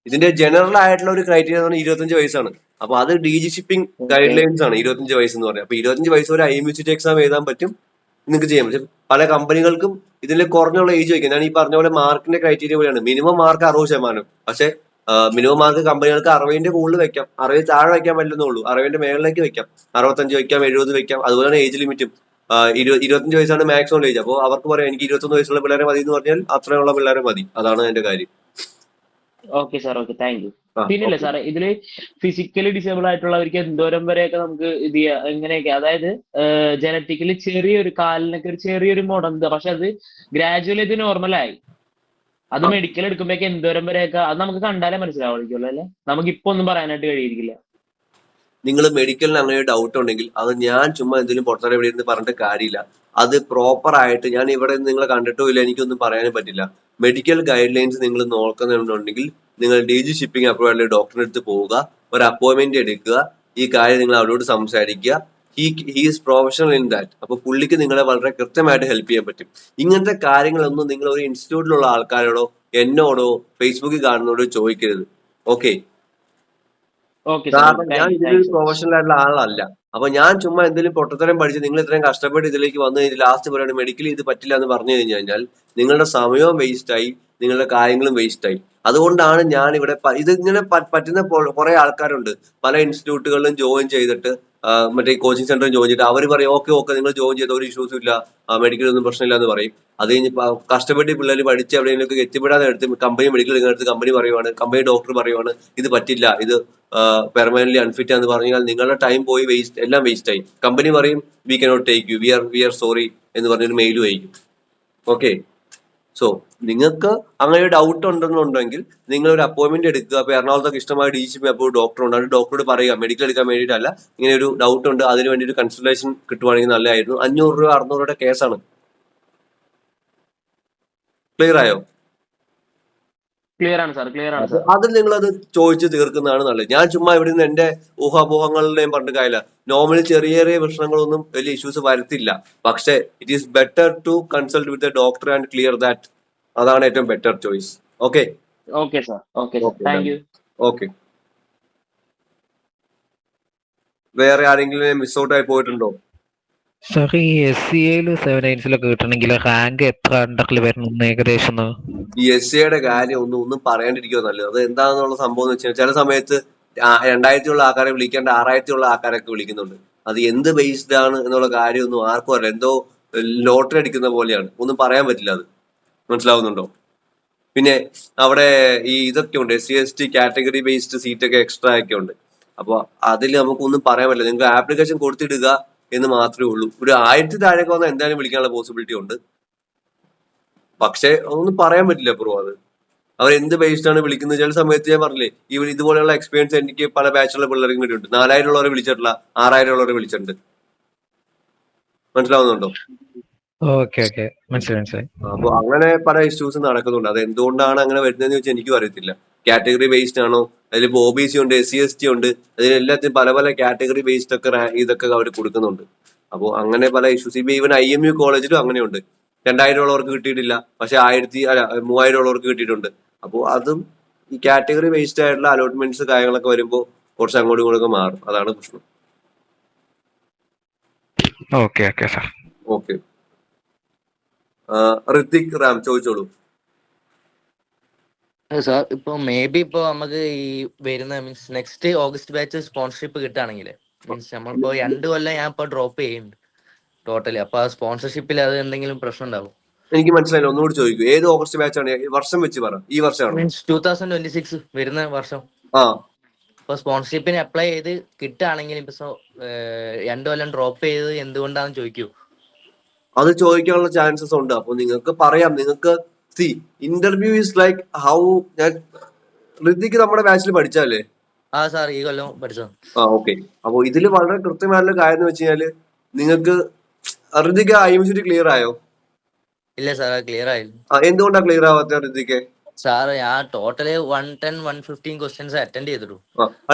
ഇതിന്റെ ജനറൽ ആയിട്ടുള്ള ഒരു ക്രൈറ്റീരിയ 25 വയസ്സാണ്. അപ്പൊ അത് DG ഷിപ്പിംഗ് ഗൈഡ് ലൈൻസ് ആണ് 25 വയസ്സ് എന്ന് പറയുന്നത്. അപ്പൊ 25 വയസ്സ് വരെ IMUCT എക്സാം എഴുതാൻ പറ്റും, നിങ്ങൾക്ക് ചെയ്യാൻ പറ്റും. പല കമ്പനികൾക്കും ഇതിൽ കുറഞ്ഞുള്ള ഏജ് വയ്ക്കും. ഞാൻ ഈ പറഞ്ഞ പോലെ മാർക്കിന്റെ ക്രൈറ്റീരിയ പോലെയാണ്. Minimum mark 60%. പക്ഷെ മിനിമം മാർക്ക് കമ്പനികൾക്ക് 60ന്റെ കൂടുതൽ വെക്കാം, 60 താഴെ വെക്കാൻ പറ്റുന്നുള്ളൂ, 60ന്റെ മേളിലേക്ക് വെക്കാം, 65 വെക്കാം, 70 വെക്കാം. അതുപോലെയാണ് ഏജ് ലിമിറ്റും. 25 വയസ്സാണ് മാക്സിമം ഏജ്. അപ്പോൾ അവർക്ക് പറയാം എനിക്ക് 21 വയസ്സുള്ള പിള്ളേരെ മതി എന്ന് പറഞ്ഞാൽ അത്രയുള്ള പിള്ളേരെ മതി. അതാണ് എന്റെ കാര്യം. Okay sir, okay, thank you. പിന്നില്ലേ സാറേ, ഇതില് ഫിസിക്കലി ഡിസേബിൾ ആയിട്ടുള്ളവർക്ക് എന്തോരം വരെയൊക്കെ നമുക്ക് ഇത് ചെയ്യാം, എങ്ങനെയൊക്കെ? അതായത് ജനറ്റിക്കലി ചെറിയൊരു കാലിനൊക്കെ ഒരു ചെറിയൊരു മുടന്ത്, പക്ഷെ അത് ഗ്രാജുവലി ഇത് നോർമലായി. അത് മെഡിക്കൽ എടുക്കുമ്പോഴേക്ക് എന്തോരം വരെയൊക്കെ അത് നമുക്ക് കണ്ടാലേ മനസ്സിലാവുള്ളൂ അല്ലേ? നമുക്ക് ഇപ്പൊ ഒന്നും പറയാനായിട്ട് കഴിയിരിക്കില്ല. നിങ്ങൾ മെഡിക്കലിന് അങ്ങനെ ഡൗട്ട് ഉണ്ടെങ്കിൽ അത് ഞാൻ ചുമ്മാ എന്തെങ്കിലും പുറത്തറ ഇവിടെ ഇരുന്ന് പറഞ്ഞിട്ട് കാര്യമില്ല. അത് പ്രോപ്പർ ആയിട്ട് ഞാൻ ഇവിടെ നിങ്ങളെ കണ്ടിട്ടോ ഇല്ല, എനിക്കൊന്നും പറയാനും പറ്റില്ല. മെഡിക്കൽ ഗൈഡ് ലൈൻസ് നിങ്ങൾ നോക്കുന്നുണ്ടെങ്കിൽ നിങ്ങൾ DG ഷിപ്പിംഗ് അപ്രൂവൽ ഡോക്ടറിന്റെ അടുത്ത് പോവുക, ഒരു അപ്പോയിന്റ്മെന്റ് എടുക്കുക, ഈ കാര്യം നിങ്ങൾ അവരോട് സംസാരിക്കുക. He's professional in that. അപ്പൊ പുള്ളിക്ക് നിങ്ങളെ വളരെ കൃത്യമായിട്ട് ഹെൽപ്പ് ചെയ്യാൻ പറ്റും. ഇങ്ങനത്തെ കാര്യങ്ങളൊന്നും നിങ്ങൾ ഒരു ഇൻസ്റ്റിറ്റ്യൂട്ടിലുള്ള ആൾക്കാരോടോ എന്നോടോ ഫേസ്ബുക്കിൽ കാണുന്നതോടോ ചോദിക്കരുത്. ഓക്കെ, കാരണം ഞാൻ ഇതിലൊരു പ്രൊഫഷണൽ ആയിട്ടുള്ള ആളല്ല. അപ്പൊ ഞാൻ ചുമ്മാ എന്തെങ്കിലും പൊട്ടത്തരം പഠിച്ച് നിങ്ങൾ ഇത്രയും കഷ്ടപ്പെട്ട് ഇതിലേക്ക് വന്നു കഴിഞ്ഞാൽ ലാസ്റ്റ് പറയുന്നത് മെഡിക്കലി ഇത് പറ്റില്ല എന്ന് പറഞ്ഞു കഴിഞ്ഞാൽ നിങ്ങളുടെ സമയവും വേസ്റ്റ് ആയി, നിങ്ങളുടെ കാര്യങ്ങളും വേസ്റ്റ് ആയി. അതുകൊണ്ടാണ് ഞാൻ ഇവിടെ ഇത് ഇങ്ങനെ പറ്റുന്ന കുറെ ആൾക്കാരുണ്ട്. പല ഇൻസ്റ്റിറ്റ്യൂട്ടുകളിലും ജോയിൻ ചെയ്തിട്ട് മറ്റേ കോച്ചിങ് സെന്ററിൽ ജോയിൻ ചെയ്തിട്ട് അവർ പറയും ഓക്കെ നിങ്ങൾ ജോയിൻ ചെയ്ത ഒരു ഇഷ്യൂസും ഇല്ല, മെഡിക്കൽ ഒന്നും പ്രശ്നമില്ല എന്ന് പറയും. അത് കഴിഞ്ഞ് കഷ്ടപ്പെട്ട് പിള്ളേർ പഠിച്ച് എവിടെയെങ്കിലും എത്തിപ്പെടാൻ എടുത്ത് കമ്പനി മെഡിക്കൽ എടുത്ത് കമ്പനി പറയുവാണ്, കമ്പനി ഡോക്ടർ പറയുവാണ് ഇത് പറ്റില്ല, ഇത് പെർമനന്റ്ലി അൺഫിറ്റ് എന്ന് പറഞ്ഞാൽ നിങ്ങളുടെ ടൈം പോയി വേസ്റ്റ്, എല്ലാം വേസ്റ്റ് ആയി. കമ്പനി പറയും we cannot take you, we are sorry എന്ന് പറഞ്ഞൊരു മെയിൽ അയക്കും. ഓക്കെ, സോ നിങ്ങൾക്ക് അങ്ങനെ ഒരു ഡൗട്ട് ഉണ്ടെന്നുണ്ടെങ്കിൽ നിങ്ങൾ ഒരു അപ്പോയിന്റ്മെന്റ് എടുക്കുക. അപ്പൊ എറണാകുളത്തൊക്കെ ഇഷ്ടമായി DG അപ്പോൾ ഡോക്ടർ ഉണ്ട്, ഡോക്ടറോട് പറയുക മെഡിക്കൽ എടുക്കാൻ വേണ്ടിയിട്ടല്ല, ഇങ്ങനെ ഒരു ഡൗട്ട് ഉണ്ട്, അതിന് വേണ്ടി ഒരു കൺസൾട്ടേഷൻ കിട്ടുവാണെങ്കിൽ നല്ലതായിരുന്നു. 500 രൂപ 600 രൂപയുടെ കേസാണ്. ക്ലിയർ ആയോ? ക്ലിയർ ആണ് സാർ, ക്ലിയർ ആണ് സാർ. അത് നിങ്ങൾ അത് ചോദിച്ച് തീർക്കുന്നതാണ് നല്ലത്. ഞാൻ ചുമ്മാ ഇവിടെ നിന്ന് എന്റെ ഊഹാപോഹങ്ങളുടെയും പറഞ്ഞിട്ട് കാര്യമില്ല. നോർമലി ചെറിയ ചെറിയ പ്രശ്നങ്ങളൊന്നും വലിയ ഇഷ്യൂസ് വരത്തില്ല. പക്ഷെ it is better to consult with a doctor and clear that. അതാണ് ഏറ്റവും better choice. Okay okay sir, okay, thank you. Okay, വേറെ ആരെങ്കിലും മിസ് ഔട്ട് ആയി പോയിട്ടുണ്ടോ? സാർ ഈ SCAയില് 7-9 കിട്ടണമെങ്കിൽ റാങ്ക് എത്ര അണ്ടറിൽ വരണം ഏകദേശം? ഈ SCAയുടെ കാര്യം ഒന്നും പറയാണ്ടിരിക്കുക നല്ലത്. അത് എന്താണെന്നുള്ള സംഭവം എന്ന് വെച്ചാൽ ചില സമയത്ത് 2000 ഉള്ള ആൾക്കാരെ വിളിക്കേണ്ട 6000 ഉള്ള ആൾക്കാരൊക്കെ വിളിക്കുന്നുണ്ട്. അത് എന്ത് ബേസ്ഡ് ആണ് എന്നുള്ള കാര്യമൊന്നും ആർക്കും അറിയില്ല. എന്തോ ലോട്ടറി അടിക്കുന്ന പോലെയാണ്, ഒന്നും പറയാൻ പറ്റില്ല. അത് മനസ്സിലാവുന്നുണ്ടോ? പിന്നെ അവിടെ ഈ ഇതൊക്കെ ഉണ്ട്, SC ST കാറ്റഗറി ബേസ്ഡ് സീറ്റൊക്കെ എക്സ്ട്രാ ഒക്കെ ഉണ്ട്. അപ്പൊ അതിൽ നമുക്കൊന്നും പറയാൻ പറ്റില്ല. നിങ്ങൾക്ക് ആപ്ലിക്കേഷൻ കൊടുത്തിടുക എന്ന് മാത്രമേ ഉള്ളൂ. ഒരു 1000 താഴേക്ക് വന്നാൽ എന്തായാലും വിളിക്കാനുള്ള പോസിബിലിറ്റി ഉണ്ട്. പക്ഷെ ഒന്നും പറയാൻ പറ്റില്ല ബ്രോ. അത് അവരെന്ത് ബേസ്ഡ് ആണ് വിളിക്കുന്നത്. ചില സമയത്ത് ഞാൻ പറഞ്ഞില്ലേ ഇതുപോലെയുള്ള എക്സ്പീരിയൻസ് എനിക്ക് പല ബാച്ചുള്ള പിള്ളേർക്കും കിട്ടിയിട്ടുണ്ട്. 4000 ഉള്ളവരെ വിളിച്ചിട്ടില്ല, 6000 ഉള്ളവരെ വിളിച്ചിട്ടുണ്ട്. മനസ്സിലാവുന്നുണ്ടോ? ഓക്കെ ഓക്കെ, മനസ്സിലായി. അപ്പൊ അങ്ങനെ പല ഇഷ്യൂസ് നടക്കുന്നുണ്ട്. അത് എന്തുകൊണ്ടാണ് അങ്ങനെ വരുന്നതെന്ന് വെച്ചാൽ എനിക്കും അറിയത്തില്ല. കാറ്റഗറി ബേസ്ഡ് ആണോ, അതിലിപ്പോ OBC ഉണ്ട്, SC ST ഉണ്ട്, അതിലെല്ലാത്തിനും പല പല കാറ്റഗറി ബേസ്ഡ് ഒക്കെ ഇതൊക്കെ അവർ കൊടുക്കുന്നുണ്ട്. അപ്പോൾ അങ്ങനെ പല ഇഷ്യൂസ്. ഇപ്പൊ ഈവൻ IMU കോളേജിലും അങ്ങനെയുണ്ട്. 2000 ഉള്ളവർക്ക് കിട്ടിയിട്ടില്ല, പക്ഷെ 3000 ഉള്ളവർക്ക് കിട്ടിയിട്ടുണ്ട്. അപ്പോൾ അതും ഈ കാറ്റഗറി ബേസ്ഡ് ആയിട്ടുള്ള അലോട്ട്മെന്റ്സ് കാര്യങ്ങളൊക്കെ വരുമ്പോൾ കുറച്ച് അങ്ങോട്ടും ഇങ്ങോട്ടൊക്കെ മാറും. അതാണ് പ്രശ്നം. Okay okay sir. Okay, Hrithik Ram ചോദിച്ചോളൂ. സാർ ഇപ്പൊ മേ ബി ഇപ്പൊ നമുക്ക് ഈ വരുന്ന means next August batch sponsorship കിട്ടുകയാണെങ്കിൽ മീൻസ് നമ്മളിപ്പോ 2 കൊല്ലം ഞാൻ ഇപ്പൊ ഡ്രോപ്പ് ചെയ്യുന്നുണ്ട് ടോട്ടലി. അപ്പൊ ആ സ്പോൺസർഷിപ്പിൽ അത് എന്തെങ്കിലും പ്രശ്നം ഉണ്ടാവും? എനിക്ക് മനസ്സിലായില്ല, ഒന്നുകൂടി ചോദിക്കൂ. ഏത് ഓഗസ്റ്റ് ബാച്ച് ആണ്? വർഷം വെച്ച് പറ. ഈ വർഷമാണോ? മീൻസ് 2026 വരുന്ന വർഷം. ഇപ്പൊ സ്പോൺസർഷിപ്പിന് അപ്ലൈ ചെയ്ത് കിട്ടുകയാണെങ്കിൽ ഇപ്പൊ 2 കൊല്ലം ഡ്രോപ്പ് ചെയ്ത് എന്തുകൊണ്ടാന്ന് ചോദിക്കൂ? അത് ചോദിക്കാനുള്ള ചാൻസസ് ഉണ്ട്. അപ്പൊ നിങ്ങൾക്ക് പറയാം. നിങ്ങൾക്ക് ഇന്റർവ്യൂ ഈസ് ലൈക്ക് ഹൗ. ഞാൻ ഋതിക്ക് നമ്മുടെ ബാച്ചിൽ പഠിച്ചല്ലേ? ആ സാർ, ഈ കൊല്ലം പഠിച്ചത്. ഓക്കെ. അപ്പൊ ഇതില് വളരെ കൃത്യമായിട്ടുള്ള കാര്യം എന്ന് വെച്ച് കഴിഞ്ഞാല് നിങ്ങൾക്ക് ഋതിക്ക് IMCT ക്ലിയർ ആയോ? ഇല്ല സാർ, ക്ലിയർ ആയില്ല. എന്തുകൊണ്ടാ ക്ലിയർ ആവാത്ത ഋതിക്ക്? സാർ ഞാൻ ടോട്ടല് 110-115 ക്വസ്റ്റ്യൻസ് അറ്റൻഡ് ചെയ്തിട്ടു.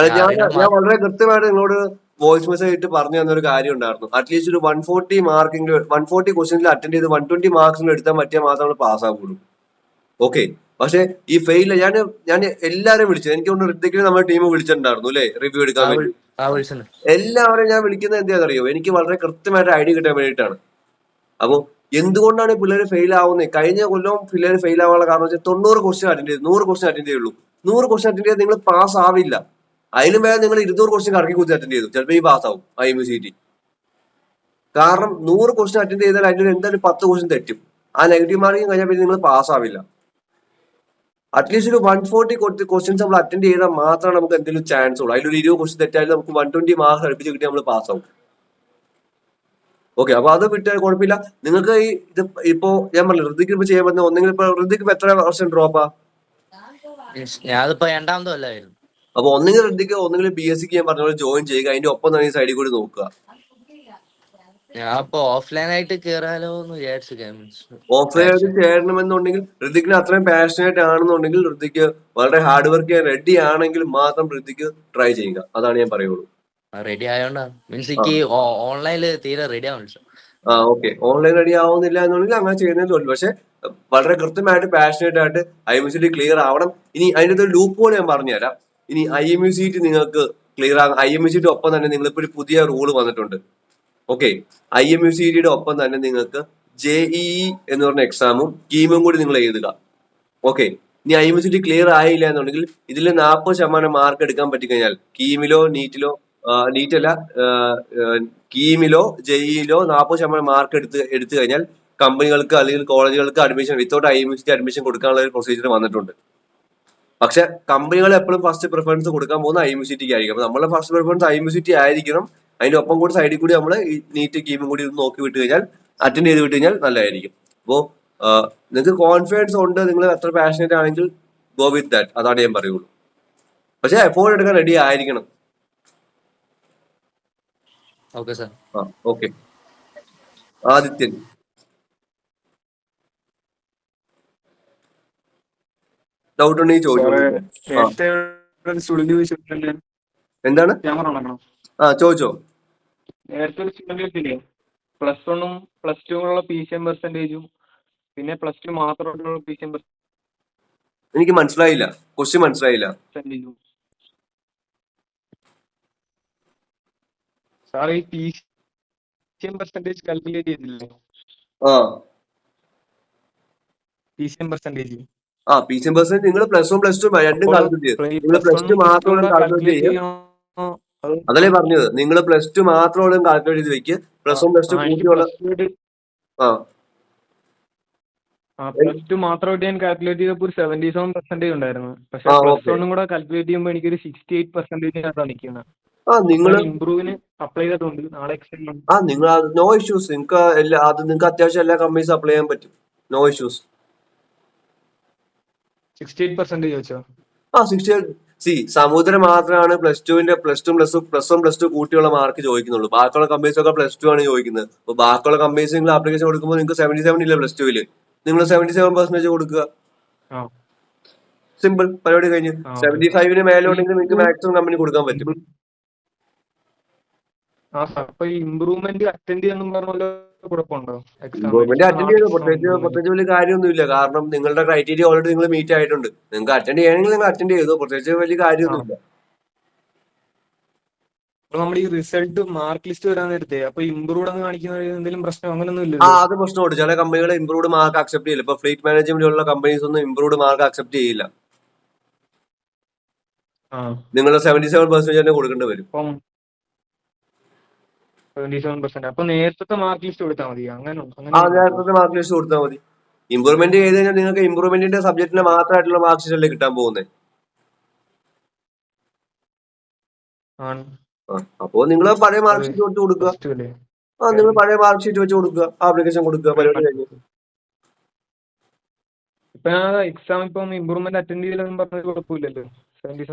ഞാൻ വളരെ കൃത്യമായിട്ട് നിങ്ങളോട് വോയിസ് മെസ്സേജ് ഇട്ട് പറഞ്ഞു തന്നൊരു കാര്യം ഉണ്ടായിരുന്നു. അറ്റ്ലീസ്റ്റ് ഒരു 140 മാർക്കിംഗ് 140 ക്വസ്റ്റ്യൻസിൽ അറ്റൻഡ് ചെയ്ത് 120 മാർക്സിൽ എടുത്താൽ പറ്റിയാൽ മാത്രമാണ് പാസ് ആവുള്ളൂ. ഓക്കെ. പക്ഷെ ഈ ഫെയിൽ ഞാൻ എല്ലാവരും വിളിച്ചത്. എനിക്ക് തോന്നുന്നു ഋതിക്കിന് നമ്മുടെ ടീം വിളിച്ചിട്ടുണ്ടായിരുന്നു അല്ലെ, റിവ്യൂ എടുക്കാൻ വേണ്ടി. എല്ലാവരും ഞാൻ വിളിക്കുന്നത് എന്താണെന്നറിയോ? എനിക്ക് വളരെ കൃത്യമായിട്ട് ഐഡിയ കിട്ടാൻ വേണ്ടിയിട്ടാണ്. അപ്പൊ എന്തുകൊണ്ടാണ് പിള്ളേര് ഫെയിൽ ആവുന്നത്? കഴിഞ്ഞ കൊല്ലം പിള്ളേര് ഫെയിൽ ആവാനുള്ള കാരണം വെച്ചാൽ 90 ക്വസ്റ്റ്യൻ അറ്റൻഡ് ചെയ്തു, 100 ക്വസ്റ്റ്യൻ അറ്റൻഡ് ചെയ്യുള്ളൂ. 100 ക്വസ്റ്റ്യൻ അറ്റൻഡ് ചെയ്താൽ നിങ്ങൾ പാസ് ആവില്ല. അതിലും വേറെ നിങ്ങൾ 200 ക്വസ്റ്റ്യൻ കറക്കി കുത്തി അറ്റൻഡ് ചെയ്തു, ചിലപ്പോൾ ഈ പാസ് ആവും IMCT. കാരണം 100 ക്വസ്റ്റ്യൻ അറ്റൻഡ് ചെയ്താൽ അതിൽ എന്തായാലും 10 ക്വസ്റ്റ്യൻ തെറ്റും. ആ നെഗറ്റീവ് മാർക്കിംഗ് കഴിഞ്ഞാൽ പിന്നെ നിങ്ങൾ പാസ് ആവില്ല. അറ്റ്ലീസ്റ്റ് ഒരു 140 ക്വസ്റ്റ്യൻസ് നമ്മൾ അറ്റൻഡ് ചെയ്താൽ മാത്രമാണ് നമുക്ക് എന്തെങ്കിലും ചാൻസ് ഉള്ളൂ. അതിലൊരു 20 ക്വസ്റ്റ്യൻ തെറ്റായാലും നമുക്ക് 120 മാർക്സ് അടുപ്പിച്ച് കിട്ടി നമ്മൾ പാസ് ആവും. ഓക്കെ. അപ്പൊ അത് വിട്ടാൽ കുഴപ്പമില്ല. നിങ്ങൾക്ക് ഈ ഇത് ഇപ്പോ ഞാൻ പറഞ്ഞു ഋതിക്ക് ഇപ്പൊ ചെയ്യാൻ പറ്റുന്ന ഒന്നെങ്കിൽ ഇപ്പൊ ഋതിക്ക് ഇപ്പൊ എത്ര വർഷം ഡ്രോപ്പാ? ഞാനിപ്പോ 2ാമത്തെ കൊല്ലമായിരുന്നു. അപ്പൊ ഒന്നെങ്കിൽ ഋതിക്ക് ഒന്നെങ്കിൽ BSc ഞാൻ പറഞ്ഞ പോലെ ജോയിൻ ചെയ്യുക, അതിന്റെ ഒപ്പം തന്നെ ഈ സൈഡിൽ കൂടി നോക്കുക. ഞാൻ ഇപ്പൊ ഓഫ്ലൈൻ ആയിട്ട് കേറാലോ എന്ന് വിചാരിച്ചു. ഓഫ്ലൈൻ ആയിട്ട് ചേരണമെന്നുണ്ടെങ്കിൽ ഋതിക്കിന് അത്രയും പാഷനേറ്റ് ആണെന്നുണ്ടെങ്കിൽ ഋതിക്ക് വളരെ ഹാർഡ് വർക്ക് ചെയ്യാൻ റെഡി ആണെങ്കിൽ മാത്രം ഋതിക്ക് ട്രൈ ചെയ്യുക. അതാണ് ഞാൻ പറയുള്ളൂ. റെഡി ആയോണ്ടാ മീൻസ് എനിക്ക് ഓൺലൈനിൽ തീരെ റെഡി ആവുന്നില്ല. ഓക്കെ. ഓൺലൈൻ റെഡി ആവുന്നില്ല എന്നുണ്ടെങ്കിൽ അങ്ങനെ ചെയ്യുന്നതിന് തോന്നുന്നു. പക്ഷെ വളരെ കൃത്യമായിട്ട് പാഷനേറ്റ് ആയിട്ട് IMCT ക്ലിയർ ആവണം. ഇനി അതിന്റെ ഒരു ലൂപ്പ് ഹോൾ ഞാൻ പറഞ്ഞുതരാം. ഇനി IMCT നിങ്ങൾക്ക് ക്ലിയർ ആകും. IMCT ഒപ്പം തന്നെ നിങ്ങളിപ്പോ ഒരു പുതിയ റൂള് വന്നിട്ടുണ്ട്. ഓക്കെ. IMCTയുടെ ഒപ്പം തന്നെ നിങ്ങൾക്ക് JEE എന്ന് പറഞ്ഞ എക്സാമും കീമും കൂടി നിങ്ങൾ എഴുതുക. ഓക്കെ. ഇനി IMCT ക്ലിയർ ആയില്ല എന്നുണ്ടെങ്കിൽ ഇതിൽ 40% മാർക്ക് എടുക്കാൻ പറ്റിക്കഴിഞ്ഞാൽ കീമിലോ നീറ്റിലോ നീറ്റല്ല കീമിലോ JEEലോ 40% മാർക്ക് എടുത്തു കഴിഞ്ഞാൽ കമ്പനികൾക്ക് അല്ലെങ്കിൽ കോളേജുകൾക്ക് അഡ്മിഷൻ വിത്തൗട്ട് IMCT അഡ്മിഷൻ കൊടുക്കാനുള്ള ഒരു പ്രൊസീജിയർ വന്നിട്ടുണ്ട്. പക്ഷെ കമ്പനികൾ എപ്പോഴും ഫസ്റ്റ് പ്രിഫറൻസ് കൊടുക്കാൻ പോകുന്ന IMCTക്ക് ആയിരിക്കും. അപ്പൊ നമ്മളെ ഫസ്റ്റ് പ്രിഫറൻസ് IMCT ആയിരിക്കണം. അതിന്റെ ഒപ്പം കൂടി സൈഡിൽ കൂടി നമ്മൾ ഈ നീറ്റ് കീമും കൂടി നോക്കി വിട്ട് കഴിഞ്ഞാൽ അറ്റൻഡ് ചെയ്ത് വിട്ട് കഴിഞ്ഞാൽ നല്ലതായിരിക്കും. അപ്പോ നിങ്ങൾക്ക് കോൺഫിഡൻസ് ഉണ്ട്, നിങ്ങൾ എത്ര പാഷനേറ്റ് ആണെങ്കിൽ ഗോ വിത്ത് ദാറ്റ്. അതാണ് ഞാൻ പറയുള്ളൂ. പക്ഷെ എഫോർട്ട് എടുക്കാൻ റെഡി ആയിരിക്കണം. Okay sir. Okay. Adithyan doubt ഉണ്ടെങ്കിൽ ചോദിച്ചോളൂ. എന്താണ്? ചോദിച്ചോ. നേരത്തെ ഒരു സ്റ്റുഡന്റ് വെച്ചില്ലേ +1ഉം +2 PCM പെർസെന്റേജും പിന്നെ +2 മാത്രമുള്ള PCM എനിക്ക് മനസ്സിലായില്ല, ക്വസ്റ്റ്യൻ മനസ്സിലായില്ല. സാർ ഈ PCM പെർസെന്റേജ് കാൽക്കുലേറ്റ് ചെയ്തില്ലേ? PCM പെർസെന്റേജ് നിങ്ങൾ +1 +2 രണ്ടും കാൽക്കുലേറ്റ് ചെയ്യും. നിങ്ങൾ +2 മാത്രം കാൽക്കുലേറ്റ് ചെയ്യും. അതല്ലേ പറഞ്ഞത്, നിങ്ങൾ +2 മാത്രം കാൽക്കുലേറ്റ് ചെയ്ത് വെക്ക്. +1 +2 കൂട്ടിയുള്ള +2 മാത്രമായിട്ട് ഞാൻ കാൽക്കുലേറ്റ് ചെയ്തപ്പോൾ ഒരു 77% ഉണ്ടായിരുന്നു. പക്ഷെ +1 കൂടെ കാൽക്കുലേറ്റ് ചെയ്യുമ്പോൾ എനിക്കൊരു 68% നിൽക്കുന്നത്. നിങ്ങൾ ഇംപ്രൂവിന് അപ്ലൈ ചെയ്തിട്ടുണ്ട്. നാളെ എക്സാം ഉണ്ട്. നിങ്ങൾ നോ ഇഷ്യൂസ്. നിങ്ങൾക്ക് അത്യാവശ്യം എല്ലാ കമ്പനീസ് അപ്ലൈ ചെയ്യാൻ പറ്റും. No issues. 68% ചോദിച്ചോ? 68 സമുദ്രം മാത്രമാണ് പ്ലസ് വൺ പ്ലസ് ടു കൂട്ടിയുള്ള മാർക്ക് ചോദിക്കുന്നുള്ളൂ. ബാക്കിയുള്ള കമ്പനീസ് ഒക്കെ പ്ലസ് ടു ആണ് ചോദിക്കുന്നത്. അപ്പൊ ബാക്കിയുള്ള കമ്പനീസ് നിങ്ങൾ ആപ്ലിക്കേഷൻ കൊടുക്കുമ്പോൾ നിങ്ങൾക്ക് 77 ഇല്ല പ്ലസ് ടുവില്, നിങ്ങൾ 77% കൊടുക്കുക. സിമ്പിൾ, പരിപാടി കഴിഞ്ഞു. 75 മേലെ ഉണ്ടെങ്കിൽ നിങ്ങൾക്ക് മാക്സിമം കമ്പനി കൊടുക്കാൻ പറ്റും. ഇംപ്രൂവ്മെന്റ് അറ്റൻഡ് ചെയ്യാന്നും പറഞ്ഞല്ലോ കുഴപ്പമുണ്ടോ? ഇംപ്രൂവ്മെന്റ് അറ്റൻഡ് ചെയ്തു, പ്രത്യേകിച്ച് വലിയ കാര്യമൊന്നുമില്ല. കാരണം നിങ്ങളുടെ ക്രൈറ്റീരിയ ഓൾറെഡി നിങ്ങൾ മീറ്റ് ആയിട്ടുണ്ട്. നിങ്ങൾക്ക് അറ്റൻഡ് ചെയ്യണമെങ്കിൽ നിങ്ങൾ അറ്റൻഡ് ചെയ്തു, പ്രത്യേകിച്ച് വലിയ കാര്യമൊന്നുമില്ല. നമ്മുടെ ഈ റിസൾട്ട് മാർക്ക് ലിസ്റ്റ് വരാൻ നേരത്തെ അപ്പൊ ഇംപ്രൂവ്ഡ് എന്ന് കാണിക്കുന്ന എന്തെങ്കിലും പ്രശ്നം അങ്ങനൊന്നും ഇല്ല? അത് പ്രശ്നമുണ്ട്. ചില കമ്പനികൾ ഇംപ്രൂവ്ഡ് മാർക്ക് അക്സെപ്റ്റ് ചെയ്യില്ല. ഇപ്പൊ ഫ്ലീറ്റ് മാനേജ്മെന്റ് ഉള്ള കമ്പനീസ് ഒന്നും ഇംപ്രൂവ്ഡ് മാർക്ക് അക്സെപ്റ്റ് ചെയ്യില്ല. നിങ്ങൾ 77% തന്നെ കൊടുക്കേണ്ടി വരും. 77%. അപ്പൊ നേരത്തെ മാർക്ക് ലിസ്റ്റ് കൊടുത്താൽ മതി? നേരത്തെ മാർക്ക് ലിസ്റ്റ് കൊടുത്താൽ മതി. ഇംപ്രൂവ്മെന്റ് ചെയ്ത് കഴിഞ്ഞാൽ നിങ്ങൾക്ക് ഇംപ്രൂവ്മെന്റിന്റെ സബ്ജക്റ്റിന് മാത്രമായിട്ടുള്ള മാർക്ക് ലിസ്റ്റ് അല്ലേ കിട്ടാൻ പോകുന്നത്. അപ്പോ നിങ്ങൾ പഴയ മാർക്ക് ഷീറ്റ് വെച്ച് കൊടുക്കുക. നിങ്ങൾ പഴയ മാർക്ക് ഷീറ്റ് വെച്ച് കൊടുക്കുക, ആപ്ലിക്കേഷൻ കൊടുക്കുക, പരിപാടി കഴിഞ്ഞു. എക്സാം ഇപ്പം ഇംപ്രൂവ്മെന്റ് അറ്റൻഡ് ചെയ്തില്ലെന്ന് പറഞ്ഞത് കുഴപ്പമില്ലല്ലോ.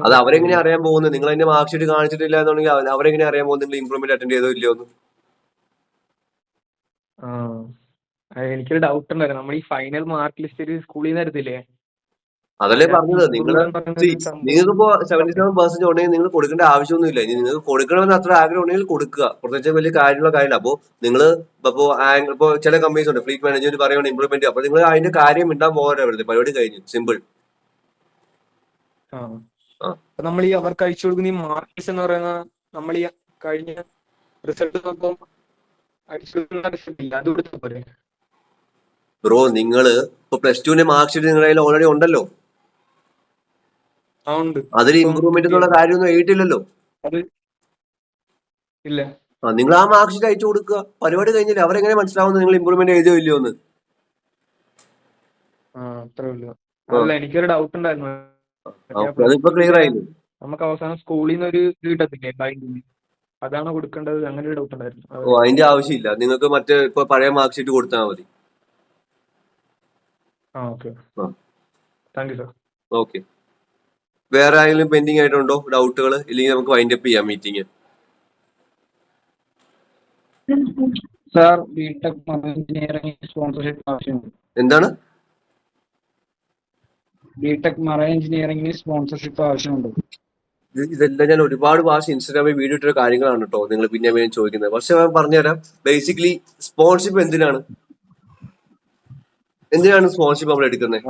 അത് അവരെങ്ങനെ അറിയാൻ പോകുന്നത്? നിങ്ങൾ അതിന്റെ മാർക്ക് ഷീറ്റ് കാണിച്ചിട്ടില്ല എന്നുണ്ടെങ്കിൽ അവരെങ്ങനെ അറിയാൻ പോകുന്നത് നിങ്ങൾ ഇംപ്രൂവ്മെന്റ് അറ്റൻഡ് ചെയ്തോ ഇല്ലയോ എന്ന്? എനിക്കൊരു ഡൗട്ട് ഉണ്ടായിരുന്നു. നമ്മൾ ഈ ഫൈനൽ മാർക്ക് ലിസ്റ്റ് സ്കൂളിൽ നിന്ന് തരത്തില്ലേ? അതല്ലേ പറഞ്ഞത്. നിങ്ങൾക്കിപ്പോ 77% ഉണ്ടെങ്കിൽ നിങ്ങൾ കൊടുക്കേണ്ട ആവശ്യമൊന്നുമില്ല. ഇനി നിങ്ങൾക്ക് കൊടുക്കണമെന്ന് അത്ര ആഗ്രഹം ഉണ്ടെങ്കിൽ കൊടുക്കുക, പ്രത്യേകിച്ച് വലിയ കാര്യമുള്ള കാര്യമില്ല. അപ്പോ നിങ്ങൾ ഇപ്പോ ചില കമ്പനീസ് ഉണ്ട്, ഫ്ലീറ്റ് മാനേജ്മെന്റ് പറയുന്നത് ഇംപ്രൂവ്മെന്റ്, അപ്പൊ നിങ്ങൾ അതിന്റെ കാര്യം മിണ്ടാൻ പോകാൻ വരുന്നത്. പരിപാടി കഴിഞ്ഞു, സിമ്പിൾ. നമ്മൾ ഈ അവർക്ക് അയച്ചു കൊടുക്കുന്ന ഈ മാർക്ക് ലിസ്റ്റ് എന്ന് പറയുന്ന നമ്മൾ ഈ കഴിഞ്ഞ റിസൾട്ട് നോക്കുമ്പോൾ അയച്ചു കൊടുക്കുന്ന റിസൾട്ട് ഇല്ല, അത് കൊടുത്താൽ പോരെ? ബ്രോ, നിങ്ങള് ഇപ്പൊ പ്ലസ് ടുവിന്റെ മാർക്ക് ഷീറ്റ് നിങ്ങളുടെ കയ്യിൽ ഓൾറെഡി ഉണ്ടല്ലോ. അതിൽ ഇംപ്രൂവ്മെന്റ് എന്നുള്ള കാര്യമൊന്നും എഴുതിയിട്ടില്ലല്ലോ. ഇല്ല. നിങ്ങൾ ആ മാർക്ക് ഷീറ്റ് അയച്ചു കൊടുക്കുക, പരിപാടി കഴിഞ്ഞില്ല. അവരെങ്ങനെ മനസ്സിലാവുന്നത് നിങ്ങൾ ഇംപ്രൂവ്മെന്റ് എഴുതിയോ ഇല്ലയോ എന്ന്? എനിക്കൊരു ഡൗട്ട് ഉണ്ടായിരുന്നു. അതിപ്പോ ക്ലിയർ ആയില്ലേ? നമുക്ക് അവസാനം സ്കൂളിൽ നിന്ന് ഒരു ഇത് കിട്ടത്തില്ലേ, ബൈൻഡിങ്, അതാണ് കൊടുക്കേണ്ടത്? അങ്ങനെ ഒരു ഡൗട്ട് ഉണ്ടായിരുന്നു. അതിന്റെ ആവശ്യമില്ല. നിങ്ങൾക്ക് മറ്റേ ഇപ്പൊ പഴയ മാർക്ക് ഷീറ്റ് കൊടുത്താൽ മതി. Thank you sir. ഓക്കെ. വേറെ ആരെങ്കിലും പെൻഡിങ് ആയിട്ടുണ്ടോ ഡൗട്ടുകൾ? ഇല്ലെങ്കിൽ നമുക്ക് വൈൻഡ് അപ്പ് ചെയ്യാം meeting. Sir, BTech marine engineering sponsorship ആവശ്യമുണ്ട്. എന്താണ്? ബിടെക് മറൈൻ എഞ്ചിനീയറിംഗിന് സ്പോൺസർഷിപ്പ് ആവശ്യമുണ്ട്. ഇതെല്ലാം ഞാൻ ഒരുപാട് പ്രാവശ്യം ഇൻസ്റ്റാഗ്രാമിൽ വീഡിയോ ഇട്ട കാര്യങ്ങളാണ് കേട്ടോ. നിങ്ങൾ പിന്നെ ചോദിക്കുന്നത്. പക്ഷെ ഞാൻ പറഞ്ഞുതരാം. ബേസിക്കലി സ്പോൺസർഷിപ്പ് എന്തിനാണ് സ്പോൺസർഷിപ്പ് നമ്മൾ എടുക്കുന്നത്?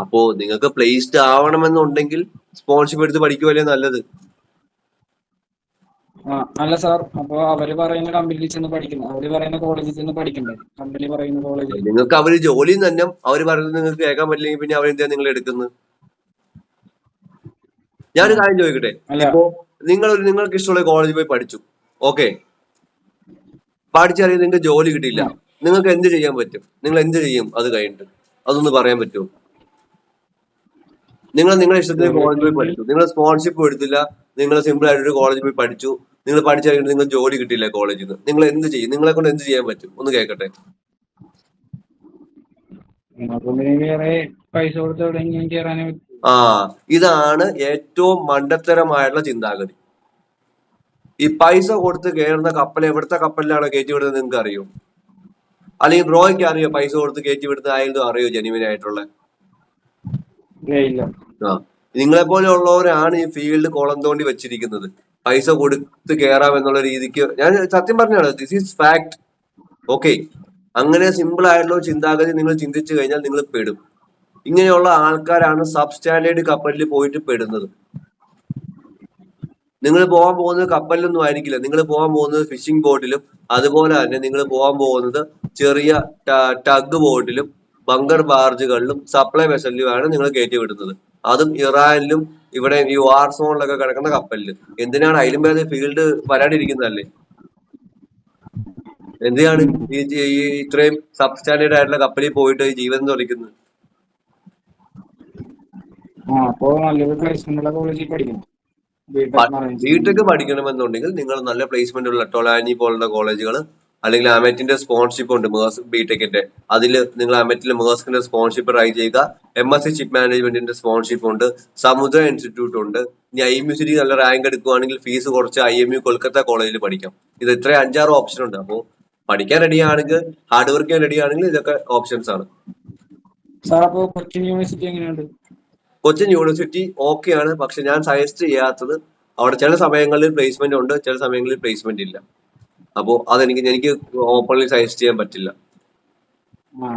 അപ്പോ നിങ്ങൾക്ക് പ്ലേസ്ഡ് ആവണമെന്നുണ്ടെങ്കിൽ സ്പോൺസർഷിപ്പ് എടുത്ത് പഠിക്കുവല്ലേ നല്ലത്. അല്ല സാർ, അപ്പൊ അവര് പറയുന്ന കമ്പനിയിൽ ചെന്ന് പഠിക്കണം, അവര് പറയുന്ന കോളേജിൽ ചെന്ന് പഠിക്കണ്ടേ? കമ്പനി പറയുന്ന കോളേജിൽ നിങ്ങൾക്ക് അവര് ജോലി തന്നെ അവര് പറയുന്നത് നിങ്ങൾക്ക് കേൾക്കാൻ പറ്റില്ലെങ്കിൽ പിന്നെ അവരെന്താ നിങ്ങൾ എടുക്കുന്നത്? ഞാനൊരു കാര്യം ചോദിക്കട്ടെ. ഇപ്പോ നിങ്ങൾക്ക് ഇഷ്ടമുള്ള കോളേജിൽ പോയി പഠിച്ചു, ഓക്കെ, പഠിച്ചറിയാൻ നിങ്ങൾക്ക് ജോലി കിട്ടിയില്ല, നിങ്ങൾക്ക് എന്ത് ചെയ്യാൻ പറ്റും? നിങ്ങൾ എന്ത് ചെയ്യും അത് കഴിഞ്ഞിട്ട്? അതൊന്ന് പറയാൻ പറ്റുമോ? നിങ്ങളുടെ ഇഷ്ടത്തിന് കോളേജിൽ പോയി പഠിച്ചു, നിങ്ങൾ സ്പോൺസർഷിപ്പ് എടുത്തില്ല, നിങ്ങൾ സിമ്പിൾ ആയിട്ടൊരു കോളേജിൽ പോയി പഠിച്ചു, നിങ്ങൾ പഠിച്ചറിയിട്ട് നിങ്ങൾ ജോലി കിട്ടിയില്ല കോളേജിൽ നിന്ന്, നിങ്ങൾ എന്ത് ചെയ്യും? നിങ്ങളെ കൊണ്ട് എന്ത് ചെയ്യാൻ പറ്റും? ഒന്ന് കേൾക്കട്ടെ. ഇതാണ് ഏറ്റവും മണ്ടത്തരമായിട്ടുള്ള ചിന്താഗതി. ഈ പൈസ കൊടുത്ത് കയറുന്ന കപ്പൽ എവിടുത്തെ കപ്പലിലാണ് കയറ്റി വിടുന്നത് നിങ്ങൾക്ക് അറിയോ? അല്ലെങ്കിൽ ബ്രോയ്ക്ക് അറിയോ പൈസ കൊടുത്ത് കയറ്റി വിടുന്ന ആയാലും അറിയോ ജെന്യുവിൻ ആയിട്ടുള്ള? നിങ്ങളെ പോലെ ഉള്ളവരാണ് ഈ ഫീൽഡ് കുളം തോണ്ടി വെച്ചിരിക്കുന്നത്. പൈസ കൊടുത്ത് കയറാം എന്നുള്ള രീതിക്ക്. ഞാൻ സത്യം പറഞ്ഞാണ്, ദിസ് ഈസ് ഫാക്ട്. ഓക്കെ, അങ്ങനെ സിമ്പിൾ ആയിട്ടുള്ള ചിന്താഗതി നിങ്ങൾ ചിന്തിച്ചു കഴിഞ്ഞാൽ നിങ്ങൾ പെടും. ഇങ്ങനെയുള്ള ആൾക്കാരാണ് സബ് സ്റ്റാൻഡേർഡ് കപ്പലിൽ പോയിട്ട് പെടുന്നത്. നിങ്ങൾ പോകാൻ പോകുന്നത് കപ്പലിലൊന്നും ആയിരിക്കില്ല. നിങ്ങൾ പോകാൻ പോകുന്നത് ഫിഷിംഗ് ബോട്ടിലും, അതുപോലെ തന്നെ നിങ്ങൾ പോകാൻ പോകുന്നത് ചെറിയ ടഗ് ബോട്ടിലും ബങ്കർ ബാർജുകളിലും സപ്ലൈ വെസലിലുമാണ് നിങ്ങൾ കയറ്റി വിടുന്നത്. അതും ഇറാനിലും ഇവിടെ ഈ വാർ സോണിലൊക്കെ കിടക്കുന്ന കപ്പലില്. എന്തിനാണ്? അതിലും പേര് ഫീൽഡ് വരാണ്ടിരിക്കുന്നതല്ലേ? എന്തിനാണ് ഈ ഇത്രയും സബ് സ്റ്റാൻഡേർഡ് ആയിട്ടുള്ള കപ്പലിൽ പോയിട്ട് ജീവിതം തൊളിക്കുന്നത്? ബിടെക് പഠിക്കണമെന്നുണ്ടെങ്കിൽ നിങ്ങൾ നല്ല പ്ലേസ്മെന്റ് ഉള്ള ടൊളാനി പോലുള്ള കോളേജുകൾ, അല്ലെങ്കിൽ ആമറ്റിന്റെ സ്പോൺഷിപ്പ് ഉണ്ട് മേഴ്സ് ബിടെക്കിന്റെ. അതിൽ നിങ്ങൾ ആമറ്റിൽ മേഴ്സിന്റെ സ്പോൺഷിപ്പ് ട്രൈ ചെയ്യുക. MSc ഷിപ്പ് മാനേജ്മെന്റിന്റെ സ്പോൺഷിപ്പ് ഉണ്ട്. സമുദ്ര ഇൻസ്റ്റിറ്റ്യൂട്ട് ഉണ്ട്. ഇനി IMU സിറ്റി നല്ല റാങ്ക് എടുക്കുവാണെങ്കിൽ ഫീസ് കുറച്ച് IMU കൊൽക്കത്ത കോളേജിൽ പഠിക്കാം. ഇത് ഇത്ര 5-6 ഓപ്ഷൻ ഉണ്ട്. അപ്പോൾ പഠിക്കാൻ റെഡി ആണെങ്കിൽ, ഹാർഡ് വർക്ക് ചെയ്യാൻ റെഡി ആണെങ്കിൽ ഇതൊക്കെ ഓപ്ഷൻസ് ആണ്. സാർ അപ്പോ കൊച്ചിൻ യൂണിവേഴ്സിറ്റി എങ്ങനെയുണ്ട്? കൊച്ചിൻ യൂണിവേഴ്സിറ്റി ഓക്കെ ആണ്, പക്ഷെ ഞാൻ സജസ്റ്റ് ചെയ്യാത്തത് അവിടെ ചില സമയങ്ങളിൽ പ്ലേസ്മെന്റ് ഉണ്ട്, ചില സമയങ്ങളിൽ പ്ലേസ്മെന്റ് ഇല്ല. അപ്പോൾ എനിക്ക് ഓപ്പൺലി സജസ്റ്റ് ചെയ്യാൻ പറ്റില്ല.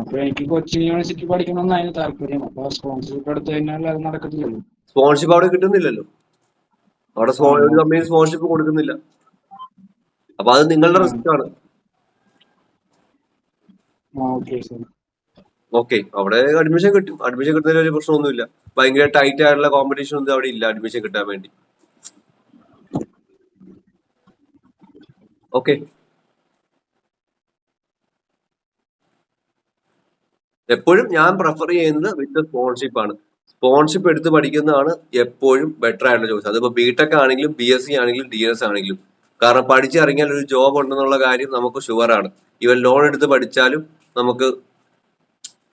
അപ്പൊ എനിക്ക് കൊച്ചിൻ യൂണിവേഴ്സിറ്റി പഠിക്കണമെന്ന് അതിന് താല്പര്യം. അപ്പൊ സ്പോൺസർഷിപ്പ് എടുത്തു കഴിഞ്ഞാൽ അത് നടക്കത്തില്ലല്ലോ. സ്പോൺഷിപ്പ് അവിടെ കിട്ടുന്നില്ലല്ലോ. അവിടെ ഒരു കമ്പനി സ്പോൺഷിപ്പ് കൊടുക്കുന്നില്ല. അപ്പൊ അത് നിങ്ങളുടെ റിസ്ക് ആണ്. ഓക്കെ, അവിടെ അഡ്മിഷൻ കിട്ടും. അഡ്മിഷൻ കിട്ടുന്നതിൽ ഒരു പ്രശ്നമൊന്നുമില്ല. ഭയങ്കര ടൈറ്റ് ആയിട്ടുള്ള കോമ്പറ്റീഷൻ ഒന്നും അവിടെ ഇല്ല അഡ്മിഷൻ കിട്ടാൻ വേണ്ടി. ഓക്കെ, എപ്പോഴും ഞാൻ പ്രിഫർ ചെയ്യുന്നത് വിത്ത് സ്പോൺഷിപ്പ് ആണ്. സ്പോൺഷിപ്പ് എടുത്ത് പഠിക്കുന്നതാണ് എപ്പോഴും ബെറ്റർ ആയിട്ടുള്ള ചോയ്സ്. അതിപ്പോ BTech ആണെങ്കിലും BSc ആണെങ്കിലും DS ആണെങ്കിലും. കാരണം പഠിച്ചിറങ്ങിയാൽ ഒരു ജോബ് ഉണ്ടെന്നുള്ള കാര്യം നമുക്ക് ഷുവറാണ്. ഈവൻ ലോൺ എടുത്ത് പഠിച്ചാലും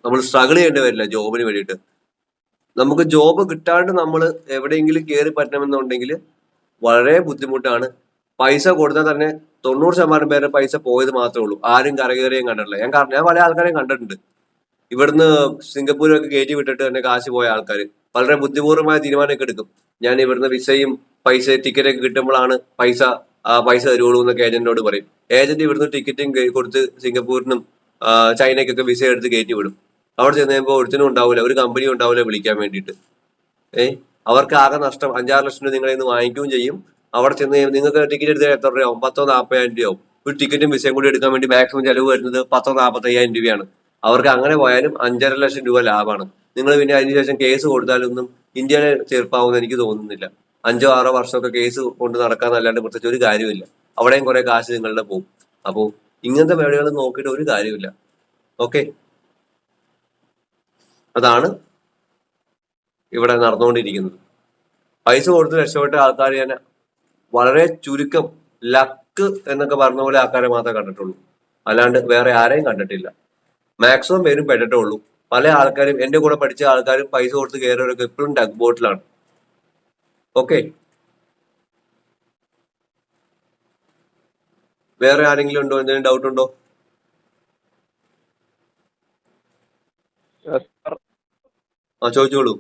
നമ്മൾ സ്ട്രഗിൾ ചെയ്യേണ്ടി വരില്ല ജോബിന് വേണ്ടിയിട്ട്. നമുക്ക് ജോബ് കിട്ടാണ്ട് നമ്മൾ എവിടെയെങ്കിലും കയറി പറ്റണമെന്നുണ്ടെങ്കിൽ വളരെ ബുദ്ധിമുട്ടാണ്. പൈസ കൊടുത്താൽ തന്നെ 90% പേരെ പൈസ പോയത് മാത്രമേ ഉള്ളൂ. ആരും കരകയറിയും കണ്ടിട്ടില്ല. ഞാൻ പല ആൾക്കാരെയും കണ്ടിട്ടുണ്ട്. ഇവിടുന്ന് സിംഗപ്പൂരൊക്കെ കയറ്റി വിട്ടിട്ട് തന്നെ കാശ് പോയ ആൾക്കാർ വളരെ ബുദ്ധിപൂർവമായ തീരുമാനമൊക്കെ എടുക്കും. ഞാൻ ഇവിടുന്ന് വിസയും ടിക്കറ്റൊക്കെ കിട്ടുമ്പോഴാണ് പൈസ തരുള്ളൂ എന്നൊക്കെ ഏജന്റിനോട് പറയും. ഏജന്റ് ഇവിടുന്ന് ടിക്കറ്റും കൊടുത്ത് സിംഗപ്പൂരിനും ചൈനയ്ക്കൊക്കെ വിസ എടുത്ത് കയറ്റി വിടും. അവിടെ ചെന്ന് കഴിയുമ്പോൾ ഒരുത്തിനും ഉണ്ടാവില്ല, ഒരു കമ്പനിയും ഉണ്ടാവില്ല വിളിക്കാൻ വേണ്ടിയിട്ട്. അവർക്ക് ആകെ നഷ്ടം 5-6 ലക്ഷം രൂപ നിങ്ങളെ നിന്ന് വാങ്ങിക്കുകയും ചെയ്യും. അവിടെ ചെന്ന് നിങ്ങൾക്ക് ടിക്കറ്റ് എടുത്താൽ എത്ര രൂപയാവും? 10-40,000 രൂപയാവും. ഒരു ടിക്കറ്റും വിസയും കൂടി എടുക്കാൻ വേണ്ടി മാക്സിമം ചെലവ് വരുന്നത് 10-45,000 രൂപയാണ്. അവർക്ക് അങ്ങനെ പോയാലും 5.5 ലക്ഷം രൂപ ലാഭമാണ്. നിങ്ങൾ പിന്നെ അതിനുശേഷം കേസ് കൊടുത്താലൊന്നും ഇന്ത്യയിലെ ചെറുപ്പാവുമെന്ന് എനിക്ക് തോന്നുന്നില്ല. 5-6 വർഷമൊക്കെ കേസ് കൊണ്ട് നടക്കാന്നല്ലാണ്ട് പ്രത്യേകിച്ച് ഒരു കാര്യമില്ല. അവിടെയും കുറെ കാശ് നിങ്ങളുടെ പോകും. അപ്പോൾ ഇങ്ങനത്തെ പരിപാടികൾ നോക്കിയിട്ട് ഒരു കാര്യമില്ല. ഓക്കെ, അതാണ് ഇവിടെ നടന്നുകൊണ്ടിരിക്കുന്നത്. പൈസ കൊടുത്ത് രക്ഷപ്പെട്ട ആൾക്കാർ ഞാൻ വളരെ ചുരുക്കം, ലക്ക് എന്നൊക്കെ പറഞ്ഞ പോലെ ആൾക്കാരെ മാത്രമേ കണ്ടിട്ടുള്ളൂ. അല്ലാണ്ട് വേറെ ആരെയും കണ്ടിട്ടില്ല. മാക്സിമം പേരും പെട്ടിട്ടേ ഉള്ളൂ. പല ആൾക്കാരും, എന്റെ കൂടെ പഠിച്ച ആൾക്കാരും പൈസ കൊടുത്ത് കയറിയവരൊക്കെ ഇപ്പോഴും ടഗ് ബോട്ടിലാണ്. ഓക്കെ, വേറെ ആരെങ്കിലും ഉണ്ടോ? എന്തെങ്കിലും ഡൗട്ട് ഉണ്ടോ? ചോദിച്ചോളൂ.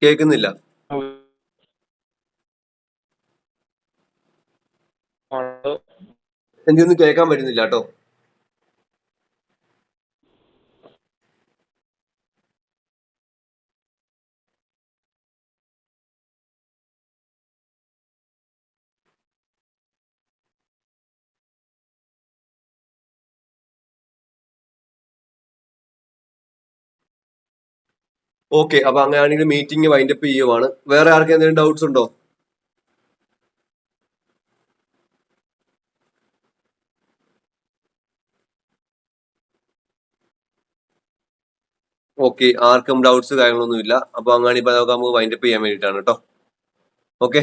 കേൾക്കുന്നില്ല. എനിക്കൊന്നും കേൾക്കാൻ പറ്റുന്നില്ല കേട്ടോ. ഓക്കെ, അപ്പൊ അങ്ങനെയാണെങ്കിൽ മീറ്റിംഗ് വൈൻഡപ്പ് ചെയ്യുവാണ്. വേറെ ആർക്കും എന്തെങ്കിലും ഡൗട്ട്സ് ഉണ്ടോ? ഓക്കെ, ആർക്കും ഡൗട്ട്സ് കാര്യങ്ങളൊന്നും ഇല്ല. അപ്പൊ അങ്ങനെ ഇപ്പൊ നമുക്ക് വൈൻഡപ്പ് ചെയ്യാൻ വേണ്ടിയിട്ടാണ് കേട്ടോ. ഓക്കെ.